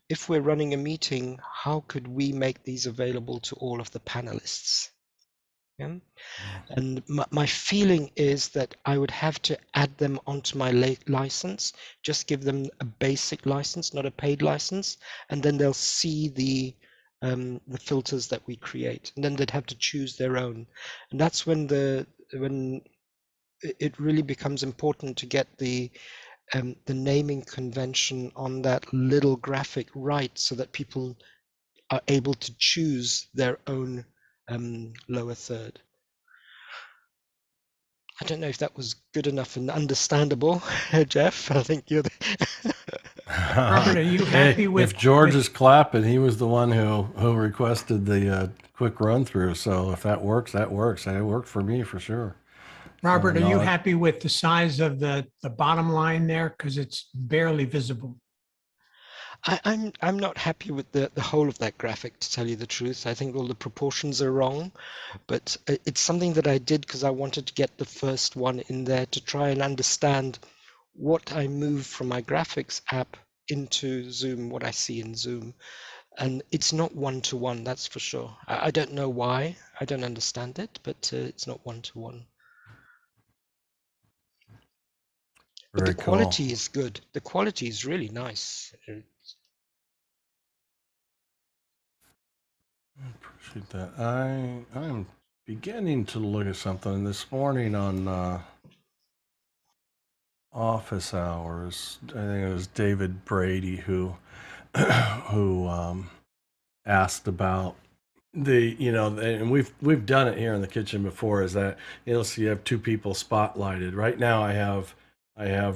if we're running a meeting, how could we make these available to all of the panelists? Yeah? And my feeling is that I would have to add them onto my license, just give them a basic license, not a paid license, and then they'll see the filters that we create, and then they'd have to choose their own. And that's when it really becomes important to get the naming convention on that little graphic right, so that people are able to choose their own lower third. I don't know if that was good enough and understandable, Jeff. I think you're the Robert, are you happy Hey, with? if George with- is clapping, he was the one who requested the quick run through. So if that works, that works. It worked for me for sure. Robert, are you no, happy with the size of the bottom line there? Because it's barely visible. I'm not happy with the whole of that graphic, to tell you the truth. I think all the proportions are wrong, but it's something that I did because I wanted to get the first one in there to try and understand what I move from my graphics app into Zoom, what I see in Zoom. And it's not one-to-one, that's for sure. I don't know why. I don't understand it, but it's not one-to-one. But Very the quality cool. is good. The quality is really nice. Appreciate that. I'm beginning to look at something this morning on office hours. I think it was David Brady who who asked about and we've done it here in the kitchen before, is that so you have two people spotlighted. Right now I have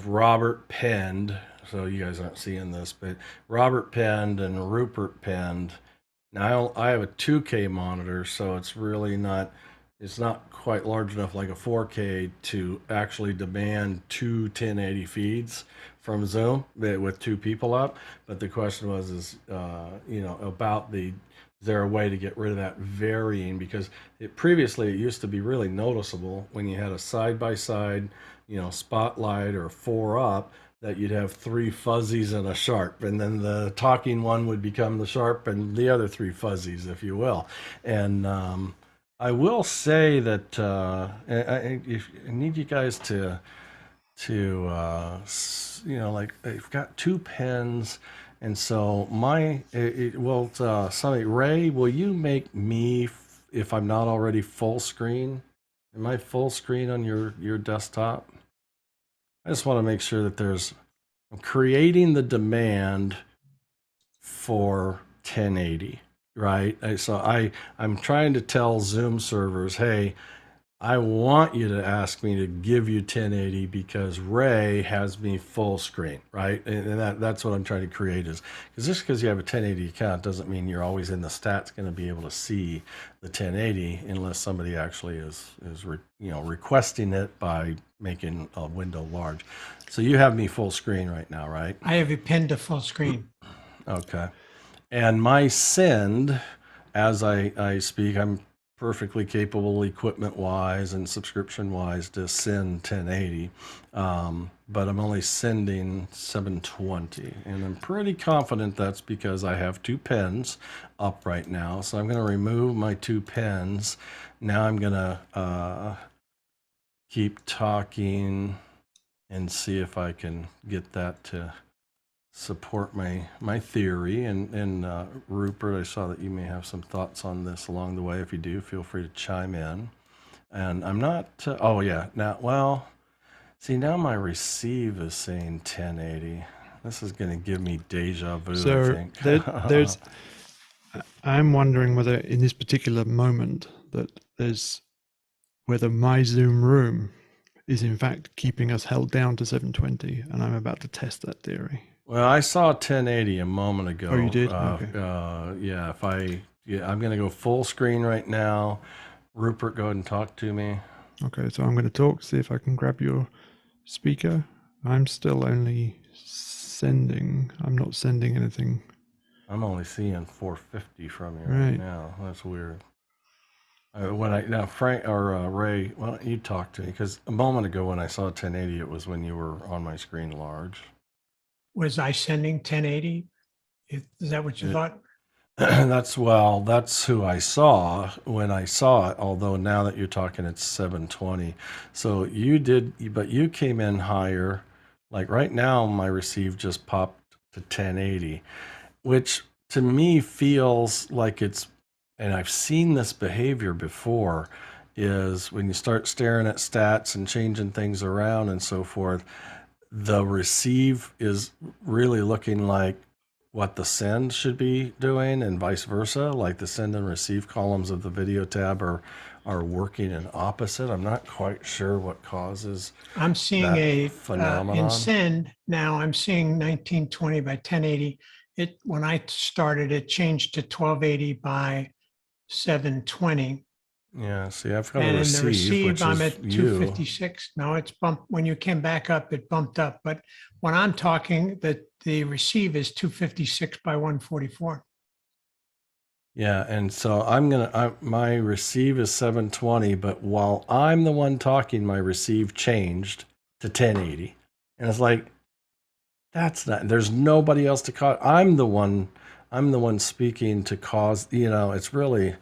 Robert penned, so you guys aren't seeing this, but Robert penned and Rupert penned. Now I have a 2K monitor, so it's not quite large enough like a 4K to actually demand two 1080 feeds from Zoom with two people up. But the question is about is there a way to get rid of that varying? Because previously it used to be really noticeable when you had a side-by-side, spotlight or 4 up, that you'd have 3 fuzzies and a sharp, and then the talking one would become the sharp and the other 3 fuzzies, if you will. And I will say that I need you guys to like, I've got 2 pens, and so somebody, Ray, will you make me, if I'm not already full screen? Am I full screen on your desktop? I just want to make sure that I'm creating the demand for 1080, right? So I'm trying to tell Zoom servers, hey, I want you to ask me to give you 1080 because Ray has me full screen, right? And that's what I'm trying to create, is because just because you have a 1080 account doesn't mean you're always in the stats going to be able to see the 1080 unless somebody actually is requesting it by making a window large. So you have me full screen right now, right? I have it pinned to full screen. Okay. And my send, as I speak, I'm perfectly capable equipment-wise and subscription-wise to send 1080, but I'm only sending 720, and I'm pretty confident that's because I have 2 pens up right now. So I'm going to remove my 2 pens. Now I'm going to keep talking and see if I can get that to support my theory. And Rupert, I saw that you may have some thoughts on this along the way. If you do, feel free to chime in. And I'm not now my receive is saying 1080. This is going to give me deja vu, I So think. I'm wondering whether in this particular moment whether my Zoom room is in fact keeping us held down to 720, and I'm about to test that theory. Well, I saw 1080 a moment ago. Oh, you did? Okay. I'm going to go full screen right now. Rupert, go ahead and talk to me. Okay, so I'm going to talk, see if I can grab your speaker. I'm still only sending. I'm not sending anything. I'm only seeing 450 from you right now. That's weird. Now Frank or Ray, why don't you talk to me? Because a moment ago when I saw 1080, it was when you were on my screen large. Was I sending 1080? Is that what you thought? That's who I saw when I saw it. Although now that you're talking, it's 720. So you did, but you came in higher. Like right now, my receive just popped to 1080, which to me feels like it's, and I've seen this behavior before, is when you start staring at stats and changing things around and so forth, the receive is really looking like what the send should be doing and vice versa. Like the send and receive columns of the video tab are working in opposite. I'm not quite sure what causes I'm seeing that phenomenon. in send now, I'm seeing 1920 by 1080. When I started, it changed to 1280 by 720. Yeah, see, I've got And a in the receive, which receive, I'm is at you. 256. Now it's bumped. When you came back up, it bumped up. But when I'm talking, the receive is 256 by 144. Yeah, and so my receive is 720, but while I'm the one talking, my receive changed to 1080. And it's like, there's nobody else to cause. I'm the one speaking to cause, it's really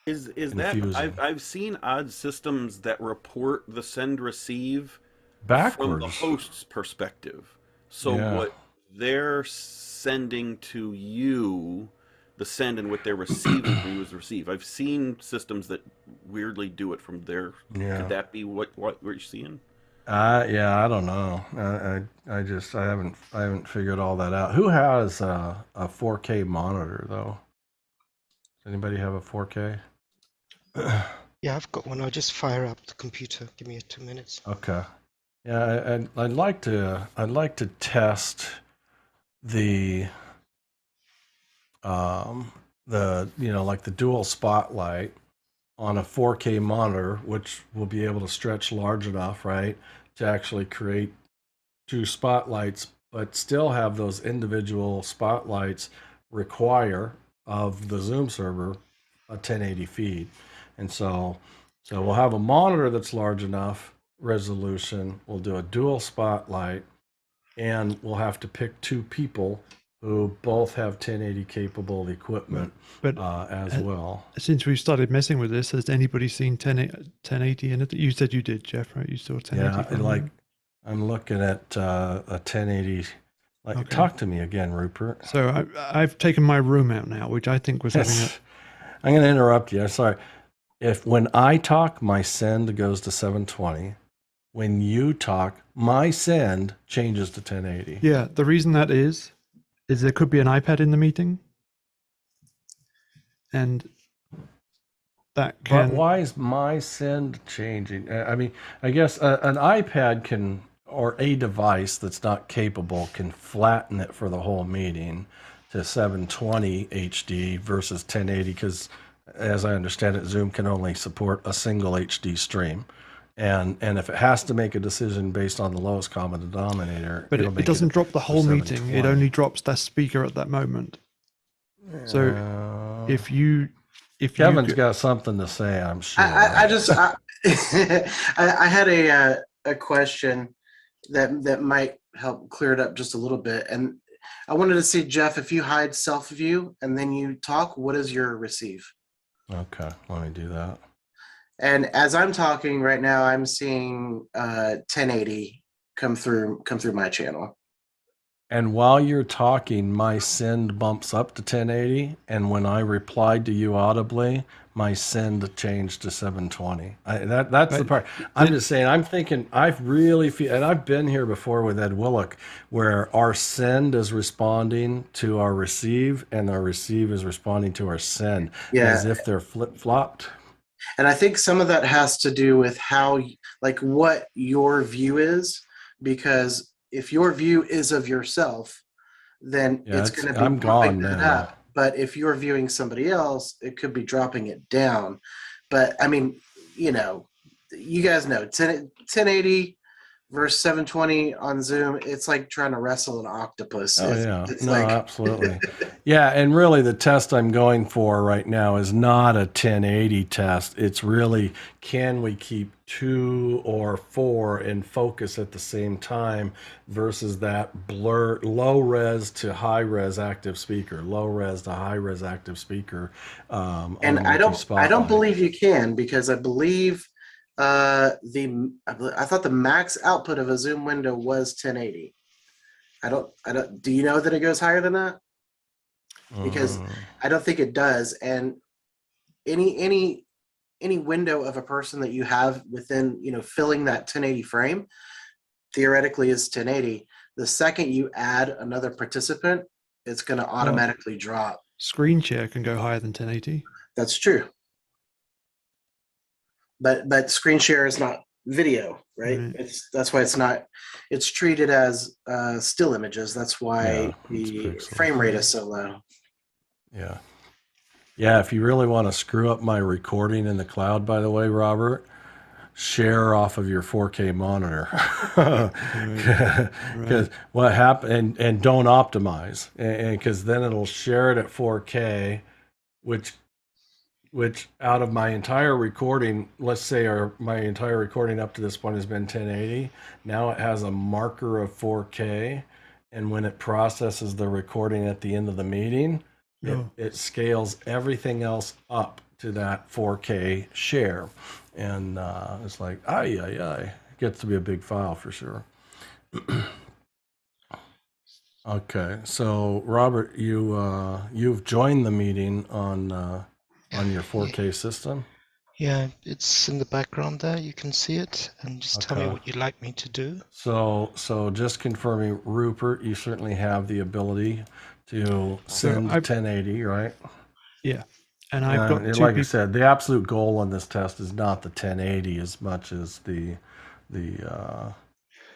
Is confusing. that I've seen odd systems that report the send receive from the Backwards. host's perspective. So Yeah. what they're sending to you, the send, and what they're receiving from you is receive. I've seen systems that weirdly do it from there. Yeah. Could that be what you're seeing? Yeah, I don't know. I haven't figured all that out. Who has a 4K monitor though? Does anybody have a 4K? Yeah, I've got one. I'll just fire up the computer. Give me 2 minutes. Okay. Yeah, I'd like to test the like the dual spotlight on a 4K monitor, which will be able to stretch large enough, right, to actually create 2 spotlights, but still have those individual spotlights require of the Zoom server a 1080 feed. And so we'll have a monitor that's large enough resolution. We'll do a dual spotlight, and we'll have to pick 2 people who both have 1080 capable equipment But as well. Since we started messing with this, has anybody seen 1080 in it? You said you did, Jeff, right? You saw 1080. Yeah, and I'm looking at a 1080. Like, Okay. Talk to me again, Rupert. So I've taken my room out now, which I think was having I'm going to interrupt you. Sorry. When I talk, my send goes to 720. When you talk, my send changes to 1080. Yeah, the reason that is there could be an iPad in the meeting, and that can. But why is my send changing? I mean, I guess an iPad can, or a device that's not capable, can flatten it for the whole meeting to 720 HD versus 1080, because as I understand it, Zoom can only support a single HD stream. And if it has to make a decision based on the lowest common denominator, But it doesn't drop the whole meeting. 720. It only drops that speaker at that moment. So if Kevin's got something to say, I'm sure. I had a question that might help clear it up just a little bit, and I wanted to see, Jeff, if you hide self view and then you talk, what is your receive? Okay, let me do that. And as I'm talking right now, I'm seeing 1080 come through my channel. And while you're talking, my send bumps up to 1080, and when I replied to you audibly, my send changed to 720. That's the part. I'm just saying, I'm thinking, I really feel, and I've been here before with Ed Willock, where our send is responding to our receive, and our receive is responding to our send, as if they're flip-flopped. And I think some of that has to do with what your view is, because if your view is of yourself, then it's going to be I'm dropping gone that now. up. But if you're viewing somebody else, it could be dropping it down. But I mean, you guys know 1080 versus 720 on Zoom, it's like trying to wrestle an octopus. Oh yeah, It's no, like absolutely. Yeah, and really the test I'm going for right now is not a 1080 test. It's really, can we keep 2 or 4 in focus at the same time versus that blur, low res to high res active speaker, low res to high res active speaker on and a I don't multi-spotlight. believe you can, because I believe I thought the max output of a Zoom window was 1080. I don't do you know that it goes higher than that? Because I don't think it does. And any window of a person that you have within, filling that 1080 frame theoretically is 1080. The second you add another participant, it's going to automatically drop. Screen share can go higher than 1080. That's true. But screen share is not video, right? That's why it's treated as still images. That's why the frame rate is so low. Yeah. Yeah, if you really want to screw up my recording in the cloud, by the way, Robert, share off of your 4K monitor. Because what happened, and don't optimize, and because then it'll share it at 4K, which out of my entire recording, let's say my entire recording up to this point has been 1080. Now it has a marker of 4K, and when it processes the recording at the end of the meeting, it scales everything else up to that 4K share. And it's like, it gets to be a big file for sure. Okay, so Robert, you've joined the meeting on your 4K system? Yeah, it's in the background there. You can see it, and just tell me what you'd like me to do. So just confirming, Rupert, you certainly have the ability to send 1080, right? Yeah, and I've got two like I said, the absolute goal on this test is not the 1080 as much as the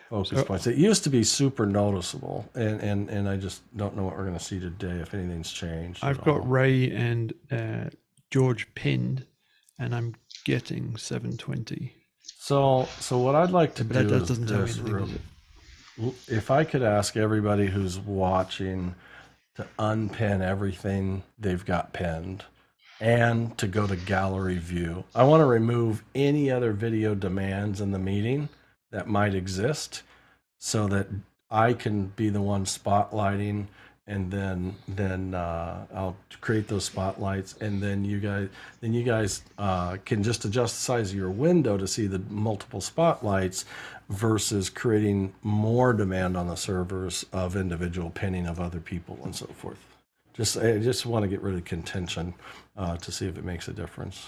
focus points. It used to be super noticeable, and I just don't know what we're going to see today if anything's changed. I've got Ray and George pinned, and I'm getting 720. So what I'd like to do that is doesn't tell me this, anything, does it? if I could ask everybody who's watching to unpin everything they've got pinned and to go to gallery view. I want to remove any other video demands in the meeting that might exist so that I can be the one spotlighting, and then I'll create those spotlights, and then you guys can just adjust the size of your window to see the multiple spotlights versus creating more demand on the servers of individual pinning of other people and so forth. I just want to get rid of contention to see if it makes a difference.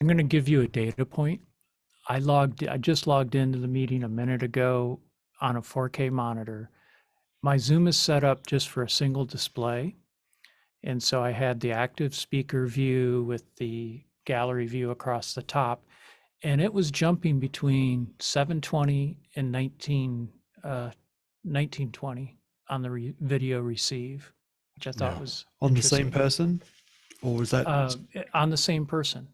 I'm going to give you a data point. I just logged into the meeting a minute ago on a 4K monitor. My Zoom is set up just for a single display. And so I had the active speaker view with the gallery view across the top, and it was jumping between 720 and 1920 on the video receive, which I thought was on the same interesting. person, or was that on the same person?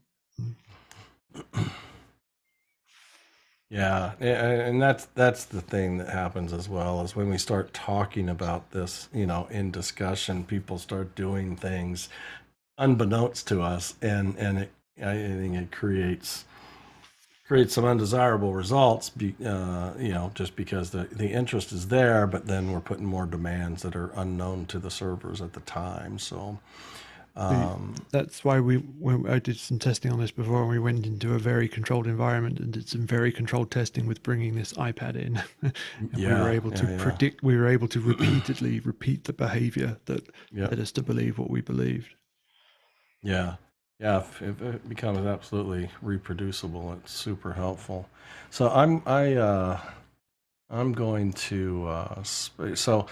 Yeah, and that's the thing that happens as well, is when we start talking about this, in discussion, people start doing things unbeknownst to us, and I think it creates some undesirable results, just because the interest is there, but then we're putting more demands that are unknown to the servers at the time. So that's why I did some testing on this before, and we went into a very controlled environment and did some very controlled testing with bringing this iPad in. And we were able to predict, we were able to repeatedly repeat the behavior that led us to believe what we believed. Yeah. Yeah, if it becomes absolutely reproducible, it's super helpful. So I'm going to so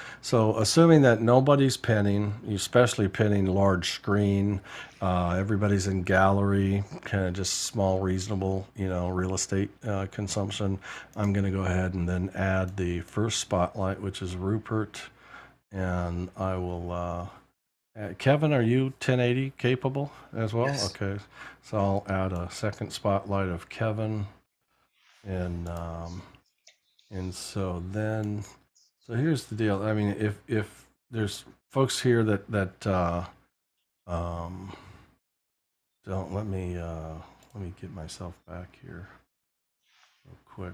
assuming that nobody's pinning, especially pinning large screen, everybody's in gallery, kind of just small, reasonable, real estate consumption. I'm going to go ahead and then add the first spotlight, which is Rupert, and I will Kevin, are you 1080 capable as well? Yes. Okay, so I'll add a second spotlight of Kevin, and so then, so here's the deal. I mean, if there's folks here that don't let me get myself back here real quick.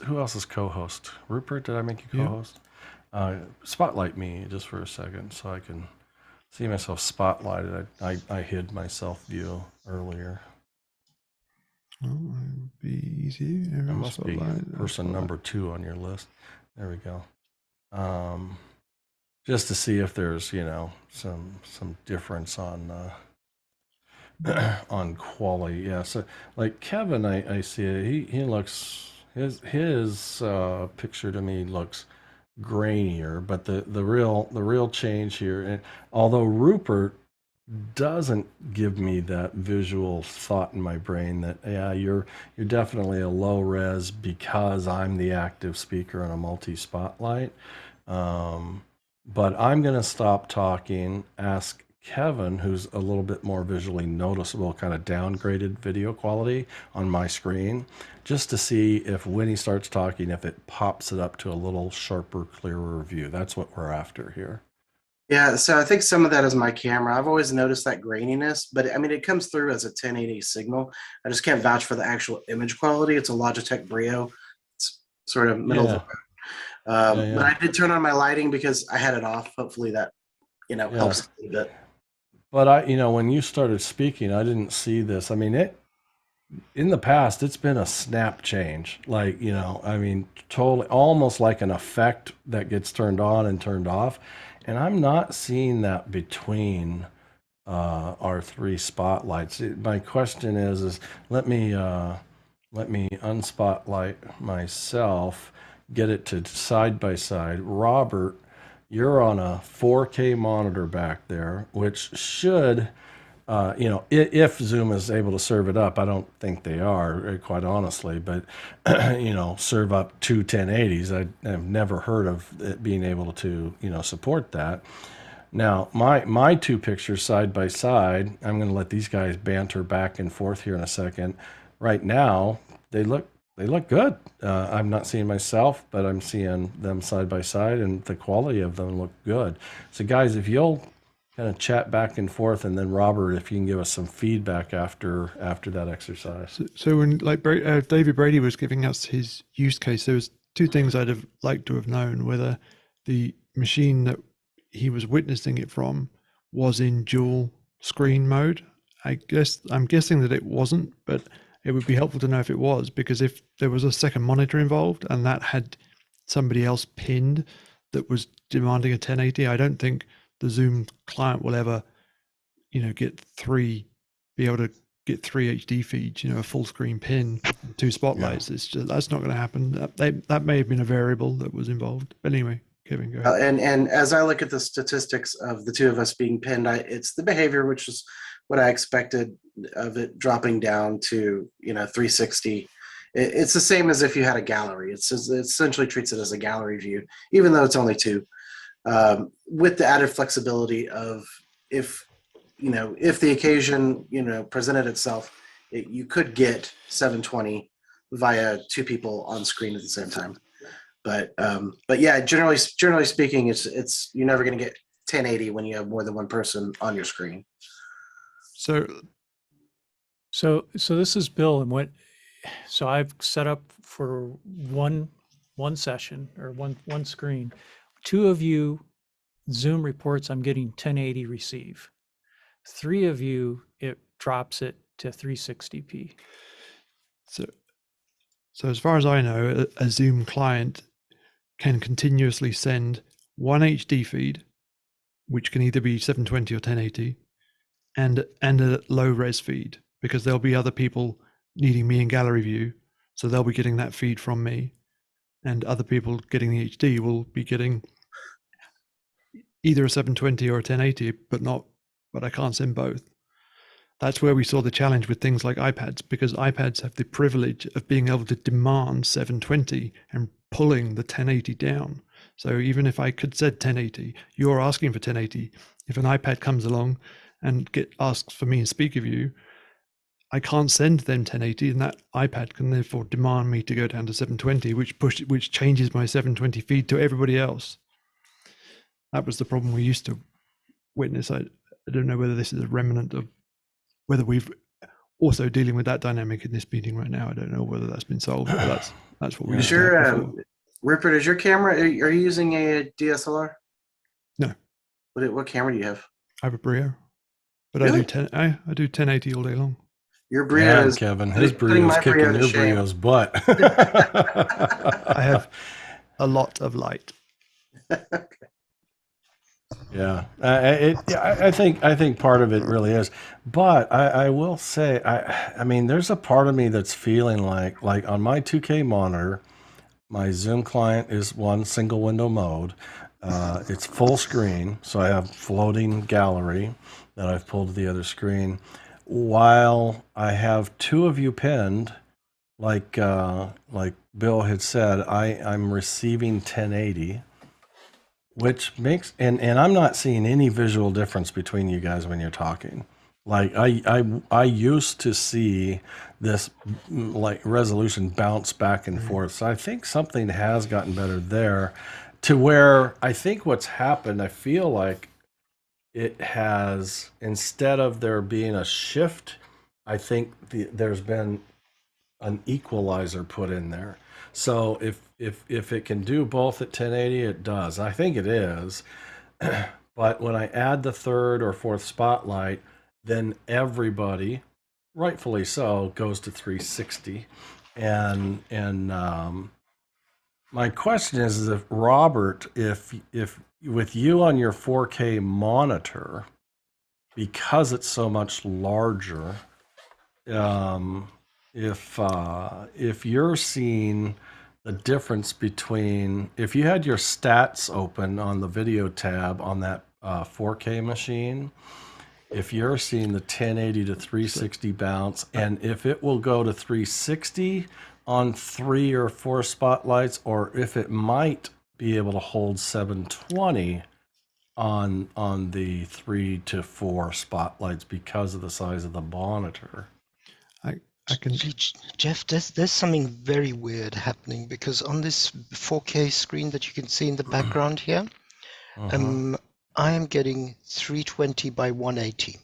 Who else is co-host? Rupert, did I make you Yeah. co-host? Spotlight me just for a second so I can see myself spotlighted. I hid myself view earlier. Oh, it'd be easy. I Everyone must be spotlight, person spotlight. number 2 on your list. There we go. Just to see if there's some difference on on quality. Yeah. So like Kevin, I see he looks his picture to me looks grainier, but the real change here, and although Rupert doesn't give me that visual thought in my brain that you're definitely a low res because I'm the active speaker on a multi spotlight. But I'm going to stop talking, ask Kevin, who's a little bit more visually noticeable, kind of downgraded video quality on my screen, just to see if when he starts talking, if it pops it up to a little sharper, clearer view. That's what we're after here. Yeah, so I think some of that is my camera. I've always noticed that graininess, but I mean, it comes through as a 1080 signal. I just can't vouch for the actual image quality. It's a Logitech Brio. It's sort of middle of the road. But I did turn on my lighting because I had it off. Hopefully that, helps a little bit. But when you started speaking, I didn't see this. I mean, in the past, it's been a snap change. Like, I mean, totally, almost like an effect that gets turned on and turned off. And I'm not seeing that between our 3 spotlights. My question is let me unspotlight myself, get it to side by side. Robert, you're on a 4K monitor back there, which should, if Zoom is able to serve it up, I don't think they are, quite honestly, but, serve up 2 1080s. I've never heard of it being able to, support that. Now, my 2 pictures side by side, I'm going to let these guys banter back and forth here in a second. Right now, they look good. I'm not seeing myself, but I'm seeing them side by side, and the quality of them look good. So, guys, if you'll kind of chat back and forth, and then Robert, if you can give us some feedback after that exercise. So when David Brady was giving us his use case, there was 2 things I'd have liked to have known: whether the machine that he was witnessing it from was in dual screen mode. I'm guessing that it wasn't, but it would be helpful to know if it was, because if there was a second monitor involved and that had somebody else pinned that was demanding a 1080, I don't think the Zoom client will ever, be able to get 3 HD feeds, a full screen pin, 2 spotlights. Yeah. It's just, that's not going to happen. That may have been a variable that was involved. But anyway, Kevin, go ahead. And as I look at the statistics of the 2 of us being pinned, it's the behavior, which is what I expected of it dropping down to 360. It's the same as if you had a gallery. It essentially treats it as a gallery view, even though it's only 2, with the added flexibility of if the occasion presented itself, you could get 720 via 2 people on screen at the same time. But yeah, generally speaking, it's you're never going to get 1080 when you have more than 1 person on your screen. So this is Bill, and so I've set up for one session or one screen. 2 of you, Zoom reports I'm getting 1080 receive. 3 of you, it drops it to 360p. So as far as I know, a Zoom client can continuously send 1 HD feed, which can either be 720 or 1080, and a low res feed, because there'll be other people needing me in gallery view, so they'll be getting that feed from me, and other people getting the HD will be getting either a 720 or a 1080, but I can't send both. That's where we saw the challenge with things like iPads, because iPads have the privilege of being able to demand 720 and pulling the 1080 down. So even if I could said 1080, you're asking for 1080. If an iPad comes along and asks for me in speaker view, I can't send them 1080, and that iPad can therefore demand me to go down to 720, which changes my 720 feed to everybody else. That was the problem we used to witness. I don't know whether this is a remnant of whether we've also dealing with that dynamic in this meeting right now. I don't know whether that's been solved, but that's what we used to have before. Rupert, is your camera, are you using a DSLR? No. What camera do you have? I have a Brio, but Really? I do 1080 all day long. Your Brio is Kevin. His putting Brio's my Brio kicking to your shame. Brio's butt. I have a lot of light. Yeah, I think part of it really is, but I will say, I mean, there's a part of me that's feeling like on my 2K monitor, my Zoom client is one single window mode. It's full screen, so I have floating gallery that I've pulled to the other screen. While I have two of you pinned, like Bill had said, I'm receiving 1080. Which makes and I'm not seeing any visual difference between you guys when you're talking. Like I used to see this like resolution bounce back and forth. So I think something has gotten better there, to where I think what's happened, I feel like it has, instead of there being a shift, I think there's been an equalizer put in there. So if it can do both at 1080, it does. I think it is. But when I add the third or fourth spotlight, then everybody, rightfully so, goes to 360. And my question is if Robert, if with you on your 4K monitor, because it's so much larger, if you're seeing the difference between, if you had your stats open on the video tab on that 4K machine, if you're seeing the 1080 to 360 bounce, and if it will go to 360 on 3 or 4 spotlights, or if it might be able to hold 720 on the 3 to 4 spotlights because of the size of the monitor. I can. Jeff, there's something very weird happening, because on this 4K screen that you can see in the background here, I am getting 320 by 180,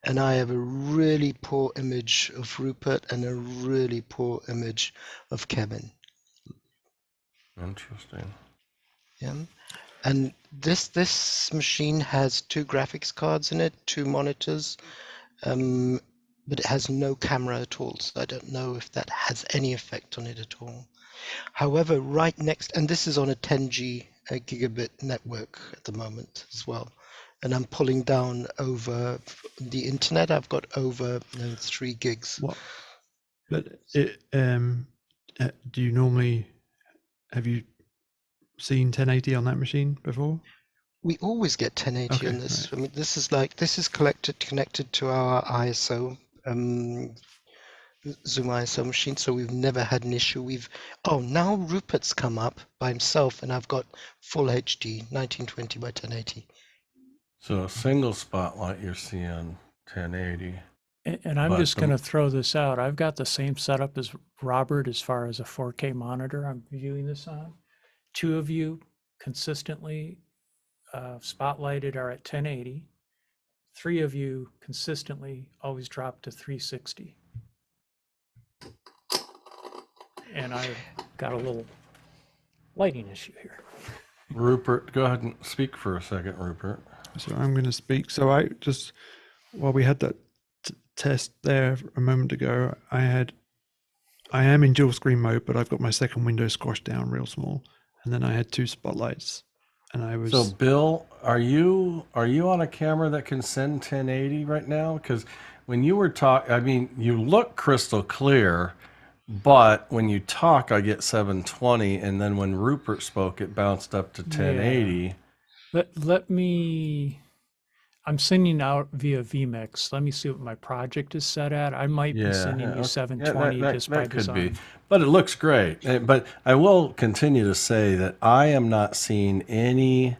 and I have a really poor image of Rupert and a really poor image of Kevin. Interesting. Yeah, and this machine has 2 graphics cards in it, 2 monitors. But it has no camera at all, so I don't know if that has any effect on it at all. However, right next, and this is on a 10G gigabit network at the moment as well, and I'm pulling down over the internet. I've got over 3 gigs. What? But do you normally, have you seen 1080 on that machine before? We always get 1080 on this. Right. I mean, this is connected to our ISO. Zoom ISO machine, so we've never had an issue. Now Rupert's come up by himself, and I've got full HD 1920 by 1080. So a single spotlight, you're seeing 1080. And I'm just going to throw this out. I've got the same setup as Robert as far as a 4K monitor I'm viewing this on. 2 of you consistently spotlighted are at 1080. 3 of you consistently always drop to 360. And I've got a little lighting issue here. Rupert, go ahead and speak for a second, Rupert. So I'm going to speak. So while we had that test there a moment ago, I am in dual screen mode, but I've got my second window squashed down real small. And then I had 2 spotlights. And I was. So Bill, are you on a camera that can send 1080 right now? Because when you were talking, I mean, you look crystal clear, but when you talk, I get 720, and then when Rupert spoke, it bounced up to 1080. Yeah. Let me. I'm sending out via vMix. Let me see what my project is set at. I might be sending you okay. 720 just by That could be, design. but it looks great. But I will continue to say that I am not seeing any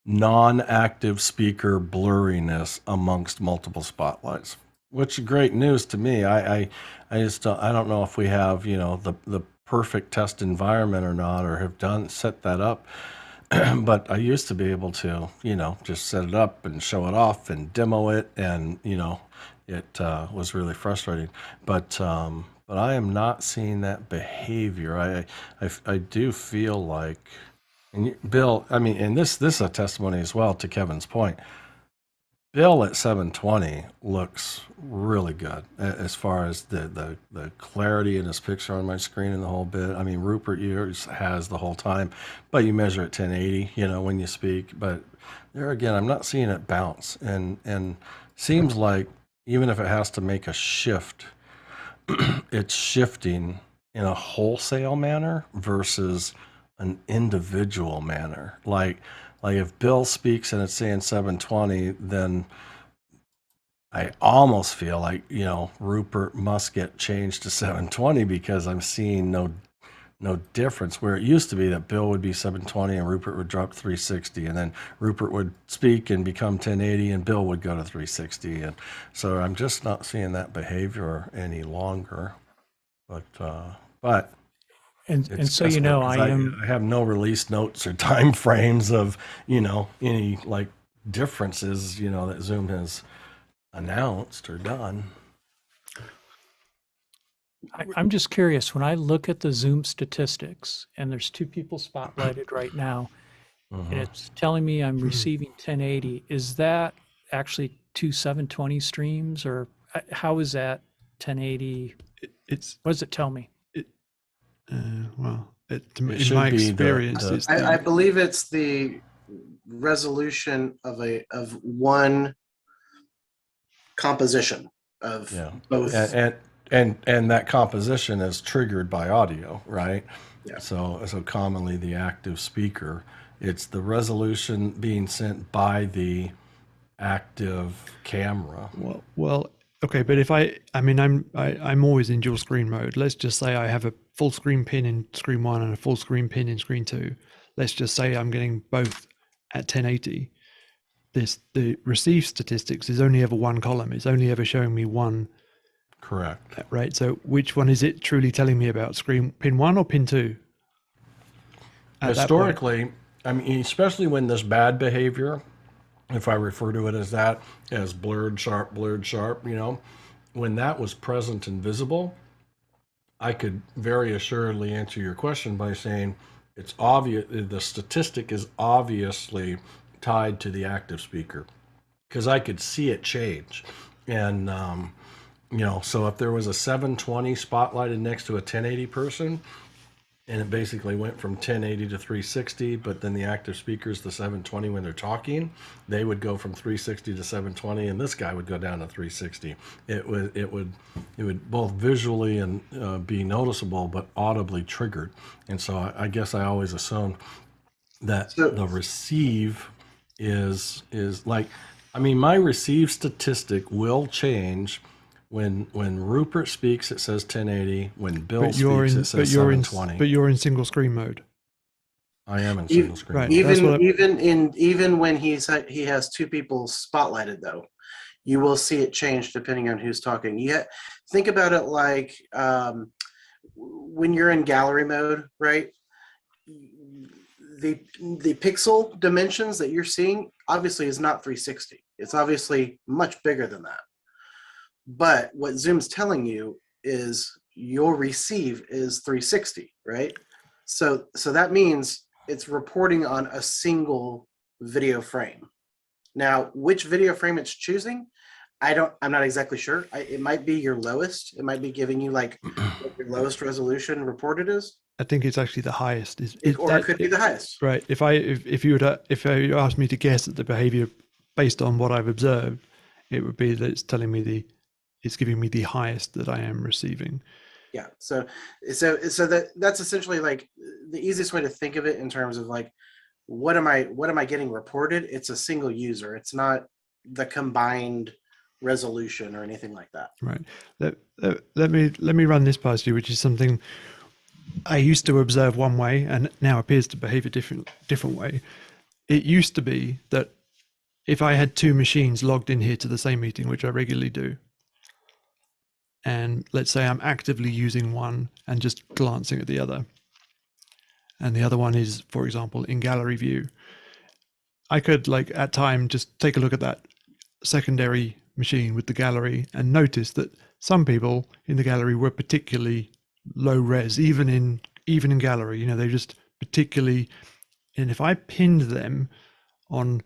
non-active speaker blurriness amongst multiple spotlights, which is great news to me. I just I don't know if we have, you know, the perfect test environment or not, or have set that up. But I used to be able to, you know, just set it up and show it off and demo it, and you know, it was really frustrating. But I am not seeing that behavior. I do feel like, and Bill, I mean, and this is a testimony as well to Kevin's point. Bill at 720 looks really good as far as the clarity in his picture on my screen and the whole bit. I mean, Rupert yours has the whole time, but you measure at 1080, you know, when you speak. But there again, I'm not seeing it bounce, and seems like even if it has to make a shift, it's shifting in a wholesale manner versus an individual manner. Like if Bill speaks and it's saying 720, then I almost feel like, you know, Rupert must get changed to 720 because I'm seeing no difference, where it used to be that Bill would be 720 and Rupert would drop 360, and then Rupert would speak and become 1080 and Bill would go to 360. And so I'm just not seeing that behavior any longer. But And so, you know, I have no release notes or time frames of, you know, any like differences, you know, that Zoom has announced or done. I'm just curious, when I look at the Zoom statistics and there's 2 people spotlighted right now, and it's telling me I'm receiving 1080, is that actually 2 720 streams, or how is that 1080? What does it tell me? Well, in should my be experience, it's I believe it's the resolution of one composition of both. And that composition is triggered by audio, right? Yeah. So commonly the active speaker, it's the resolution being sent by the active camera. Well, okay, but if I'm always in dual screen mode. Let's just say I have a full screen pin in screen 1 and a full screen pin in screen 2. Let's just say I'm getting both at 1080. The receive statistics is only ever one column. It's only ever showing me one. Correct. Right. So which one is it truly telling me about? Screen pin 1 or pin 2? Historically, I mean, especially when this bad behavior, if I refer to it as that, as blurred, sharp, you know, when that was present and visible, I could very assuredly answer your question by saying it's obvious, the statistic is obviously tied to the active speaker, because I could see it change. And, you know, so if there was a 720 spotlighted next to a 1080 person, and it basically went from 1080 to 360, but then the active speakers, the 720, when they're talking, they would go from 360 to 720, and this guy would go down to 360. It would both visually and be noticeable, but audibly triggered. And so I guess I always assumed that the receive is like, I mean, my receive statistic will change. When Rupert speaks, it says 1080. When Bill speaks, it says 720. But you're in single screen mode. I am in single screen mode. Even when he has 2 people spotlighted, though, you will see it change depending on who's talking. Think about it like when you're in gallery mode, right? The pixel dimensions that you're seeing obviously is not 360. It's obviously much bigger than that. But what Zoom's telling you is your receive is 360, right? So that means it's reporting on a single video frame. Now, which video frame it's choosing, I'm not exactly sure. It might be your lowest. It might be giving you like what your lowest resolution reported is. I think it's actually the highest. It could be the highest. Right. If you asked me to guess at the behavior based on what I've observed, it would be that it's telling me it's giving me the highest that I am receiving. Yeah. So that's essentially like the easiest way to think of it in terms of like what am I getting reported? It's a single user. It's not the combined resolution or anything like that. Right. Let me run this past you, which is something I used to observe one way and now appears to behave a different way. It used to be that if I had two machines logged in here to the same meeting, which I regularly do, and let's say I'm actively using one and just glancing at the other, and the other one is, for example, in gallery view, I could, like, at time just take a look at that secondary machine with the gallery and notice that some people in the gallery were particularly low res, even in gallery. You know, they just particularly, and if I pinned them on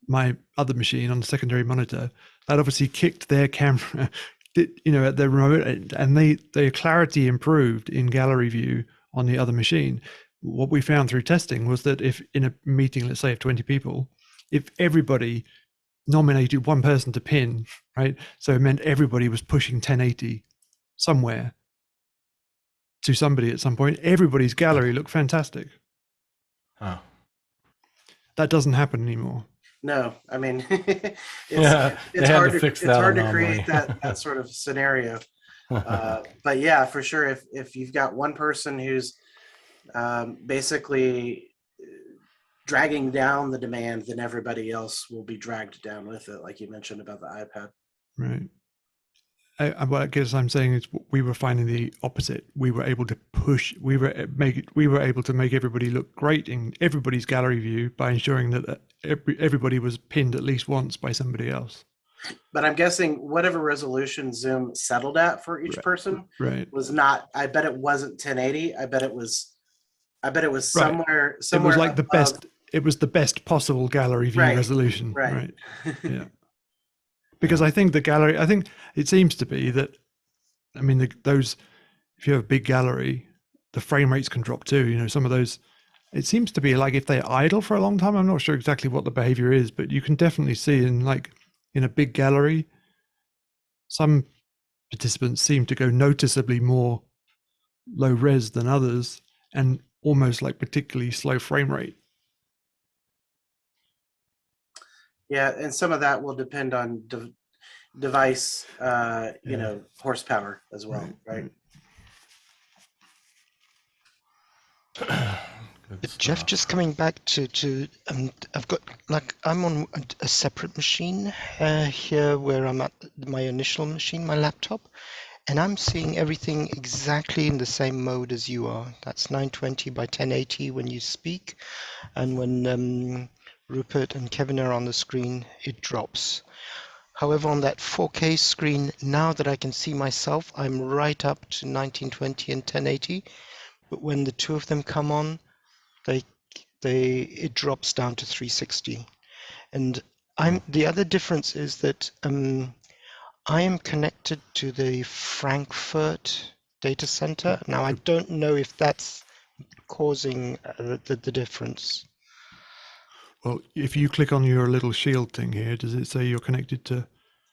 my other machine on the secondary monitor, that obviously kicked their camera, you know, at their remote, and their clarity improved in gallery view on the other machine. What we found through testing was that if in a meeting, let's say of 20 people, if everybody nominated one person to pin, right? So it meant everybody was pushing 1080 somewhere to somebody at some point. Everybody's gallery looked fantastic. Huh. That doesn't happen anymore. No, I mean, Yeah, they it's had hard to to fix it's that hard to anomaly. create that sort of scenario. But yeah, for sure, if you've got one person who's basically dragging down the demand, then everybody else will be dragged down with it, like you mentioned about the iPad. Right. What I guess I'm saying is we were finding the opposite. We were able to push. We were able to make everybody look great in everybody's gallery view by ensuring that everybody was pinned at least once by somebody else. But I'm guessing whatever resolution Zoom settled at for each person was not. I bet it wasn't 1080. I bet it was somewhere. It was like the best. It was the best possible gallery view resolution. Right. Yeah. Because I think I think it seems to be that, I mean, if you have a big gallery, the frame rates can drop too. You know, some of those, it seems to be like if they're idle for a long time, I'm not sure exactly what the behavior is, but you can definitely see in a big gallery, some participants seem to go noticeably more low res than others and almost like particularly slow frame rate. Yeah, and some of that will depend on device, horsepower as well, right? Jeff, just coming back to I've got, like, I'm on a separate machine here where I'm at my initial machine, my laptop, and I'm seeing everything exactly in the same mode as you are. That's 920 by 1080 when you speak, and when Rupert and Kevin are on the screen, it drops. However, on that 4K screen, now that I can see myself, I'm right up to 1920 and 1080. But when the two of them come on, it drops down to 360. And the other difference is that I am connected to the Frankfurt data center. Now, I don't know if that's causing the difference. Well, if you click on your little shield thing here, does it say you're connected to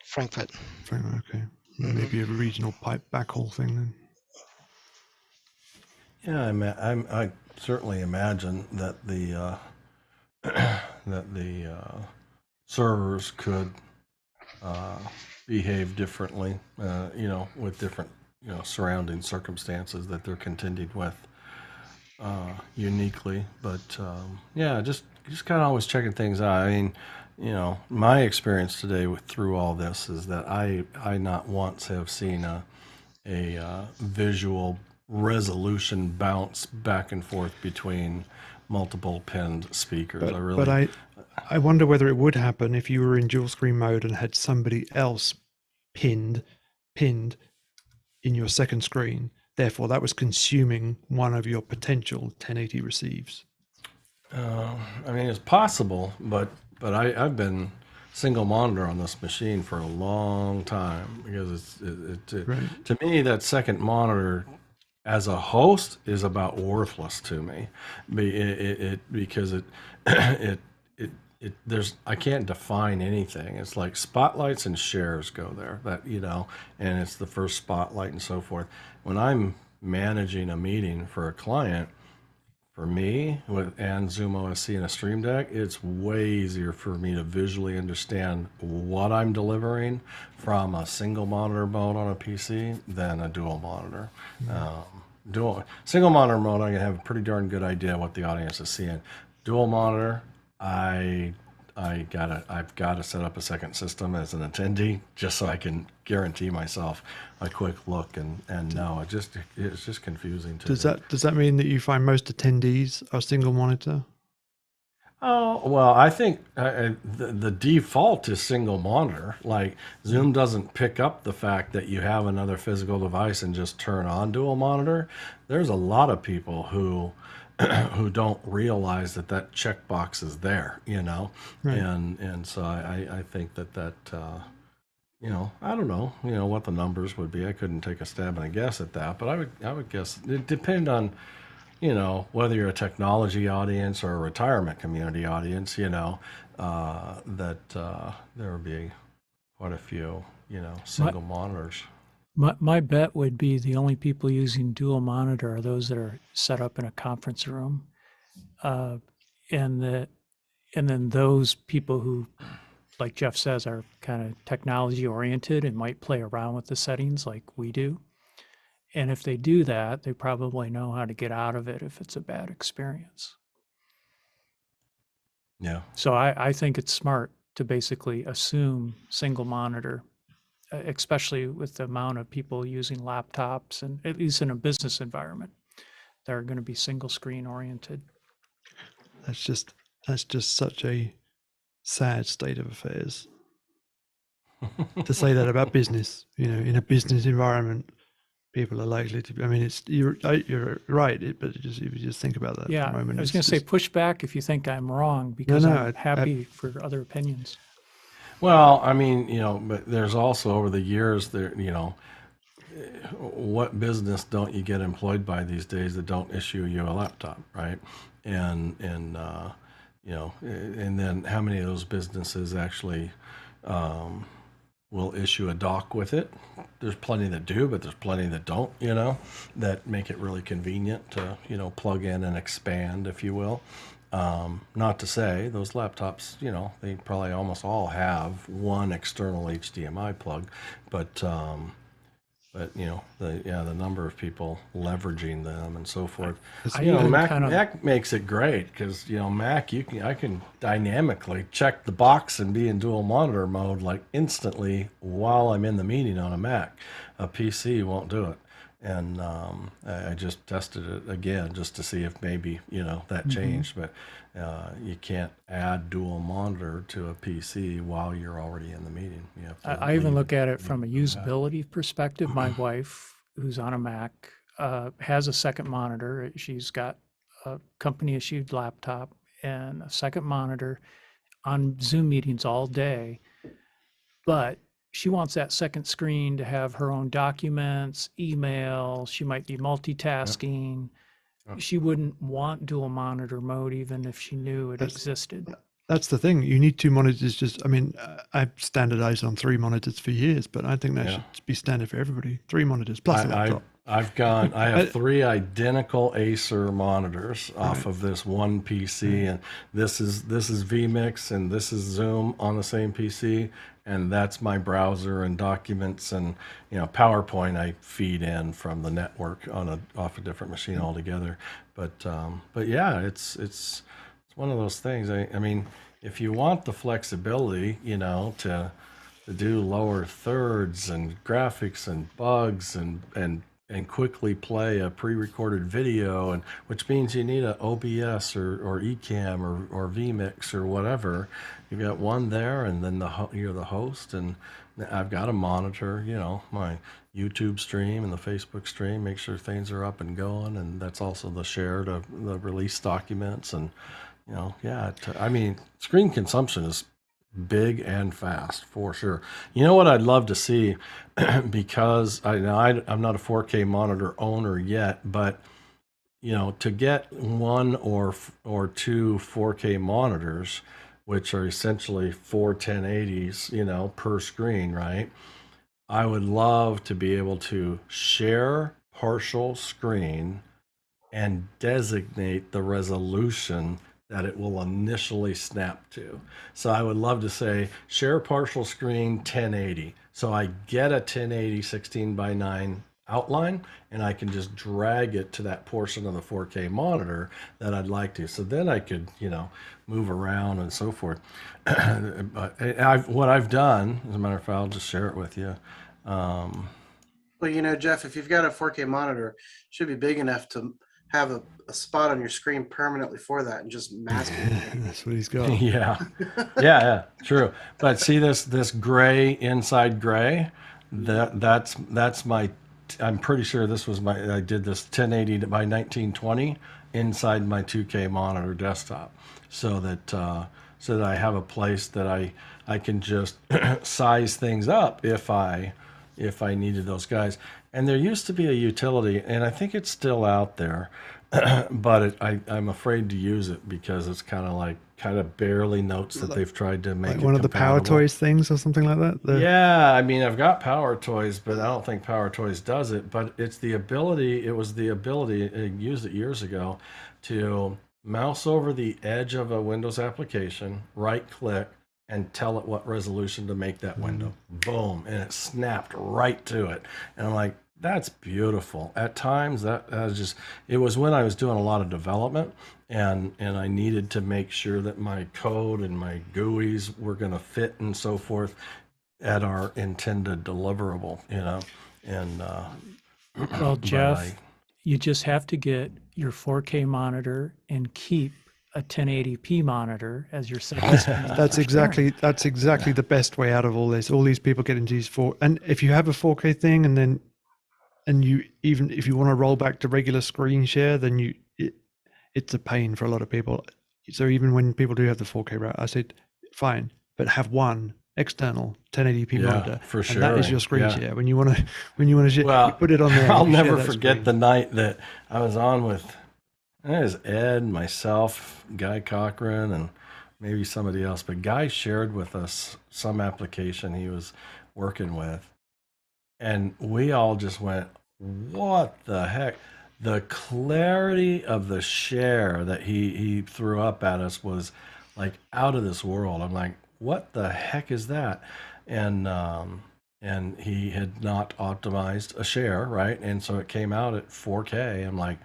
Frankfurt? Frankfurt, okay. Maybe a regional pipe backhaul thing then. Yeah, I certainly imagine that the servers could behave differently, with different surrounding circumstances that they're contending with uniquely. But just kind of always checking things out. I mean, my experience today through all this is that I not once have seen a visual resolution bounce back and forth between multiple pinned speakers. But I wonder whether it would happen if you were in dual screen mode and had somebody else pinned in your second screen. Therefore, that was consuming one of your potential 1080 receives. I mean, it's possible, but I've been single monitor on this machine for a long time because to me, that second monitor as a host is about worthless to me. Because I can't define anything. It's like spotlights and shares go there, and it's the first spotlight and so forth. When I'm managing a meeting for a client, for me and Zoom OSC and a Stream Deck, it's way easier for me to visually understand what I'm delivering from a single monitor mode on a PC than a dual monitor. Single monitor mode, I can have a pretty darn good idea what the audience is seeing. Dual monitor, I've got to set up a second system as an attendee just so I can guarantee myself a quick look and know. It's just confusing to me. Does that mean that you find most attendees are single monitor? Oh, well, I think the default is single monitor. Like Zoom doesn't pick up the fact that you have another physical device and just turn on dual monitor. There's a lot of people who don't realize that checkbox is there, Right. and so I think that I don't know, what the numbers would be. I couldn't take a stab and a guess at that, but I would guess it depend on whether you're a technology audience or a retirement community audience, that there would be quite a few, single monitors. My bet would be the only people using dual monitor are those that are set up in a conference room, and then those people who, like Jeff says, are kind of technology oriented and might play around with the settings like we do. And if they do that, they probably know how to get out of it if it's a bad experience. Yeah. So I think it's smart to basically assume single monitor, especially with the amount of people using laptops, and at least in a business environment, they're going to be single screen oriented. That's just such a sad state of affairs to say that about business. In a business environment, people are likely to be. I mean, you're right, but if you just think about that Yeah, for a moment. I was going to say push back if you think I'm wrong, because I'm happy for other opinions. Well, I mean, but there's also over the years there, what business don't you get employed by these days that don't issue you a laptop, right? And then how many of those businesses actually will issue a dock with it? There's plenty that do, but there's plenty that don't, that make it really convenient to, plug in and expand, if you will. Not to say those laptops, they probably almost all have one external HDMI plug, but the number of people leveraging them and so forth. Mac makes it great because Mac I can dynamically check the box and be in dual monitor mode like instantly while I'm in the meeting on a Mac. A PC won't do it. And I just tested it again just to see if maybe that changed, but you can't add dual monitor to a PC while you're already in the meeting. I even look at it from a usability perspective. My wife, who's on a Mac, has a second monitor. She's got a company issued laptop and a second monitor on Zoom meetings all day, but she wants that second screen to have her own documents, email. She might be multitasking. Yeah. She wouldn't want dual monitor mode even if she knew it existed. That's the thing. You need two monitors. I've standardized on 3 monitors for years, but I think that should be standard for everybody. 3 monitors plus a laptop. I have 3 identical Acer monitors off of this one PC, and this is vMix and this is Zoom on the same PC, and that's my browser and documents and PowerPoint I feed in from the network off a different machine altogether. But yeah, it's one of those things. I mean, if you want the flexibility, to do lower thirds and graphics and bugs and quickly play a pre-recorded video, and which means you need a OBS or Ecamm or vMix or whatever. You've got one there, and then you're the host, and I've got to monitor, my YouTube stream and the Facebook stream, make sure things are up and going, and that's also the shared of the release documents, and I mean, screen consumption is big and fast for sure. You know what I'd love to see, because I'm not a 4K monitor owner yet, but to get 1 or 2 4K monitors, which are essentially 4 1080s, per screen, right? I would love to be able to share partial screen and designate the resolution that it will initially snap to. So I would love to say share partial screen 1080. So I get a 1080 16:9 outline, and I can just drag it to that portion of the 4K monitor that I'd like to. So then I could, move around and so forth. But what I've done, as a matter of fact, I'll just share it with you. Well, Jeff, if you've got a 4K monitor, it should be big enough to have a spot on your screen permanently for that and just mask it. That's what he's got. yeah, true. But see this gray inside gray, that's my. I'm pretty sure this was I did this 1080 by 1920 inside my 2K monitor desktop, so that I have a place that I can just size things up if I needed those guys. And there used to be a utility, and I think it's still out there, but I'm afraid to use it because it's kind of barely notes that they've tried to make like it one of the Power compatible. Toys things or something like that. Yeah, I mean, I've got Power Toys, but I don't think Power Toys does it. But it's the ability. It was the ability. I used it years ago to mouse over the edge of a Windows application, right click, and tell it what resolution to make that window. Boom, and it snapped right to it. And I'm like, that's beautiful. At times, that was just, it was when I was doing a lot of development, and I needed to make sure that my code and my GUIs were going to fit and so forth at our intended deliverable, and Well, but Jeff, you just have to get your 4K monitor and keep a 1080p monitor as your second screen. That's exactly the best way out of all this. All these people get into these and if you have a 4K thing, and you, even if you want to roll back to regular screen share, then it's a pain for a lot of people. So even when people do have the 4K route, I said, fine, but have one external 1080p monitor, for and that is sharing, your screen yeah. share. When you want to share, Well, you put it on there. I'll you share never that forget screen. the night that I was on with, I think it was Ed, myself, Guy Cochran, and maybe somebody else. But Guy shared with us some application he was working with, and we all just went, "What the heck?" The clarity of the share that he threw up at us was like out of this world. I'm like, "What the heck is that?" And he had not optimized a share, right? And so it came out at 4K. I'm like,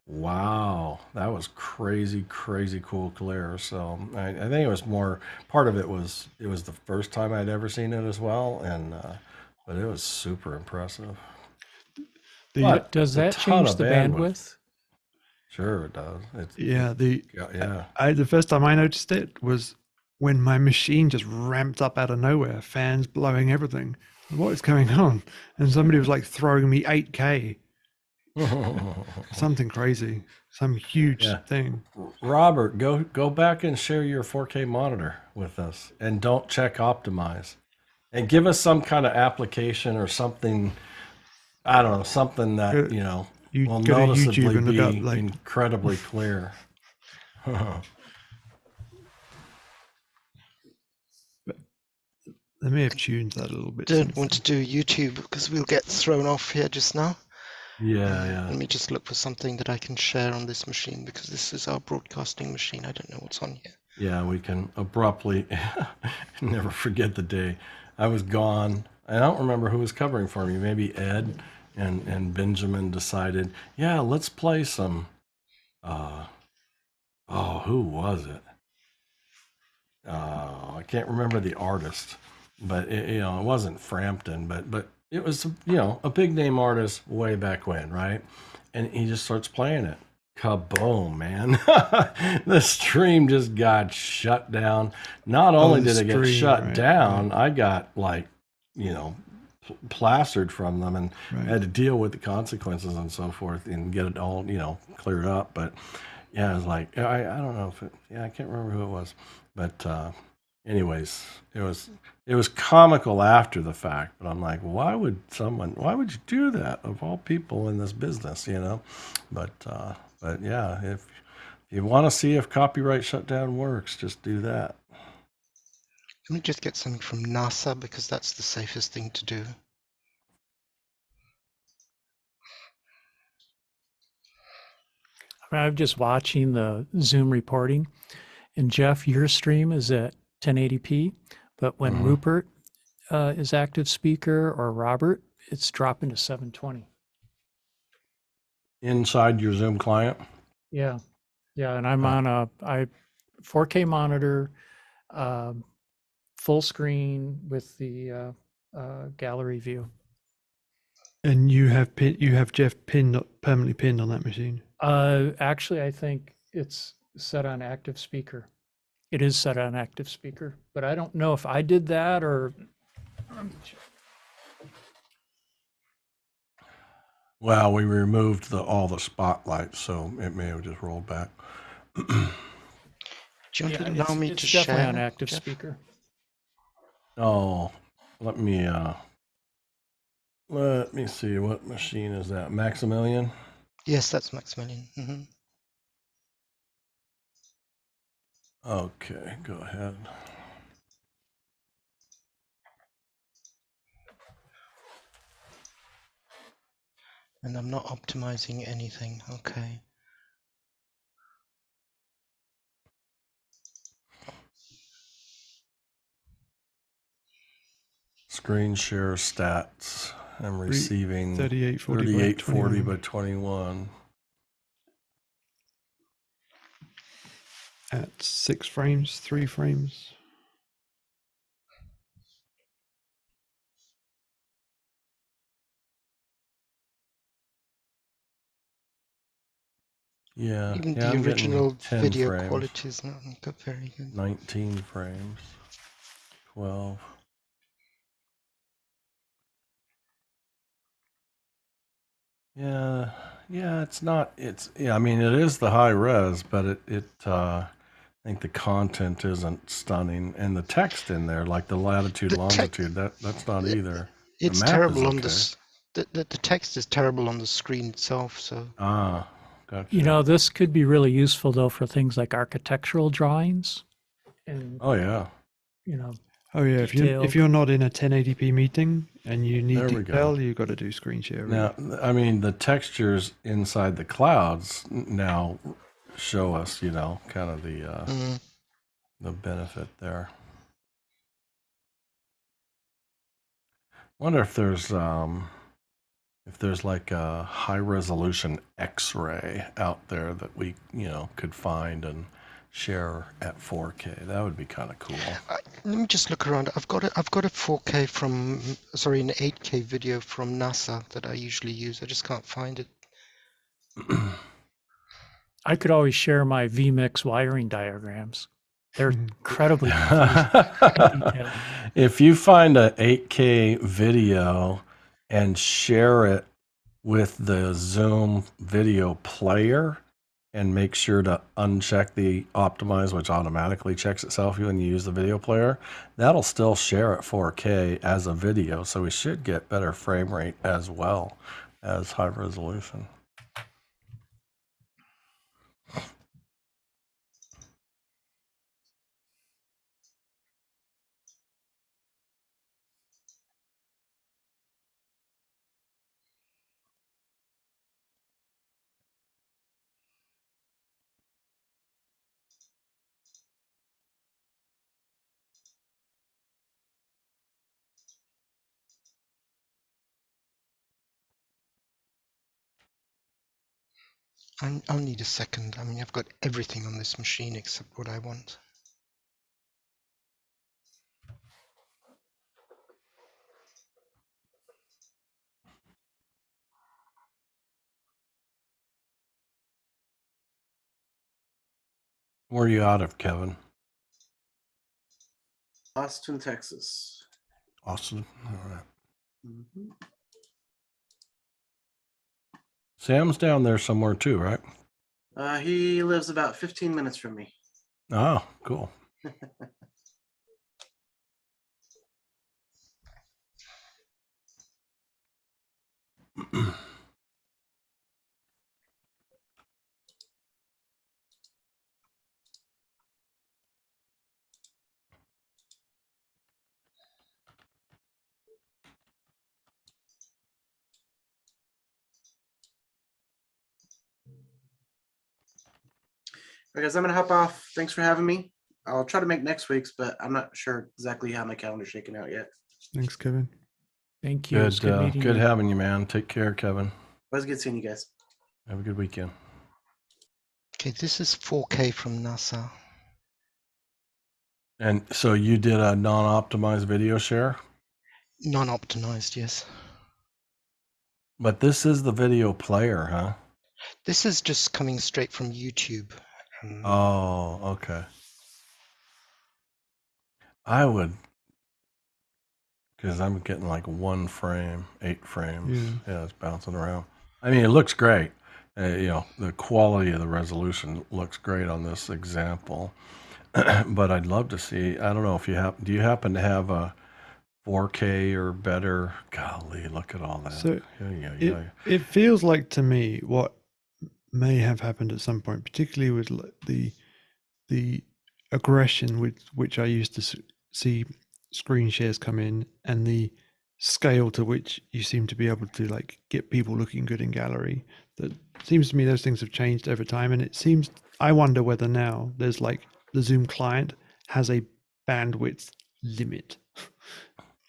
wow, that was crazy, crazy cool clear. So I think it was more, part of it was the first time I'd ever seen it as well, and but it was super impressive. But Does a that ton change of the bandwidth? Sure, it does. Yeah, yeah. The first time I noticed it was when my machine just ramped up out of nowhere, fans blowing everything. What is going on? And somebody was like throwing me 8K. Something crazy, some huge thing. Robert, go back and share your 4K monitor with us, and don't check optimize, and give us some kind of application or something. I don't know, something that will go to noticeably YouTube and be look up, like, incredibly clear. They may have tuned that a little bit. Don't want to do YouTube because we'll get thrown off here just now. Yeah. Let me just look for something that I can share on this machine, because this is our broadcasting machine. I don't know what's on here. Yeah, we can abruptly never forget the day I was gone. I don't remember who was covering for me. Maybe Ed and Benjamin decided, yeah, let's play some. Who was it? I can't remember the artist, but it wasn't Frampton, but it was a big name artist way back when, right? And he just starts playing it. Kaboom, man. The stream just got shut down. Not only did it get shut down, I got plastered from them, and had to deal with the consequences and so forth and get it all cleared up. But yeah, it was like, I don't know if I can't remember who it was, but anyways, it was comical after the fact. But I'm like, why would you do that, of all people in this business, But yeah, if you want to see if copyright shutdown works, just do that. Let me just get something from NASA, because that's the safest thing to do. I'm just watching the Zoom reporting, and Jeff, your stream is at 1080p, but when Rupert is active speaker or Robert, it's dropping to 720. Inside your Zoom client? Yeah, yeah, and I'm on a 4K monitor, full screen with the gallery view. And you have Jeff permanently pinned on that machine. Actually, I think it's set on active speaker. It is set on active speaker, but I don't know if I did that or. Well, we removed all the spotlights, so it may have just rolled back. Do you want to allow me to share? It's definitely on active Jeff? speaker. Oh, let me see. What machine is that? Maximilian? Yes, that's Maximilian. Okay, go ahead. And I'm not optimizing anything. Okay. Screen share stats. I'm receiving 3840 by 21. At 6 frames, 3 frames. Yeah, Even yeah, the I'm original getting 10 video frames. quality is not very good. 19 frames. 12. Yeah, it's not, I mean, it is the high res, but I think the content isn't stunning. And the text in there, like the latitude, longitude, that's not either. It's the map terrible is on okay. this. The text is terrible on the screen itself. So. Gotcha. You know, this could be really useful though for things like architectural drawings. And oh yeah. You know. Oh yeah, if you're not in a 1080p meeting and you need detail, you've got to do screen share. Now, I mean, the textures inside the clouds now show us, you know, kind of the benefit there. Wonder if there's like a high resolution X-ray out there that we, you know, could find and share at 4K. That would be kind of cool. Let me just look around. I've got a 4K from, sorry, an 8K video from NASA that I usually use. I just can't find it. I could always share my vMix wiring diagrams. They're incredibly If you find a 8K video and share it with the Zoom video player and make sure to uncheck the optimize, which automatically checks itself when you use the video player, that'll still share at 4K as a video. So we should get better frame rate as well as high resolution. I'll need a second. I mean, I've got everything on this machine except what I want. Where are you out of, Kevin? Austin, Texas. Austin? All right. Mm-hmm. Sam's down there somewhere too, right? He lives about 15 minutes from me. Oh, cool. right, guys, I'm gonna hop off. Thanks for having me. I'll try to make next week's, but I'm not sure exactly how my calendar's shaking out yet. Thanks, Kevin. Thank you. It's good meeting good you. having you, man. Take care, Kevin. It was good seeing you guys. Have a good weekend. Okay, this is 4K from NASA. And so you did a non-optimized video share? Non-optimized, yes. But this is the video player, huh? This is just coming straight from YouTube. Oh, okay. I would, because I'm getting like 1 frame, 8 frames. Yeah, it's bouncing around. I mean, it looks great. You know, the quality of the resolution looks great on this example. But I'd love to see, I don't know if you have, do you happen to have a 4K or better? Golly, look at all that. So yeah. it feels like to me what may have happened at some point, particularly with the aggression with which I used to see screen shares come in, and the scale to which you seem to be able to like get people looking good in gallery. That seems to me those things have changed over time, and it seems I wonder whether now there's like the Zoom client has a bandwidth limit.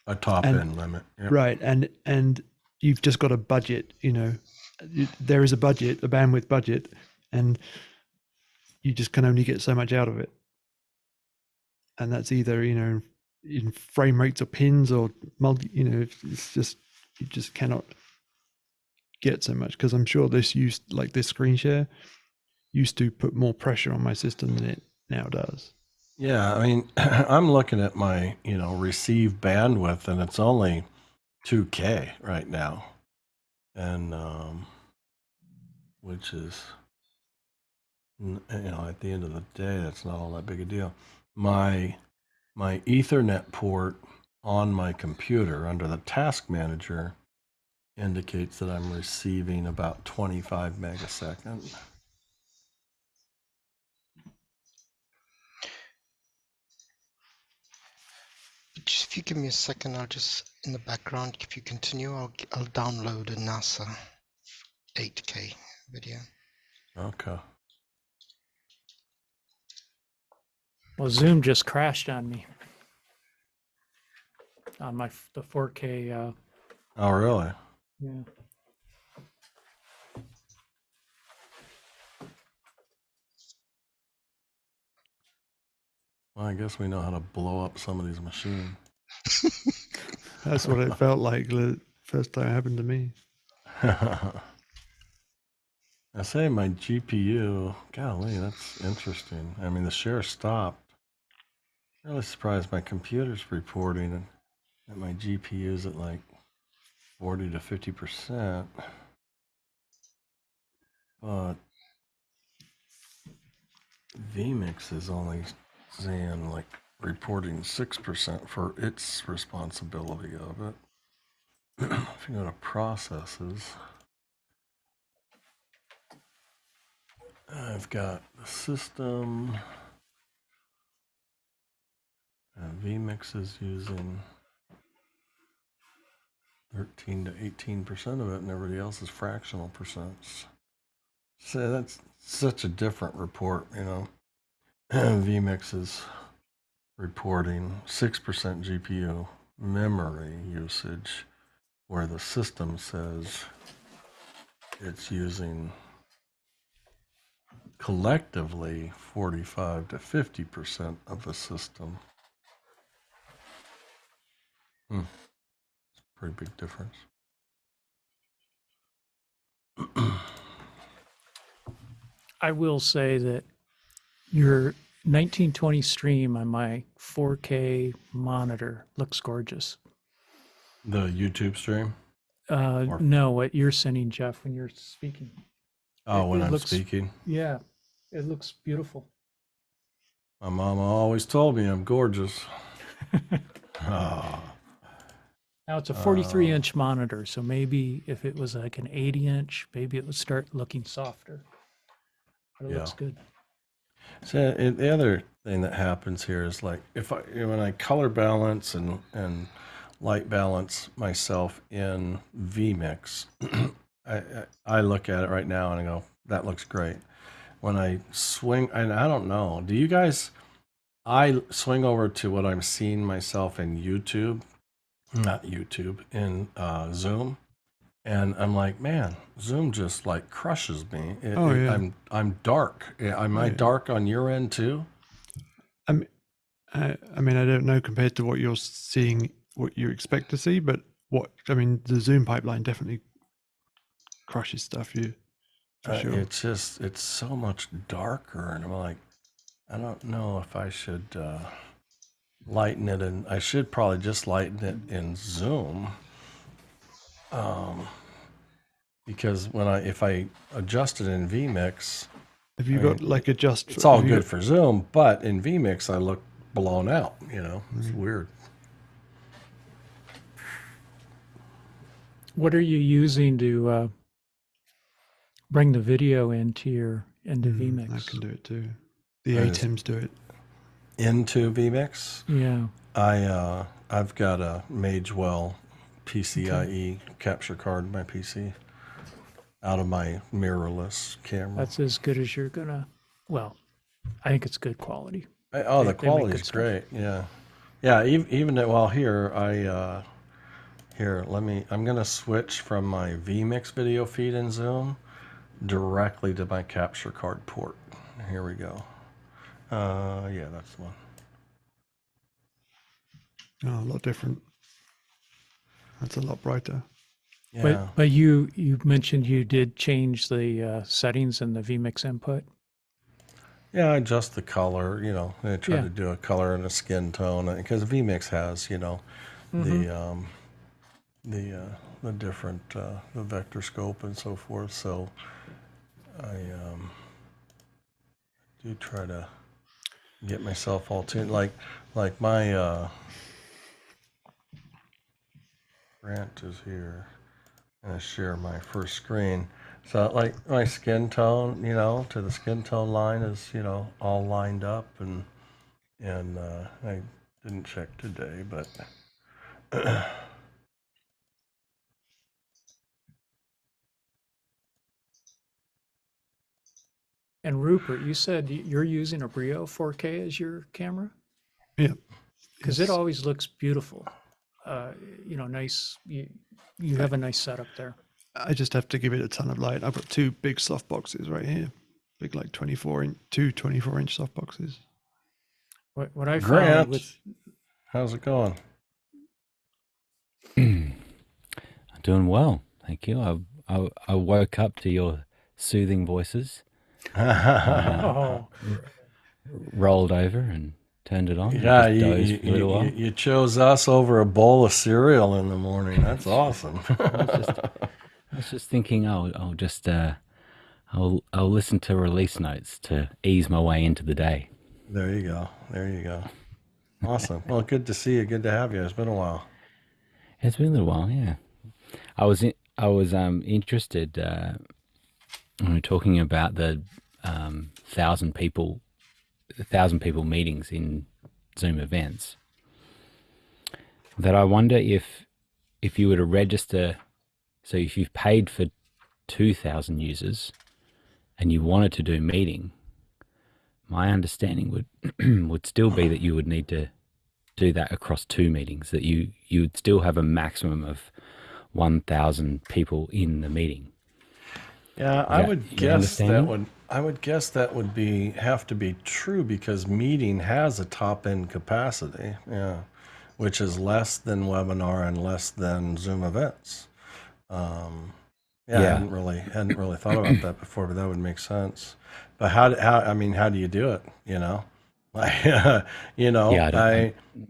A top end limit. Yep. Right. And you've just got a budget, you know, there is a budget, a bandwidth budget, and you just can only get so much out of it. And that's either, you know, in frame rates or pins or you know, it's just, you just cannot get so much. Cause I'm sure this screen share used to put more pressure on my system than it now does. Yeah, I mean, I'm looking at my, you know, receive bandwidth, and it's only 2K right now, and which is, you know, at the end of the day, that's not all that big a deal. My Ethernet port on my computer under the task manager indicates that I'm receiving about 25 megasecond. Just if you give me a second, I'll just, in the background, if you continue, I'll download a NASA 8K video. Okay. Well, Zoom just crashed on me on the 4K. Oh, really? Yeah. Well, I guess we know how to blow up some of these machines. That's what it felt like the first time it happened to me. I say my GPU, golly, that's interesting. I mean, the share stopped. Really surprised my computer's reporting that my GPU is at like 40 to 50%. But vMix is only saying like reporting 6% for its responsibility of it. If you go to processes, I've got the system. vMix is using 13 to 18% of it, and everybody else is fractional percents. So that's such a different report, you know. vMix is reporting 6% GPU memory usage, where the system says it's using collectively 45 to 50% of the system. It's a pretty big difference. I will say that your 1920 stream on my 4K monitor looks gorgeous. The YouTube stream? No, what you're sending, Jeff, when you're speaking. Oh, when I'm speaking? Yeah, it looks beautiful. My mama always told me I'm gorgeous. Oh. Now it's a 43-inch monitor, so maybe if it was like an 80-inch, maybe it would start looking softer. But it looks good. So the other thing that happens here is like when I color balance and light balance myself in vMix, I look at it right now and I go, that looks great. when I swing, and I don't know, do you guys, I swing over to what I'm seeing myself in YouTube, not YouTube, in Zoom. And I'm like, man, Zoom just like crushes me. Oh, yeah. I'm dark. Am I Yeah. dark on your end too? I mean, I don't know compared to what you're seeing, what you expect to see, but the Zoom pipeline definitely crushes stuff. For sure. It's so much darker, and I'm like, I don't know if I should lighten it, and I should probably just lighten it in Zoom. Because if I adjust it in vMix, Have you got like adjust? It's all good for Zoom, but in vMix I look blown out. It's weird. What are you using to bring the video into vMix? I can do it too. The ATEMs do it. Into vMix? Yeah. I've got a Magewell PCIe capture card in my PC out of my mirrorless camera. That's as good as you're gonna. Well, I think it's good quality. The quality is great. Yeah, yeah. Even here, I'm gonna switch from my vMix video feed in Zoom directly to my capture card port. Here we go. Yeah, that's the one. Oh, a lot different. That's a lot brighter. Yeah. But you mentioned you did change the settings in the vMix input. Yeah, adjust the color. I try to do a color and a skin tone because vMix has the different the vector scope and so forth. So I do try to get myself all tuned. Like my Grant is here, and I share my first screen. So like my skin tone, to the skin tone line is all lined up, and I didn't check today, but. And Rupert, you said you're using a Brio 4K as your camera? Yeah. Because it always looks beautiful. Nice. You have a nice setup there. I just have to give it a ton of light. I've got two big soft boxes right here. Big, like 24-inch soft boxes. What I Grant, found with... how's it going? I'm doing well, thank you. I woke up to your soothing voices. Rolled over and turned it on. Yeah, you chose us over a bowl of cereal in the morning. That's awesome. I was just thinking, I'll listen to release notes to ease my way into the day. There you go. Awesome. Well, good to see you. Good to have you. It's been a while. It's been a little while, yeah. I was interested when we were talking about the 1,000 people meetings in Zoom events. That I wonder if you were to register, so if you've paid for 2,000 users and you wanted to do meeting, my understanding would still be that you would need to do that across 2 meetings, that you would still have a maximum of 1,000 people in the meeting. Yeah, I would guess that would have to be true because meeting has a top end capacity, which is less than webinar and less than Zoom events. I hadn't really thought about that before, but that would make sense. But how do you do it?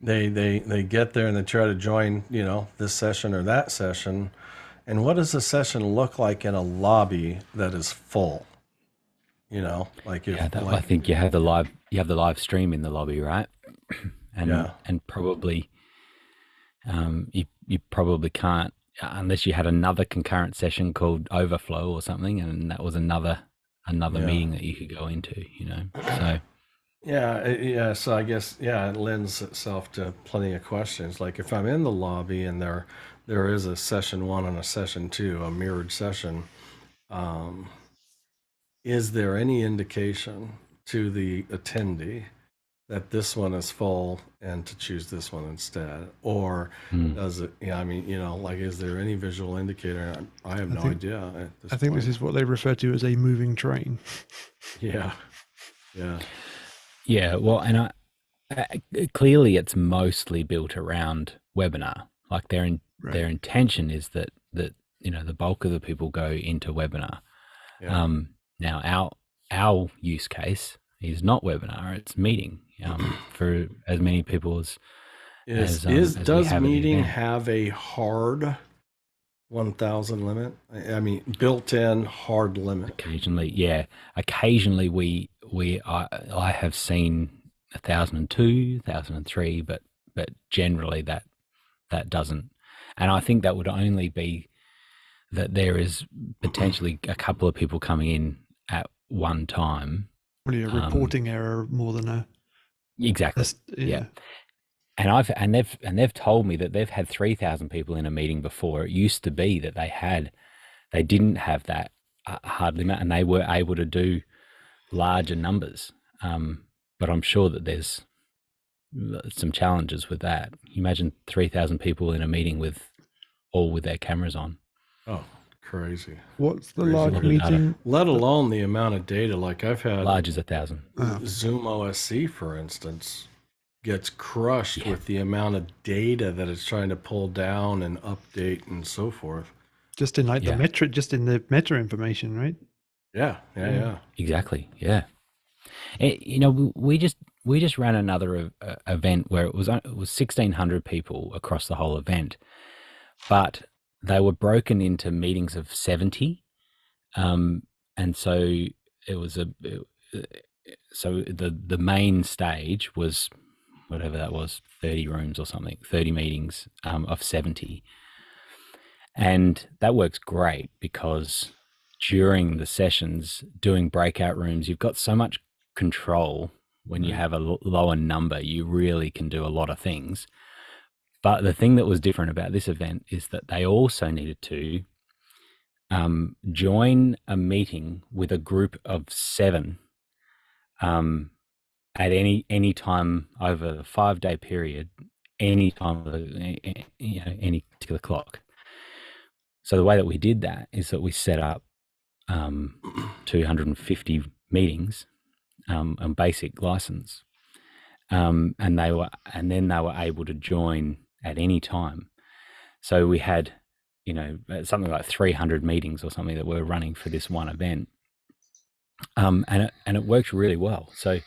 They get there and they try to join, this session or that session. And what does a session look like in a lobby that is full? I think you have the live stream in the lobby, right? And probably you probably can't, unless you had another concurrent session called overflow or something, and that was another meeting that you could go into, So so I guess it lends itself to plenty of questions. Like if I'm in the lobby and there is a session 1 and a session 2, a mirrored session, is there any indication to the attendee that this one is full and to choose this one instead? Or does it, yeah, I mean, like, is there any visual indicator? I have no idea at this I think point. this is what they refer to as a moving train. Yeah. Yeah. Yeah. Well, and clearly it's mostly built around webinar. Like their intention is that the bulk of the people go into webinar. Yeah. Now our use case is not webinar; it's meeting. For as many people as Does meeting have a hard 1,000 limit? I mean, built-in hard limit. Occasionally, yeah. Occasionally, I have seen 1,002, 1,003, but generally that doesn't. And I think that would only be that there is potentially a couple of people coming in at one time. Probably a reporting error more than a. Exactly. Yeah. And they've told me that they've had 3,000 people in a meeting before. It used to be that they didn't have that hard limit, and they were able to do larger numbers. But I'm sure that there's some challenges with that. Imagine 3,000 people in a meeting with their cameras on. Oh, crazy. What's the large meeting? Let alone the amount of data. Like I've had large as 1,000. Zoom OSC, for instance, gets crushed with the amount of data that it's trying to pull down and update and so forth. Just in the meta information, right? Yeah. Exactly. Yeah. We just ran another event where it was 1,600 people across the whole event, but they were broken into meetings of 70, and so it was so the main stage was whatever that was, 30 rooms or something, 30 meetings of 70. And that works great because during the sessions, doing breakout rooms, you've got so much control. When you have a lower number, you really can do a lot of things. But the thing that was different about this event is that they also needed to join a meeting with a group of 7 at any time over the 5-day period, any time of any particular clock. So the way that we did that is that we set up 250 meetings on basic license, and then they were able to join at any time. So we had something like 300 meetings or something that we're running for this one event, and it worked really well. So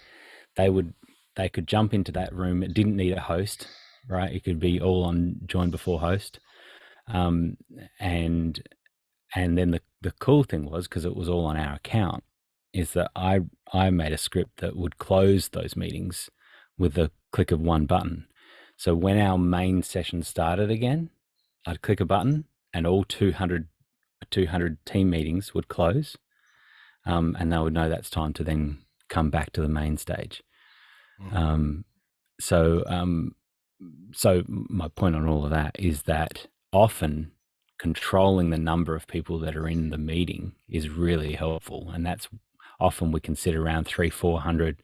they could jump into that room. It didn't need a host, right? It could be all on join before host. And then the cool thing was, because it was all on our account, is that I made a script that would close those meetings with the click of one button. So when our main session started again, I'd click a button and all 200 team meetings would close, and they would know that's time to then come back to the main stage. So my point on all of that is that often controlling the number of people that are in the meeting is really helpful, and that's often we can sit around 300-400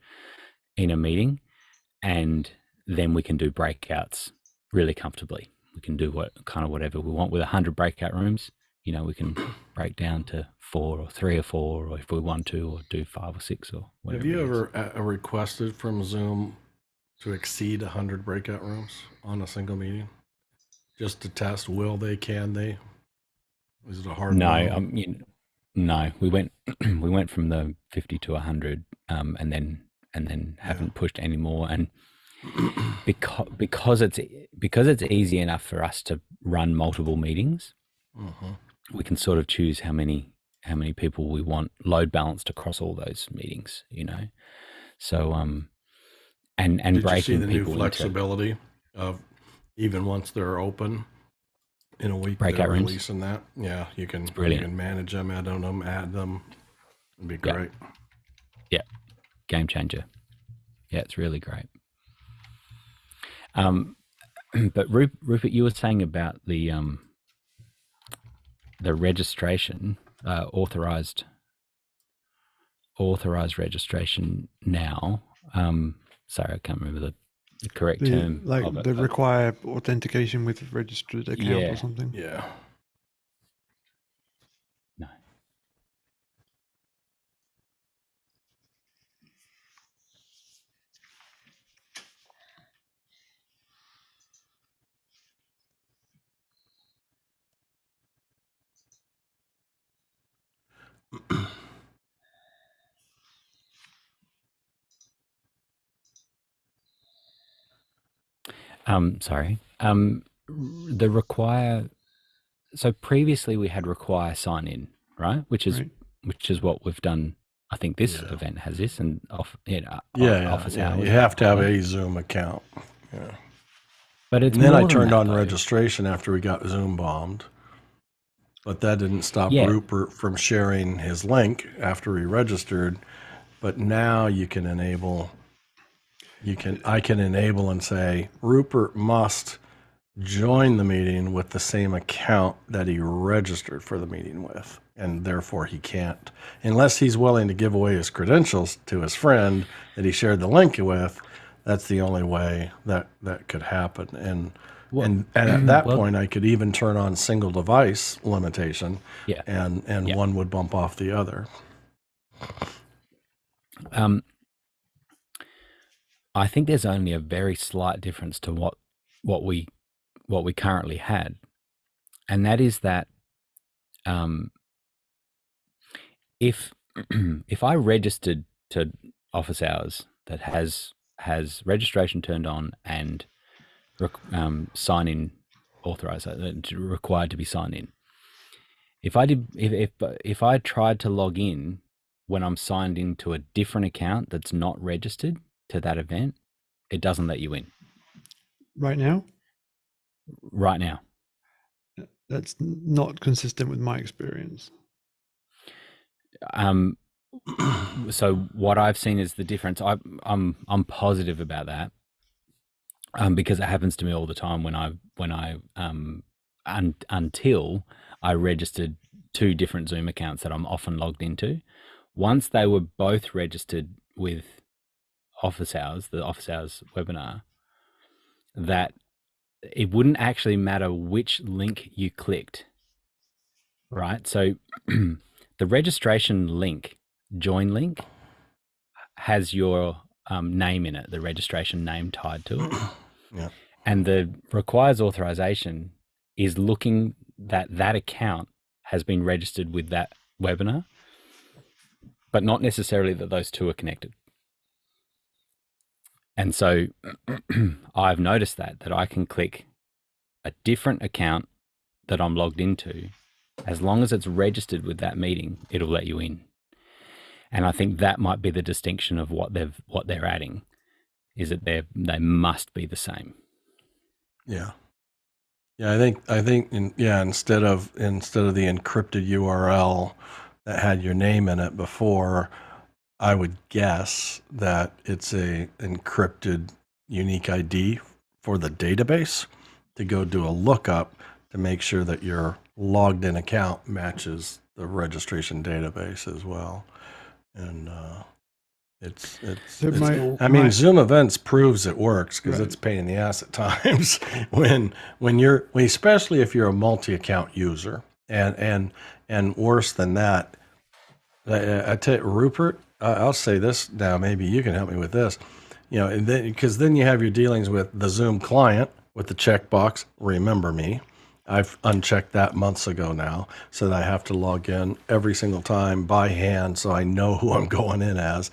in a meeting, and then we can do breakouts really comfortably. We can do whatever we want with 100 breakout rooms. We can break down to 4 or 3 or 4, or if we want to, or do 5 or 6 or whatever. Have you ever requested from Zoom to exceed 100 breakout rooms on a single meeting, just to test can they? Is it a hard no? No, we went from the 50 to 100, and then haven't pushed any more. And because it's easy enough for us to run multiple meetings, we can sort of choose how many people we want load balanced across all those meetings. So and Did breaking you see the new people flexibility of even once they're open in a week, breakout they're rooms? releasing that. Yeah, you can manage them, add them. It'd be great. Yeah, game changer. Yeah, it's really great. But Rupert, you were saying about the registration, authorized authorized registration now. Sorry, I can't remember the correct term of it. They require authentication with a registered account Yeah. or something. Yeah. No. Sorry. The require. So previously we had require sign in, right? Which is what we've done. I think this event has this, and office hours. You have to have a Zoom account. Yeah. But it's and then more I than turned that, on though. registration after we got Zoom bombed. But that didn't stop Yeah. Rupert from sharing his link after he registered. But now you can enable. I can enable and say Rupert must join the meeting with the same account that he registered for the meeting with, and therefore he can't, unless he's willing to give away his credentials to his friend that he shared the link with. That's the only way that could happen. And at that point, I could even turn on single device limitation, and one would bump off the other. I think there's only a very slight difference to what we currently had, and that is that if I registered to office hours that has registration turned on and sign in authorized, required to be signed in. If I tried to log in when I'm signed into a different account that's not registered to that event, it doesn't let you in. Right now? Right now. That's not consistent with my experience. So what I've seen is the difference. I'm positive about that, because it happens to me all the time when I until I registered 2 different Zoom accounts that I'm often logged into. Once they were both registered with office hours, the office hours webinar, that it wouldn't actually matter which link you clicked, right? So the registration link, join link, has your name in it, the registration name tied to it. Yeah. And the requires authorization is looking that account has been registered with that webinar, but not necessarily that those two are connected. And so I've noticed that I can click a different account that I'm logged into. As long as it's registered with that meeting, it'll let you in. And I think that might be the distinction of what they're adding, is that they must be the same. Yeah. Yeah, I think instead of the encrypted URL that had your name in it before, I would guess that it's a encrypted unique ID for the database to go do a lookup to make sure that your logged in account matches the registration database as well. And Zoom Events proves it works, because it's a pain in the ass at times when especially if you're a multi-account user, and worse than that. I tell you, Rupert, I'll say this now. Maybe you can help me with this. Because then you have your dealings with the Zoom client with the checkbox, remember me. I've unchecked that months ago now, so that I have to log in every single time by hand, so I know who I'm going in as.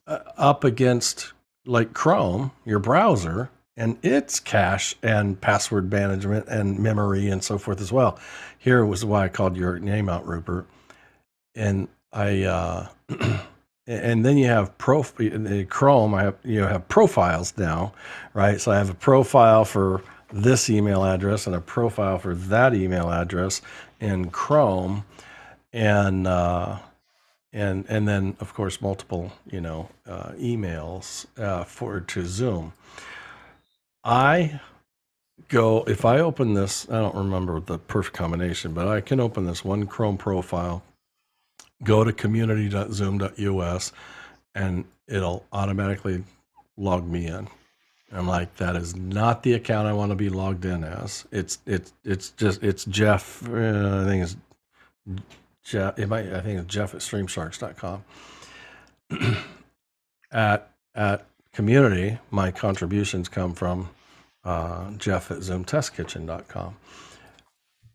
Up against like Chrome, your browser, and its cache and password management and memory and so forth as well. Here was why I called your name out, Rupert. And I and then you have Chrome. Have profiles now, right? So I have a profile for this email address and a profile for that email address in Chrome, and then of course multiple emails to Zoom. If I open this, I don't remember the perfect combination, but I can open this one Chrome profile go to community.zoom.us, and it'll automatically log me in. I'm like, that is not the account I want to be logged in as. It's Jeff. I think it's Jeff. I think it's Jeff at streamsharks.com. At community, my contributions come from Jeff at zoomtestkitchen.com.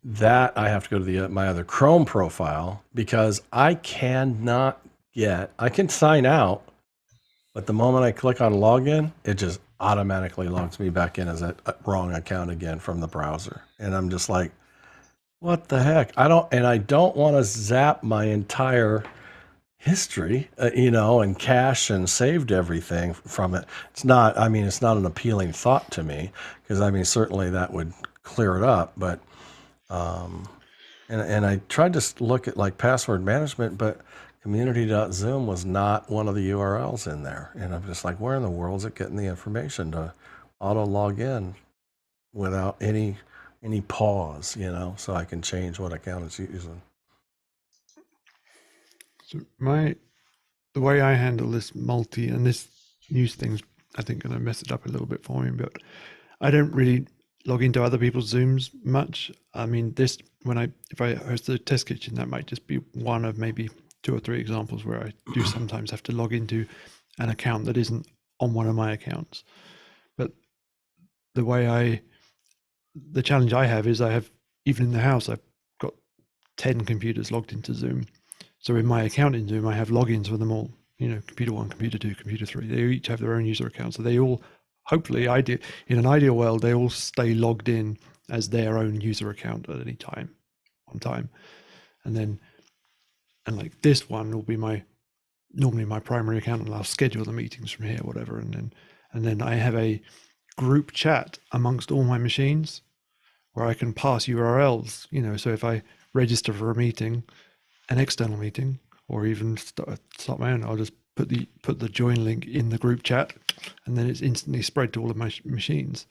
That I have to go to my other Chrome profile because I can sign out, but the moment I click on login, it just automatically logs me back in as a wrong account again from the browser. And I'm just like, what the heck? I don't want to zap my entire history, and cache and saved everything from it. It's not an appealing thought to me because certainly that would clear it up, but and I tried to look at like password management, but community.zoom was not one of the URLs in there. And I'm just like, where in the world is it getting the information to auto log in without any pause, so I can change what account it's using. So the way I handle this and this news thing's, I think, going to mess it up a little bit for me, but I don't really log into other people's Zooms much. If I host the test kitchen, that might just be one of maybe 2 or 3 examples where I do sometimes have to log into an account that isn't on one of my accounts. But the challenge I have is even in the house, I've got 10 computers logged into Zoom. So in my account in Zoom, I have logins for them all, computer 1, computer 2, computer 3. They each have their own user accounts. So they all, hopefully, in an ideal world, they all stay logged in as their own user account at any time, on time. And like this one will be normally my primary account, and I'll schedule the meetings from here, whatever. And then I have a group chat amongst all my machines where I can pass URLs, so if I register for a meeting, an external meeting, or even start my own, I'll just put the join link in the group chat, and then it's instantly spread to all of my machines.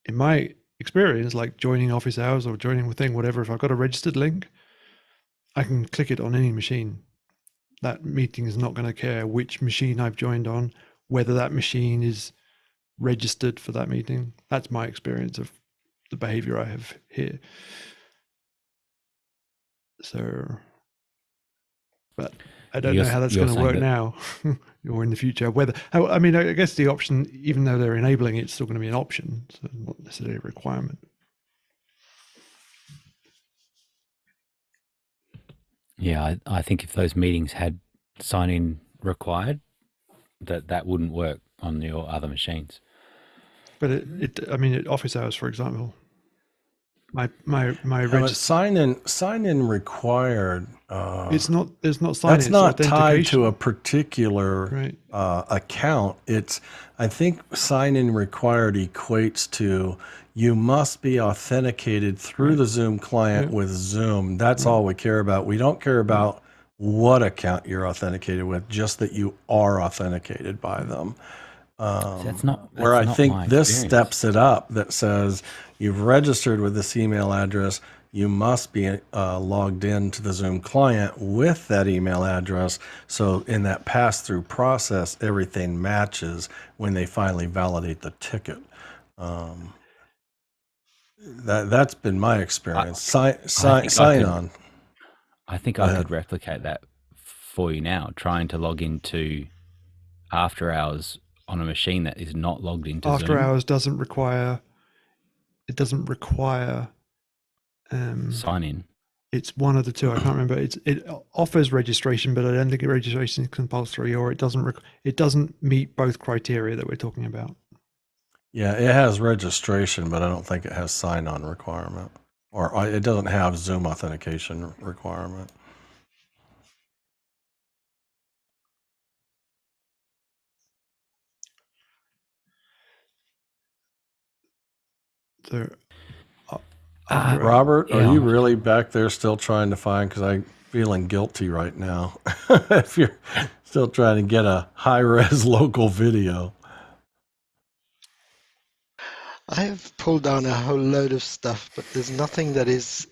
In my experience, like joining office hours or joining with whatever, if I've got a registered link, I can click it on any machine. That meeting is not going to care which machine I've joined on, whether that machine is registered for that meeting. That's my experience of the behavior I have here. So, but I don't know how that's going to work now or in the future. I guess the option, even though they're enabling it, it's still going to be an option, so not necessarily a requirement. Yeah, I think if those meetings had sign-in required, that wouldn't work on your other machines. But office hours, for example, my sign in required. There's not sign-in. That's not tied to a particular account. I think sign-in required equates to you must be authenticated through the Zoom client with Zoom. That's all we care about. We don't care about what account you're authenticated with, just that you are authenticated by them. That's not I think my this experience. steps it up, that says you've registered with this email address. You must be logged into the Zoom client with that email address. So in that pass-through process, everything matches when they finally validate the ticket. That's been my experience. Sign on. I think I could replicate that for you now, trying to log into after hours on a machine that is not logged into after Zoom. hours doesn't require sign in. It's one of the two. I can't remember. It offers registration, but I don't think registration is compulsory, or it doesn't meet both criteria that we're talking about. Yeah, it has registration, but I don't think it has sign-on requirement, or it doesn't have Zoom authentication requirement. So, Robert, are you really back there still trying to find? Because I'm feeling guilty right now. If you're still trying to get a high-res local video. I have pulled down a whole load of stuff, but there's nothing that is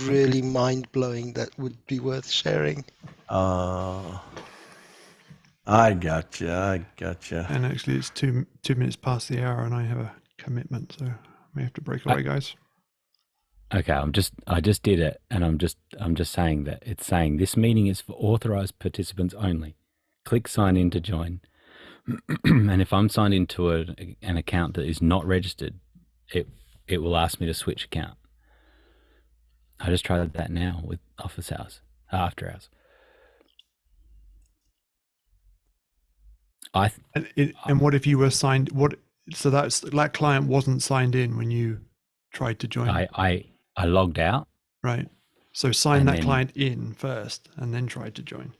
really mind-blowing that would be worth sharing. I gotcha. And actually, it's two minutes past the hour, and I have a commitment, so I may have to break away, guys. Okay, I just did it, and I'm just saying that it's saying this meeting is for authorized participants only. Click sign in to join. And if I'm signed into an account that is not registered, it will ask me to switch account. I just tried that now with office hours, after hours. And what if you were signed? So that client wasn't signed in when you tried to join. I logged out. Right. So sign and that then- client in first, and then try to join.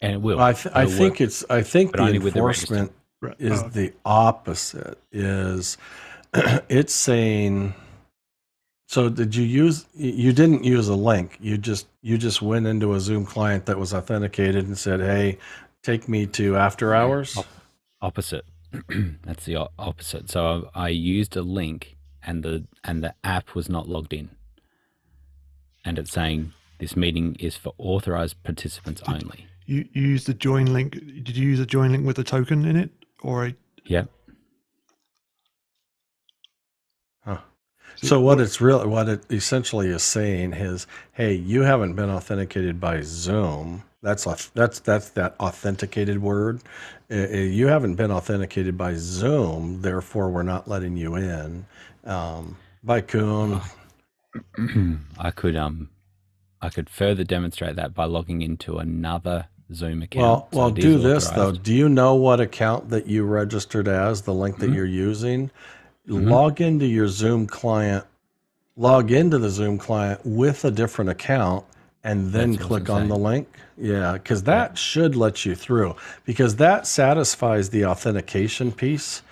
And it will. Well, I think but the only with the enforcement Right. is Oh. the opposite. Is it's saying. So did you didn't use a link. You just went into a Zoom client that was authenticated and said, "Hey, take me to after hours." Opposite. That's the opposite. So I used a link, and the app was not logged in, and it's saying this meeting is for authorized participants only. You used the join link. Did you use a join link with a token in it, or a? Yep. Huh. So what it essentially is saying is, hey, you haven't been authenticated by Zoom. That's that authenticated word. You haven't been authenticated by Zoom, therefore we're not letting you in. By Kuhn. I could further demonstrate that by logging into another Zoom account. Well, it do is this though. authorized. Do you know what account that you registered as, the link that you're using? Log into your Zoom client, log into the Zoom client with a different account, and then That's what click I'm on the saying. link. Yeah, because that should let you through, because that satisfies the authentication piece.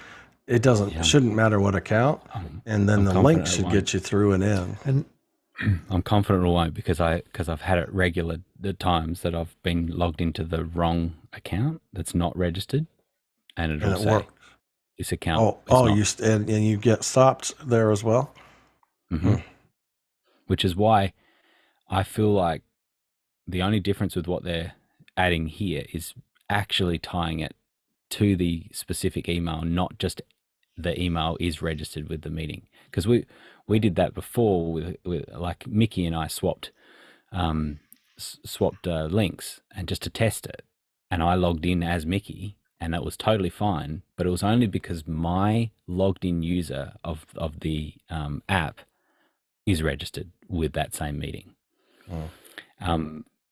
It shouldn't matter what account, and then I'm the confident link it should won't. get you through and in. And I'm confident it won't because I've had it regular the times that I've been logged into the wrong account that's not registered, and it'll And it say works. this account is not. And you get stopped there as well. Which is why I feel like the only difference with what they're adding here is actually tying it to the specific email, not just the email is registered with the meeting. Because we did that before with like Mickey and I swapped links and just to test it, and I logged in as Mickey, and that was totally fine. But it was only because my logged in user of the app is registered with that same meeting.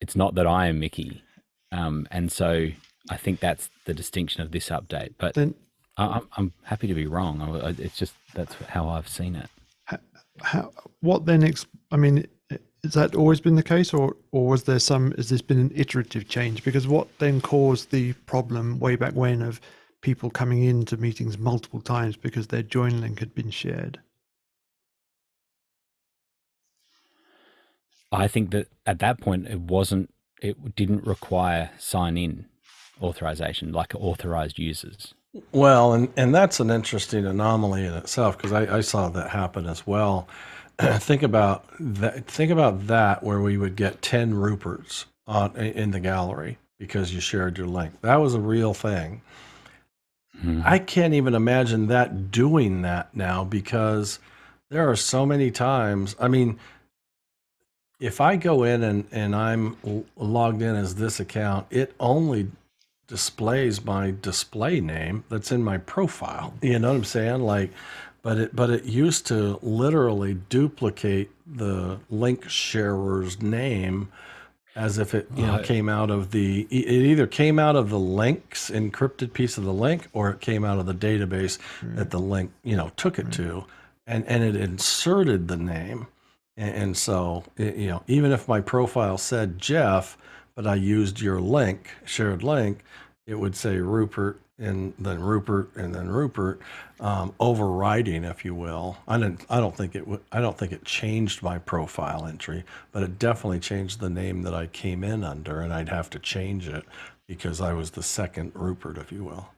It's not that I am Mickey, and so I think that's the distinction of this update. But then I'm happy to be wrong. It's just that's how I've seen it. what then? I mean, has that always been the case, or was there some? Has this been an iterative change? Because what then caused the problem way back when of people coming into meetings multiple times because their join link had been shared? I think that at that point it didn't require sign in authorization like authorized users. Well, and that's an interesting anomaly in itself, because I saw that happen as well. Think about that where we would get 10 Ruperts in the gallery because you shared your link. That was a real thing. I can't even imagine that doing that now, because there are so many times. I mean, if I go in and I'm logged in as this account, it only displays my display name that's in my profile. You know what I'm saying? Like, but it used to literally duplicate the link sharer's name as if it came out of it either came out of the link's encrypted piece of the link, or it came out of the database that the link took it to, and it inserted the name. And so, even if my profile said Jeff, but I used your link, shared link, it would say Rupert and then Rupert and then Rupert, overriding, if you will. I don't think it changed my profile entry, but it definitely changed the name that I came in under, and I'd have to change it because I was the second Rupert, if you will.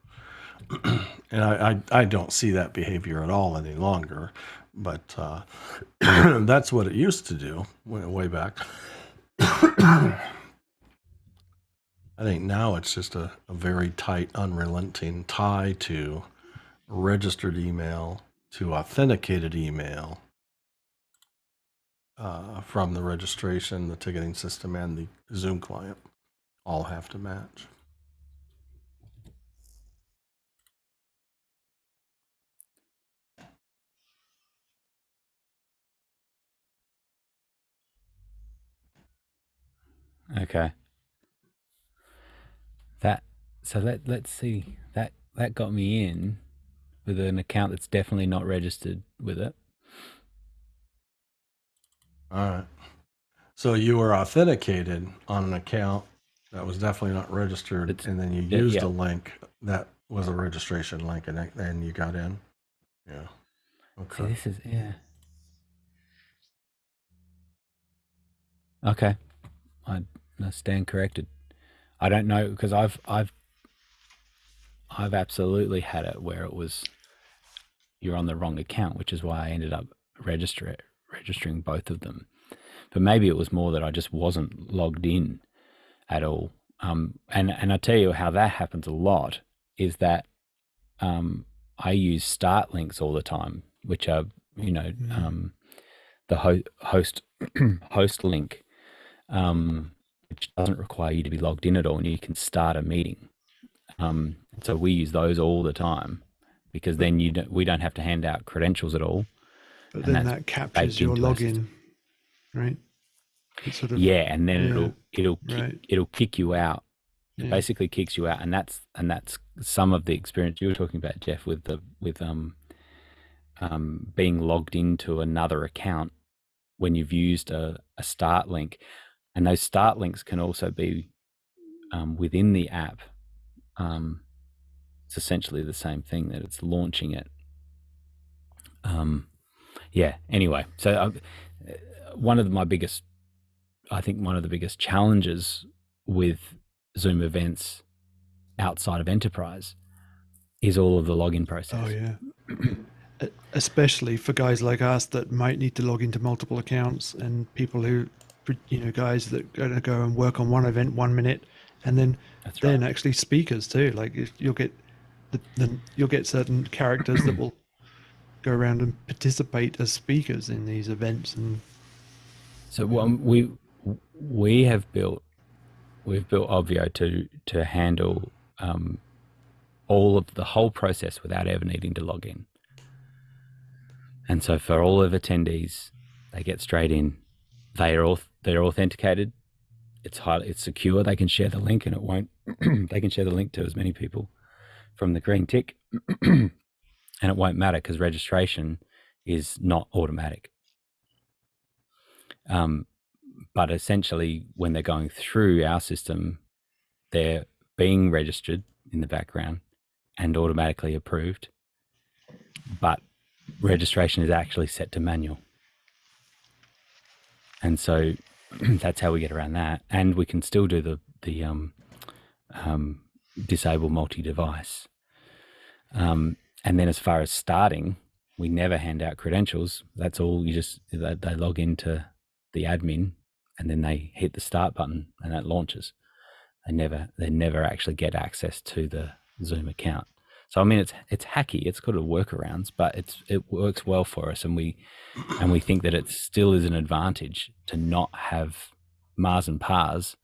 And I don't see that behavior at all any longer, but that's what it used to do way back. I think now it's just a very tight, unrelenting tie to registered email to authenticated email from the registration, the ticketing system, and the Zoom client all have to match. Okay. Let's see. That got me in with an account that's definitely not registered with it. All right. So you were authenticated on an account that was definitely not registered, and then you used a link that was a registration link, and then you got in. Yeah. Okay. See, this is Okay. I stand corrected. I don't know, because I've absolutely had it where it was you're on the wrong account, which is why I ended up registering both of them. But maybe it was more that I just wasn't logged in at all. And I tell you how that happens a lot is that I use start links all the time, which are the host link, which doesn't require you to be logged in at all, and you can start a meeting. So we use those all the time because then we don't have to hand out credentials at all. But then that captures your login, right? It sort of, and then it'll kick you out. It Yeah. basically kicks you out, and that's some of the experience you were talking about, Jeff, with being logged into another account when you've used a start link, and those start links can also be within the app. It's essentially the same thing, that it's launching it. Anyway, so one of the biggest challenges with Zoom events outside of enterprise is all of the login process. Oh yeah. Especially for guys like us that might need to log into multiple accounts, and people who, guys that are going to go and work on one event 1 minute, and then actually speakers too. Like you'll get you'll get certain characters that will go around and participate as speakers in these events. And so we've built Obvio to handle all of the whole process without ever needing to log in. And so for all of attendees, they get straight in. They're authenticated. It's secure. They can share the link, and it won't. They can share the link to as many people from the green tick, and it won't matter because registration is not automatic. But essentially, when they're going through our system, they're being registered in the background and automatically approved. But registration is actually set to manual. And so that's how we get around that. And we can still do the disable multi-device. And then as far as starting, we never hand out credentials. That's all. They log into the admin, and then they hit the start button, and that launches. They never actually get access to the Zoom account. So I mean, it's hacky. It's got workarounds, but it works well for us, and we think that it still is an advantage to not have Mars and Pars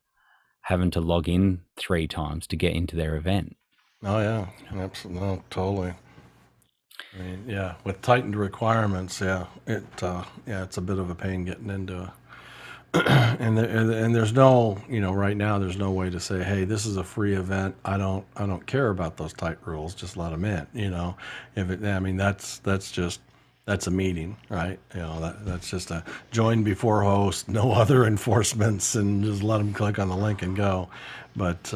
having to log in 3 times to get into their event. Oh yeah, absolutely, no, totally. I mean, yeah, with tightened requirements, it's a bit of a pain getting into it. and there's no, right now there's no way to say, hey, this is a free event. I don't care about those tight rules. Just let them in. That's a meeting, right? That's just a join before host, no other enforcements, and just let them click on the link and go. But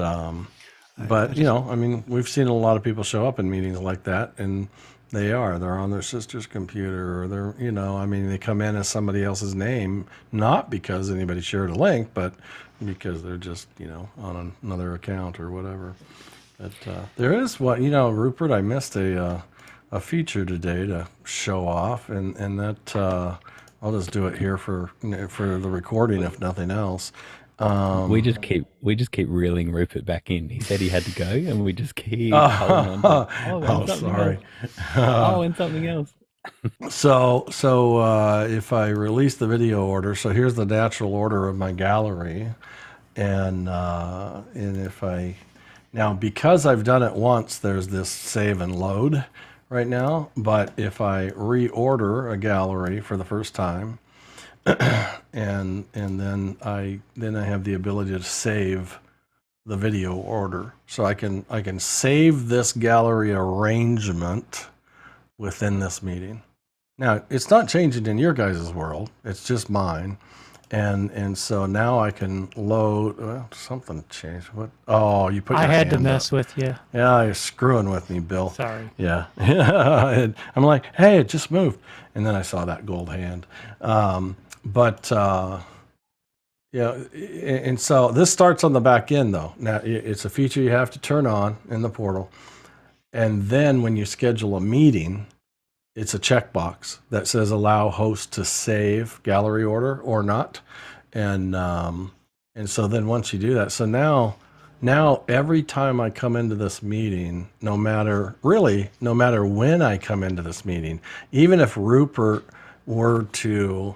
we've seen a lot of people show up in meetings like that, and they're on their sister's computer, or they come in as somebody else's name, not because anybody shared a link, but because they're just, on another account or whatever. But there is what, Rupert, I missed a feature today to show off, and that I'll just do it here for the recording, if nothing else. We just keep reeling Rupert back in. He said he had to go, and we just keep holding on to. Sorry. And something else. So if I release the video order, so here's the natural order of my gallery, and if I now, because I've done it once, there's this save and load right now. But if I reorder a gallery for the first time, and then I have the ability to save the video order, so I can save this gallery arrangement within this meeting. Now, it's not changing in your guys' world, it's just mine. And so now I can load. Well, something changed. What? Oh, you put. I your had to hand mess up. with you. Yeah, you're screwing with me, Bill. Sorry. Yeah. And I'm like, hey, it just moved, and then I saw that gold hand. And so this starts on the back end, though. Now it's a feature you have to turn on in the portal, and then when you schedule a meeting, it's a checkbox that says allow host to save gallery order or not. And so then once you do that, so now every time I come into this meeting, no matter when I come into this meeting, even if Rupert were to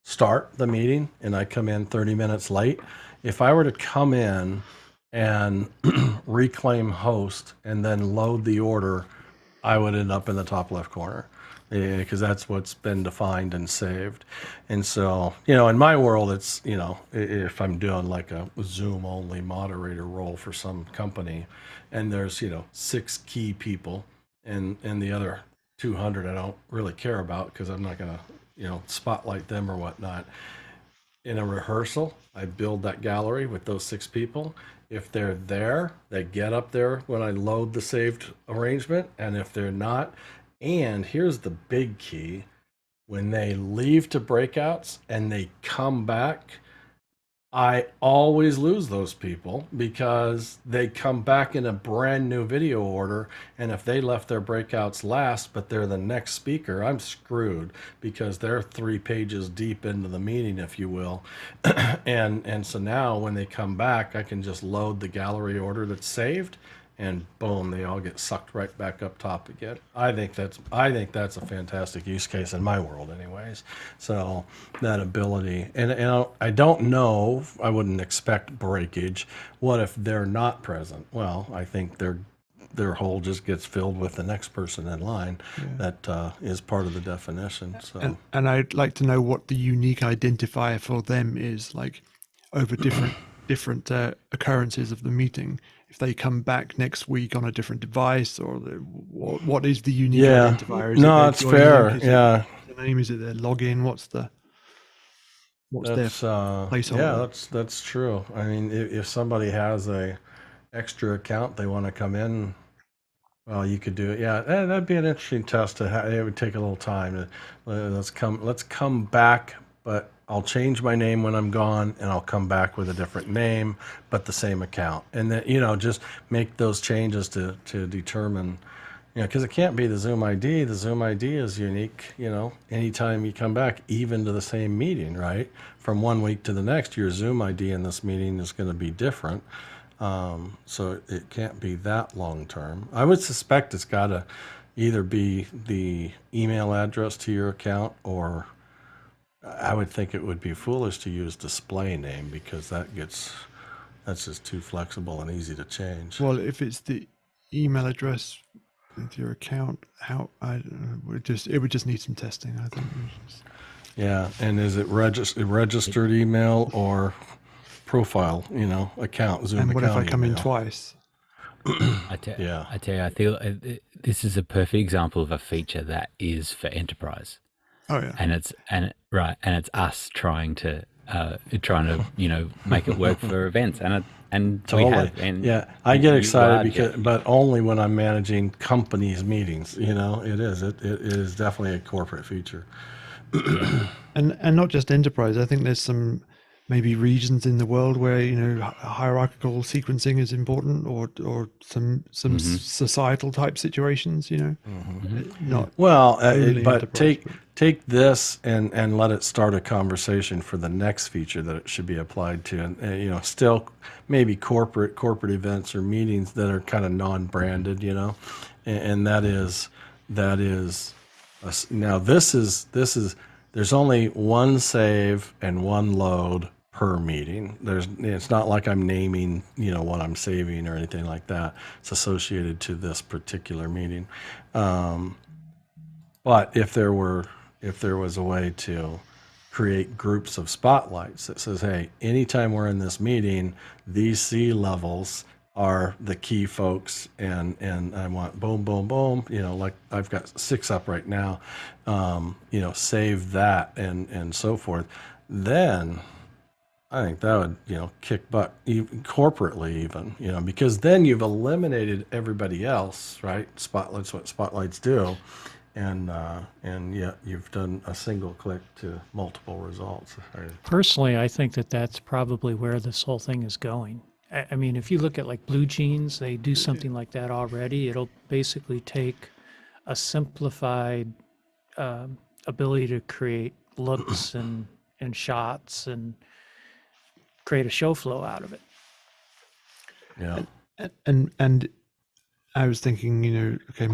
start the meeting and I come in 30 minutes late, if I were to come in and reclaim host and then load the order, I would end up in the top left corner, because that's what's been defined and saved. And so, in my world, it's, if I'm doing like a Zoom only moderator role for some company, and there's, 6 key people, and the other 200 I don't really care about, because I'm not going to, spotlight them or whatnot. In a rehearsal, I build that gallery with those 6 people. If they're there, they get up there when I load the saved arrangement. And if they're not, and here's the big key, when they leave to breakouts and they come back, I always lose those people, because they come back in a brand new video order. And if they left their breakouts last, but they're the next speaker, I'm screwed, because they're 3 pages deep into the meeting, if you will. And so now when they come back, I can just load the gallery order that's saved, and boom, they all get sucked right back up top again. I think that's a fantastic use case in my world, anyways. So that ability, and I don't know, I wouldn't expect breakage. What if they're not present? Well, I think their hole just gets filled with the next person in line. That is part of the definition. So and I'd like to know what the unique identifier for them is, like over different occurrences of the meeting. If they come back next week on a different device, or what is the unique identifier? Is no, it it's fair. It the name? Is it their login? What's their placeholder? Yeah, that's true. I mean, if somebody has a extra account they want to come in, well, you could do it. Yeah, that'd be an interesting test to have. It would take a little time. Let's come back, but I'll change my name when I'm gone, and I'll come back with a different name, but the same account. And then, just make those changes to determine, because it can't be the Zoom ID. The Zoom ID is unique, anytime you come back, even to the same meeting, right? From one week to the next, your Zoom ID in this meeting is going to be different. So it can't be that long term. I would suspect it's got to either be the email address to your account, or I would think it would be foolish to use display name, because that's just too flexible and easy to change. Well, if it's the email address with your account, it would just need some testing, I think. Yeah, and is it registered email or profile, account, Zoom account? And what if I come in twice? I tell you, I feel this is a perfect example of a feature that is for enterprise. Oh yeah, and it's us trying to make it work for events, and totally. We have, and yeah, I get excited but only when I'm managing companies' meetings. It is definitely a corporate feature. and not just enterprise. I think there's some maybe regions in the world where hierarchical sequencing is important, or some societal type situations. Not well, only but enterprise, take this and let it start a conversation for the next feature that it should be applied to, and still maybe corporate events or meetings that are kind of non-branded, and that is now this is there's only one save and one load per meeting. It's not like I'm naming, what I'm saving or anything like that. It's associated to this particular meeting. But if there was a way to create groups of spotlights that says, hey, anytime we're in this meeting, these C levels are the key folks, and I want boom, boom, boom, like I've got 6 up right now, save that and so forth, then I think that would, kick butt corporately even, because then you've eliminated everybody else, right? Spotlights, what spotlights do. And yet you've done a single click to multiple results. Personally, I think that that's probably where this whole thing is going. I mean, if you look at like Blue Jeans, they do something like that already. It'll basically take a simplified ability to create looks and shots and create a show flow out of it. Yeah. And I was thinking, okay,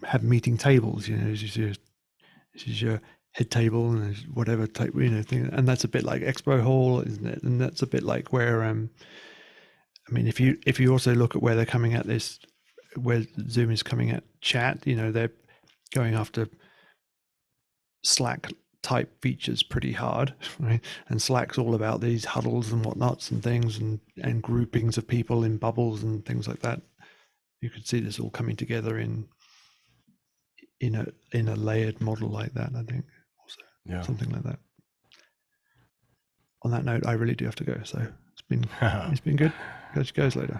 have meeting tables. This is your head table and there's whatever type, thing, and that's a bit like Expo Hall, isn't it? And that's a bit like where, I mean, if you also look at where they're coming at this, where Zoom is coming at chat, they're going after Slack type features pretty hard, right? And Slack's all about these huddles and whatnots and things, and groupings of people in bubbles and things like that. You could see this all coming together in a layered model like that, I think. Also, something like that. On that note, I really do have to go. So it's been good. Catch you guys later.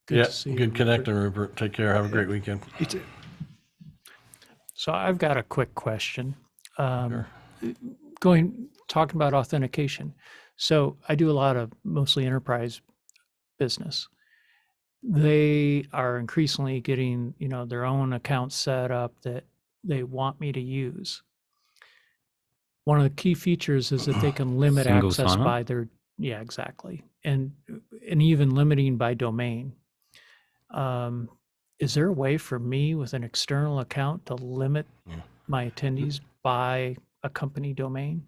Good connecting, Rupert. Take care. Have a great weekend. You too. So I've got a quick question. Sure. Talking about authentication. So I do a lot of mostly enterprise business. They are increasingly getting, their own accounts set up that they want me to use. One of the key features is that they can limit Single access sign-on? by their, yeah, exactly. And even limiting by domain. Is there a way for me with an external account to limit my attendees by a company domain?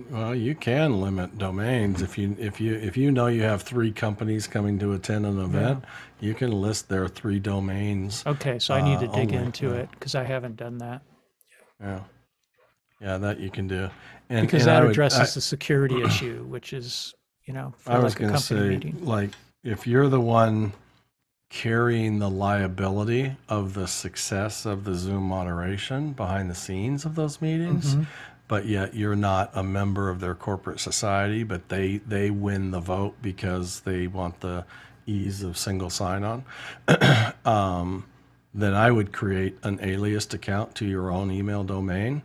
Well, you can limit domains if you know you have 3 companies coming to attend an event. You can list their 3 domains. Okay, so I need to dig only. into it because I haven't done that. Yeah, that you can do. Because that addresses the security issue, which is, for I was like a going to company say, meeting. like, if you're the one carrying the liability of the success of the Zoom moderation behind the scenes of those meetings, but yet you're not a member of their corporate society, but they win the vote because they want the ease of single sign-on, then I would create an aliased account to your own email domain,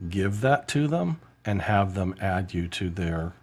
give that to them, and have them add you to their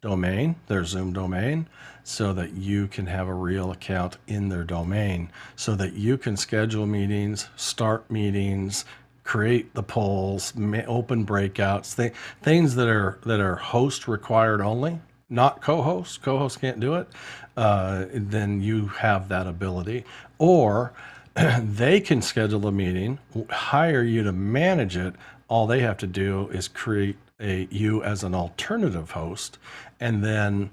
domain, their Zoom domain, so that you can have a real account in their domain, so that you can schedule meetings, start meetings, create the polls, open breakouts, things that are host required only, not co-host. Co-host can't do it. Then you have that ability, or they can schedule a meeting, hire you to manage it. All they have to do is create you as an alternative host, and then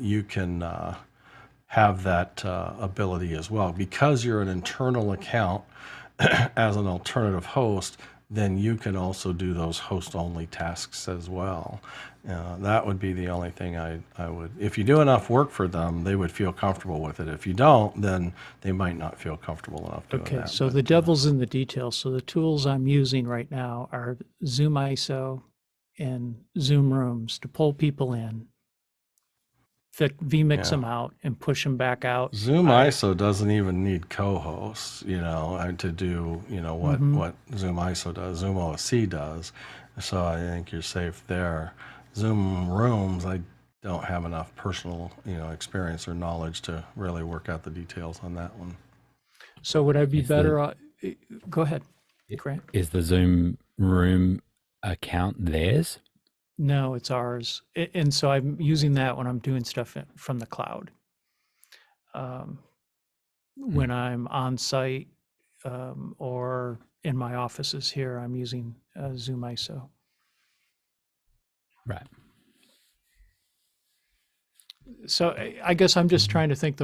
you can have that ability as well. Because you're an internal account as an alternative host, then you can also do those host-only tasks as well. That would be the only thing I would. If you do enough work for them, they would feel comfortable with it. If you don't, then they might not feel comfortable enough doing that. Okay, so the devil's in the details. So the tools I'm using right now are Zoom ISO and Zoom Rooms to pull people in, vmix them out, and push them back out. Zoom ISO doesn't even need co-hosts, to do, what Zoom ISO does. Zoom OSC does. So I think you're safe there. Zoom Rooms, I don't have enough personal, experience or knowledge to really work out the details on that one. So would I be Is the- better? Go ahead, Grant. Is the Zoom Room account theirs? No, it's ours. And so I'm using that when I'm doing stuff from the cloud. When I'm on site or in my offices here, I'm using Zoom ISO. Right. So I guess I'm just trying to think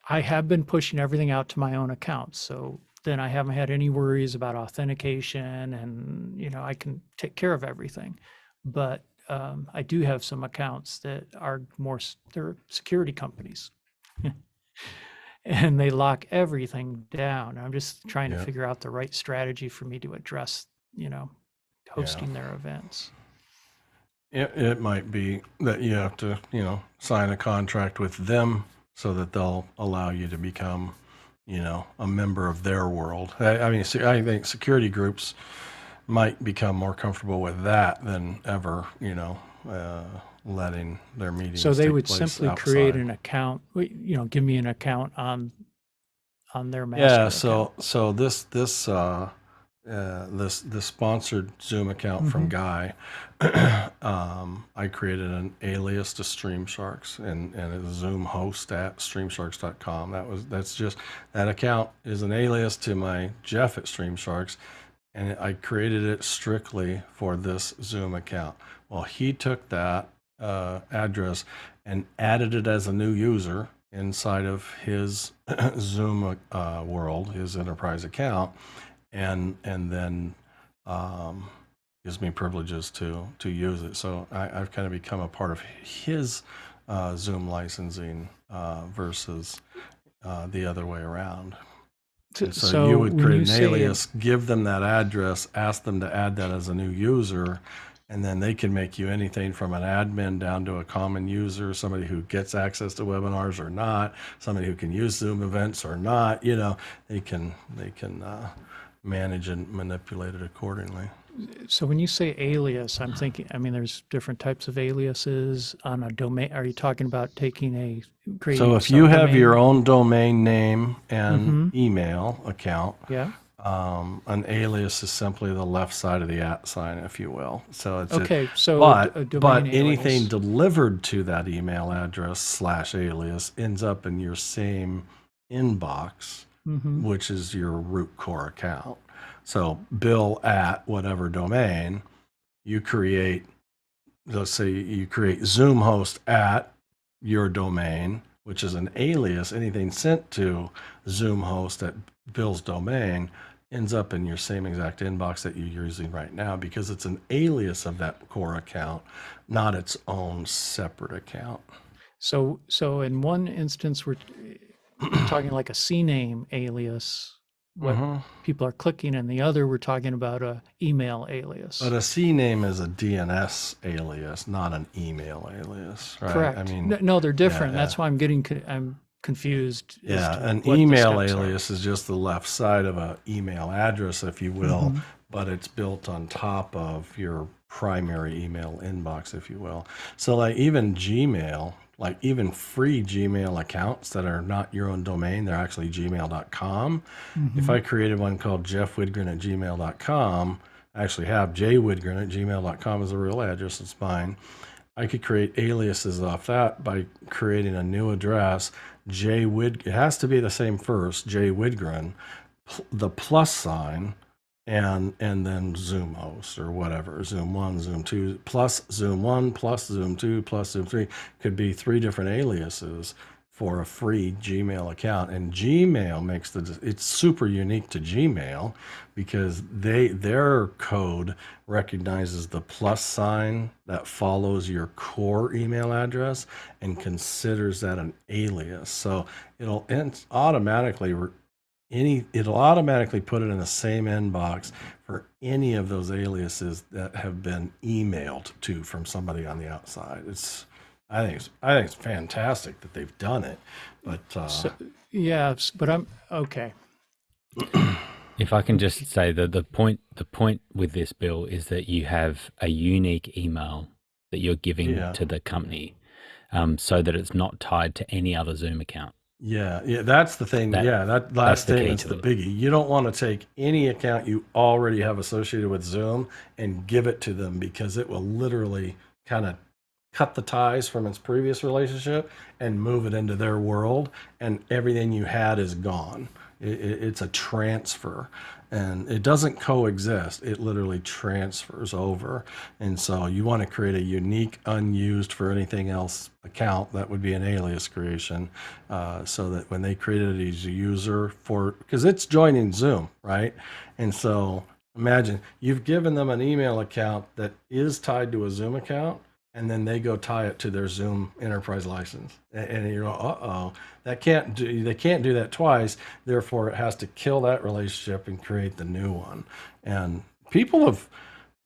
I have been pushing everything out to my own accounts. So then I haven't had any worries about authentication and, I can take care of everything. But I do have some accounts that are they're security companies. And they lock everything down. I'm just trying to figure out the right strategy for me to address, hosting their events. It might be that you have to, sign a contract with them so that they'll allow you to become, a member of their world. I mean, I think security groups might become more comfortable with that than ever, letting their meetings. So they take would place simply outside. create an account, give me an account on their master account. So this sponsored Zoom account from Guy, I created an alias to Stream Sharks and a Zoom host at streamsharks.com. That account is an alias to my Jeff at Stream Sharks, and I created it strictly for this Zoom account. Well, he took that address and added it as a new user inside of his Zoom world, his enterprise account, and then gives me privileges to use it. So I've kind of become a part of his Zoom licensing versus the other way around. So you would create an alias, give them that address, ask them to add that as a new user, and then they can make you anything from an admin down to a common user, somebody who gets access to webinars or not, somebody who can use Zoom events or not. They can manage and manipulate it accordingly. So when you say alias, I'm thinking, there's different types of aliases on a domain. Are you talking about creating So if you have your own domain name and email account, an alias is simply the left side of the @ sign, if you will. So it's but anything delivered to that email address / alias ends up in your same inbox, which is your root core account. So Bill at whatever domain, let's say you create Zoom host at your domain, which is an alias. Anything sent to Zoom host at Bill's domain ends up in your same exact inbox that you're using right now, because it's an alias of that core account, not its own separate account. So in one instance, we're talking like a CNAME alias, what people are clicking, and the other we're talking about a email alias. But a CNAME is a DNS alias, not an email alias, right? Correct. No, they're different. That's why I'm confused. An email alias is just the left side of an email address, if you will, but it's built on top of your primary email inbox, if you will. So like even Gmail, like even free Gmail accounts that are not your own domain, they're actually gmail.com. If I created one called jeffwidgren@gmail.com, I actually have jwidgren@gmail.com as a real address, it's mine. I could create aliases off that by creating a new address, it has to be the same first, jwidgren, the plus sign, and then Zoom host or whatever, Zoom 1, Zoom 2, plus Zoom 1, plus Zoom 2, plus Zoom 3, could be 3 different aliases for a free Gmail account. And Gmail it's super unique to Gmail because their code recognizes the plus sign that follows your core email address and considers that an alias. So it'll automatically put it in the same inbox for any of those aliases that have been emailed to from somebody on the outside. I think it's fantastic that they've done it, but but I'm okay. If I can just say that the point with this, Bill, is that you have a unique email that you're giving to the company, so that it's not tied to any other Zoom account. Yeah, that's the thing. That- That that's last the key statement's to the it. biggie. You don't want to take any account you already have associated with Zoom and give it to them, because it will literally kind of cut the ties from its previous relationship and move it into their world, and everything you had is gone. It's a transfer, and it doesn't coexist. It literally transfers over. And so you want to create a unique, unused for anything else account that would be an alias creation, so that when they create it as a user for, because it's joining Zoom, right? And so imagine you've given them an email account that is tied to a Zoom account, and then they go tie it to their Zoom enterprise license, and you're like, uh-oh, they can't do that twice. Therefore, it has to kill that relationship and create the new one. And people have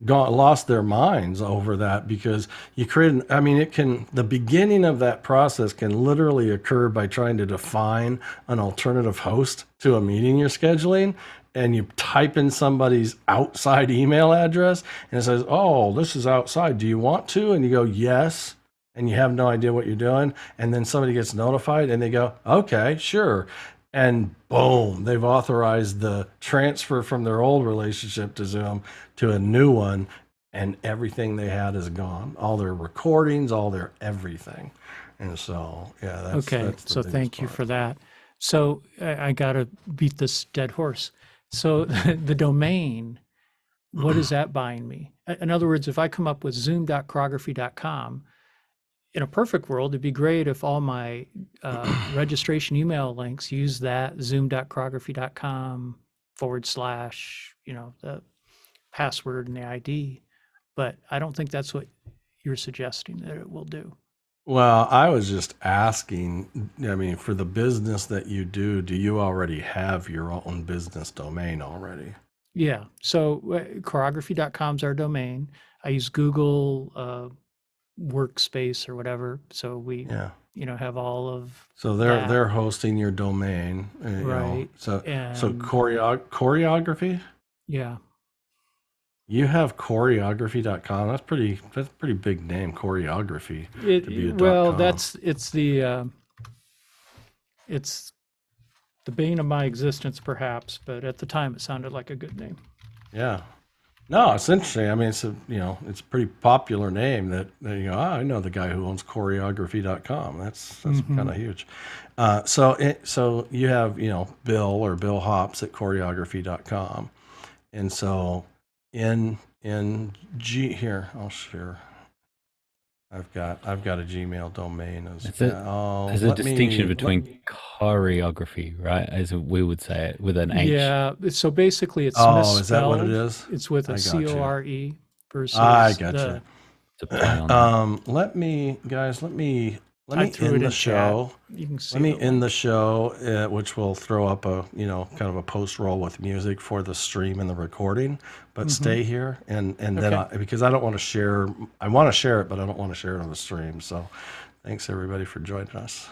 lost their minds over that, because you create the beginning of that process can literally occur by trying to define an alternative host to a meeting you're scheduling, and you type in somebody's outside email address, and it says, oh, this is outside, do you want to? And you go, yes, and you have no idea what you're doing, and then somebody gets notified and they go, okay, sure, and boom, they've authorized the transfer from their old relationship to Zoom to a new one, and everything they had is gone. All their recordings, all their everything. And so, yeah, that's Okay, that's the so biggest thank you part. for that. So I got to beat this dead horse. So the domain, what is that buying me? In other words, if I come up with zoom.choreography.com, in a perfect world, it'd be great if all my registration email links use that zoom.choreography.com / the password and the ID. But I don't think that's what you're suggesting that it will do. Well, I was just asking, for the business that you do you already have your own business domain already? Yeah. So choreography.com is our domain. I use Google Workspace or whatever. So we, Yeah. have all of So that. they're hosting your domain, Right. So And choreography? yeah. You have choreography.com. That's pretty big name, choreography, to be a Well, .com. it's the bane of my existence, perhaps, but at the time it sounded like a good name. Yeah. No, it's interesting. It's it's a pretty popular name that I know the guy who owns choreography.com. That's kind of huge. So you have, Bill Hops at choreography.com. And so in here, I'll share. I've got a Gmail domain as well. There's a distinction between choreography, right? As we would say it, with an H. Yeah. So basically it's Oh, is that what it misspelled. is? It's with a I got you. C-O-R-E versus I got the, you. Let me I threw end it the in show. chat. You can see Let me the end link. the show, which will throw up a kind of a post roll with music for the stream and the recording. But stay here, and then Okay. because I don't want to share. I want to share it, but I don't want to share it on the stream. So, thanks everybody for joining us.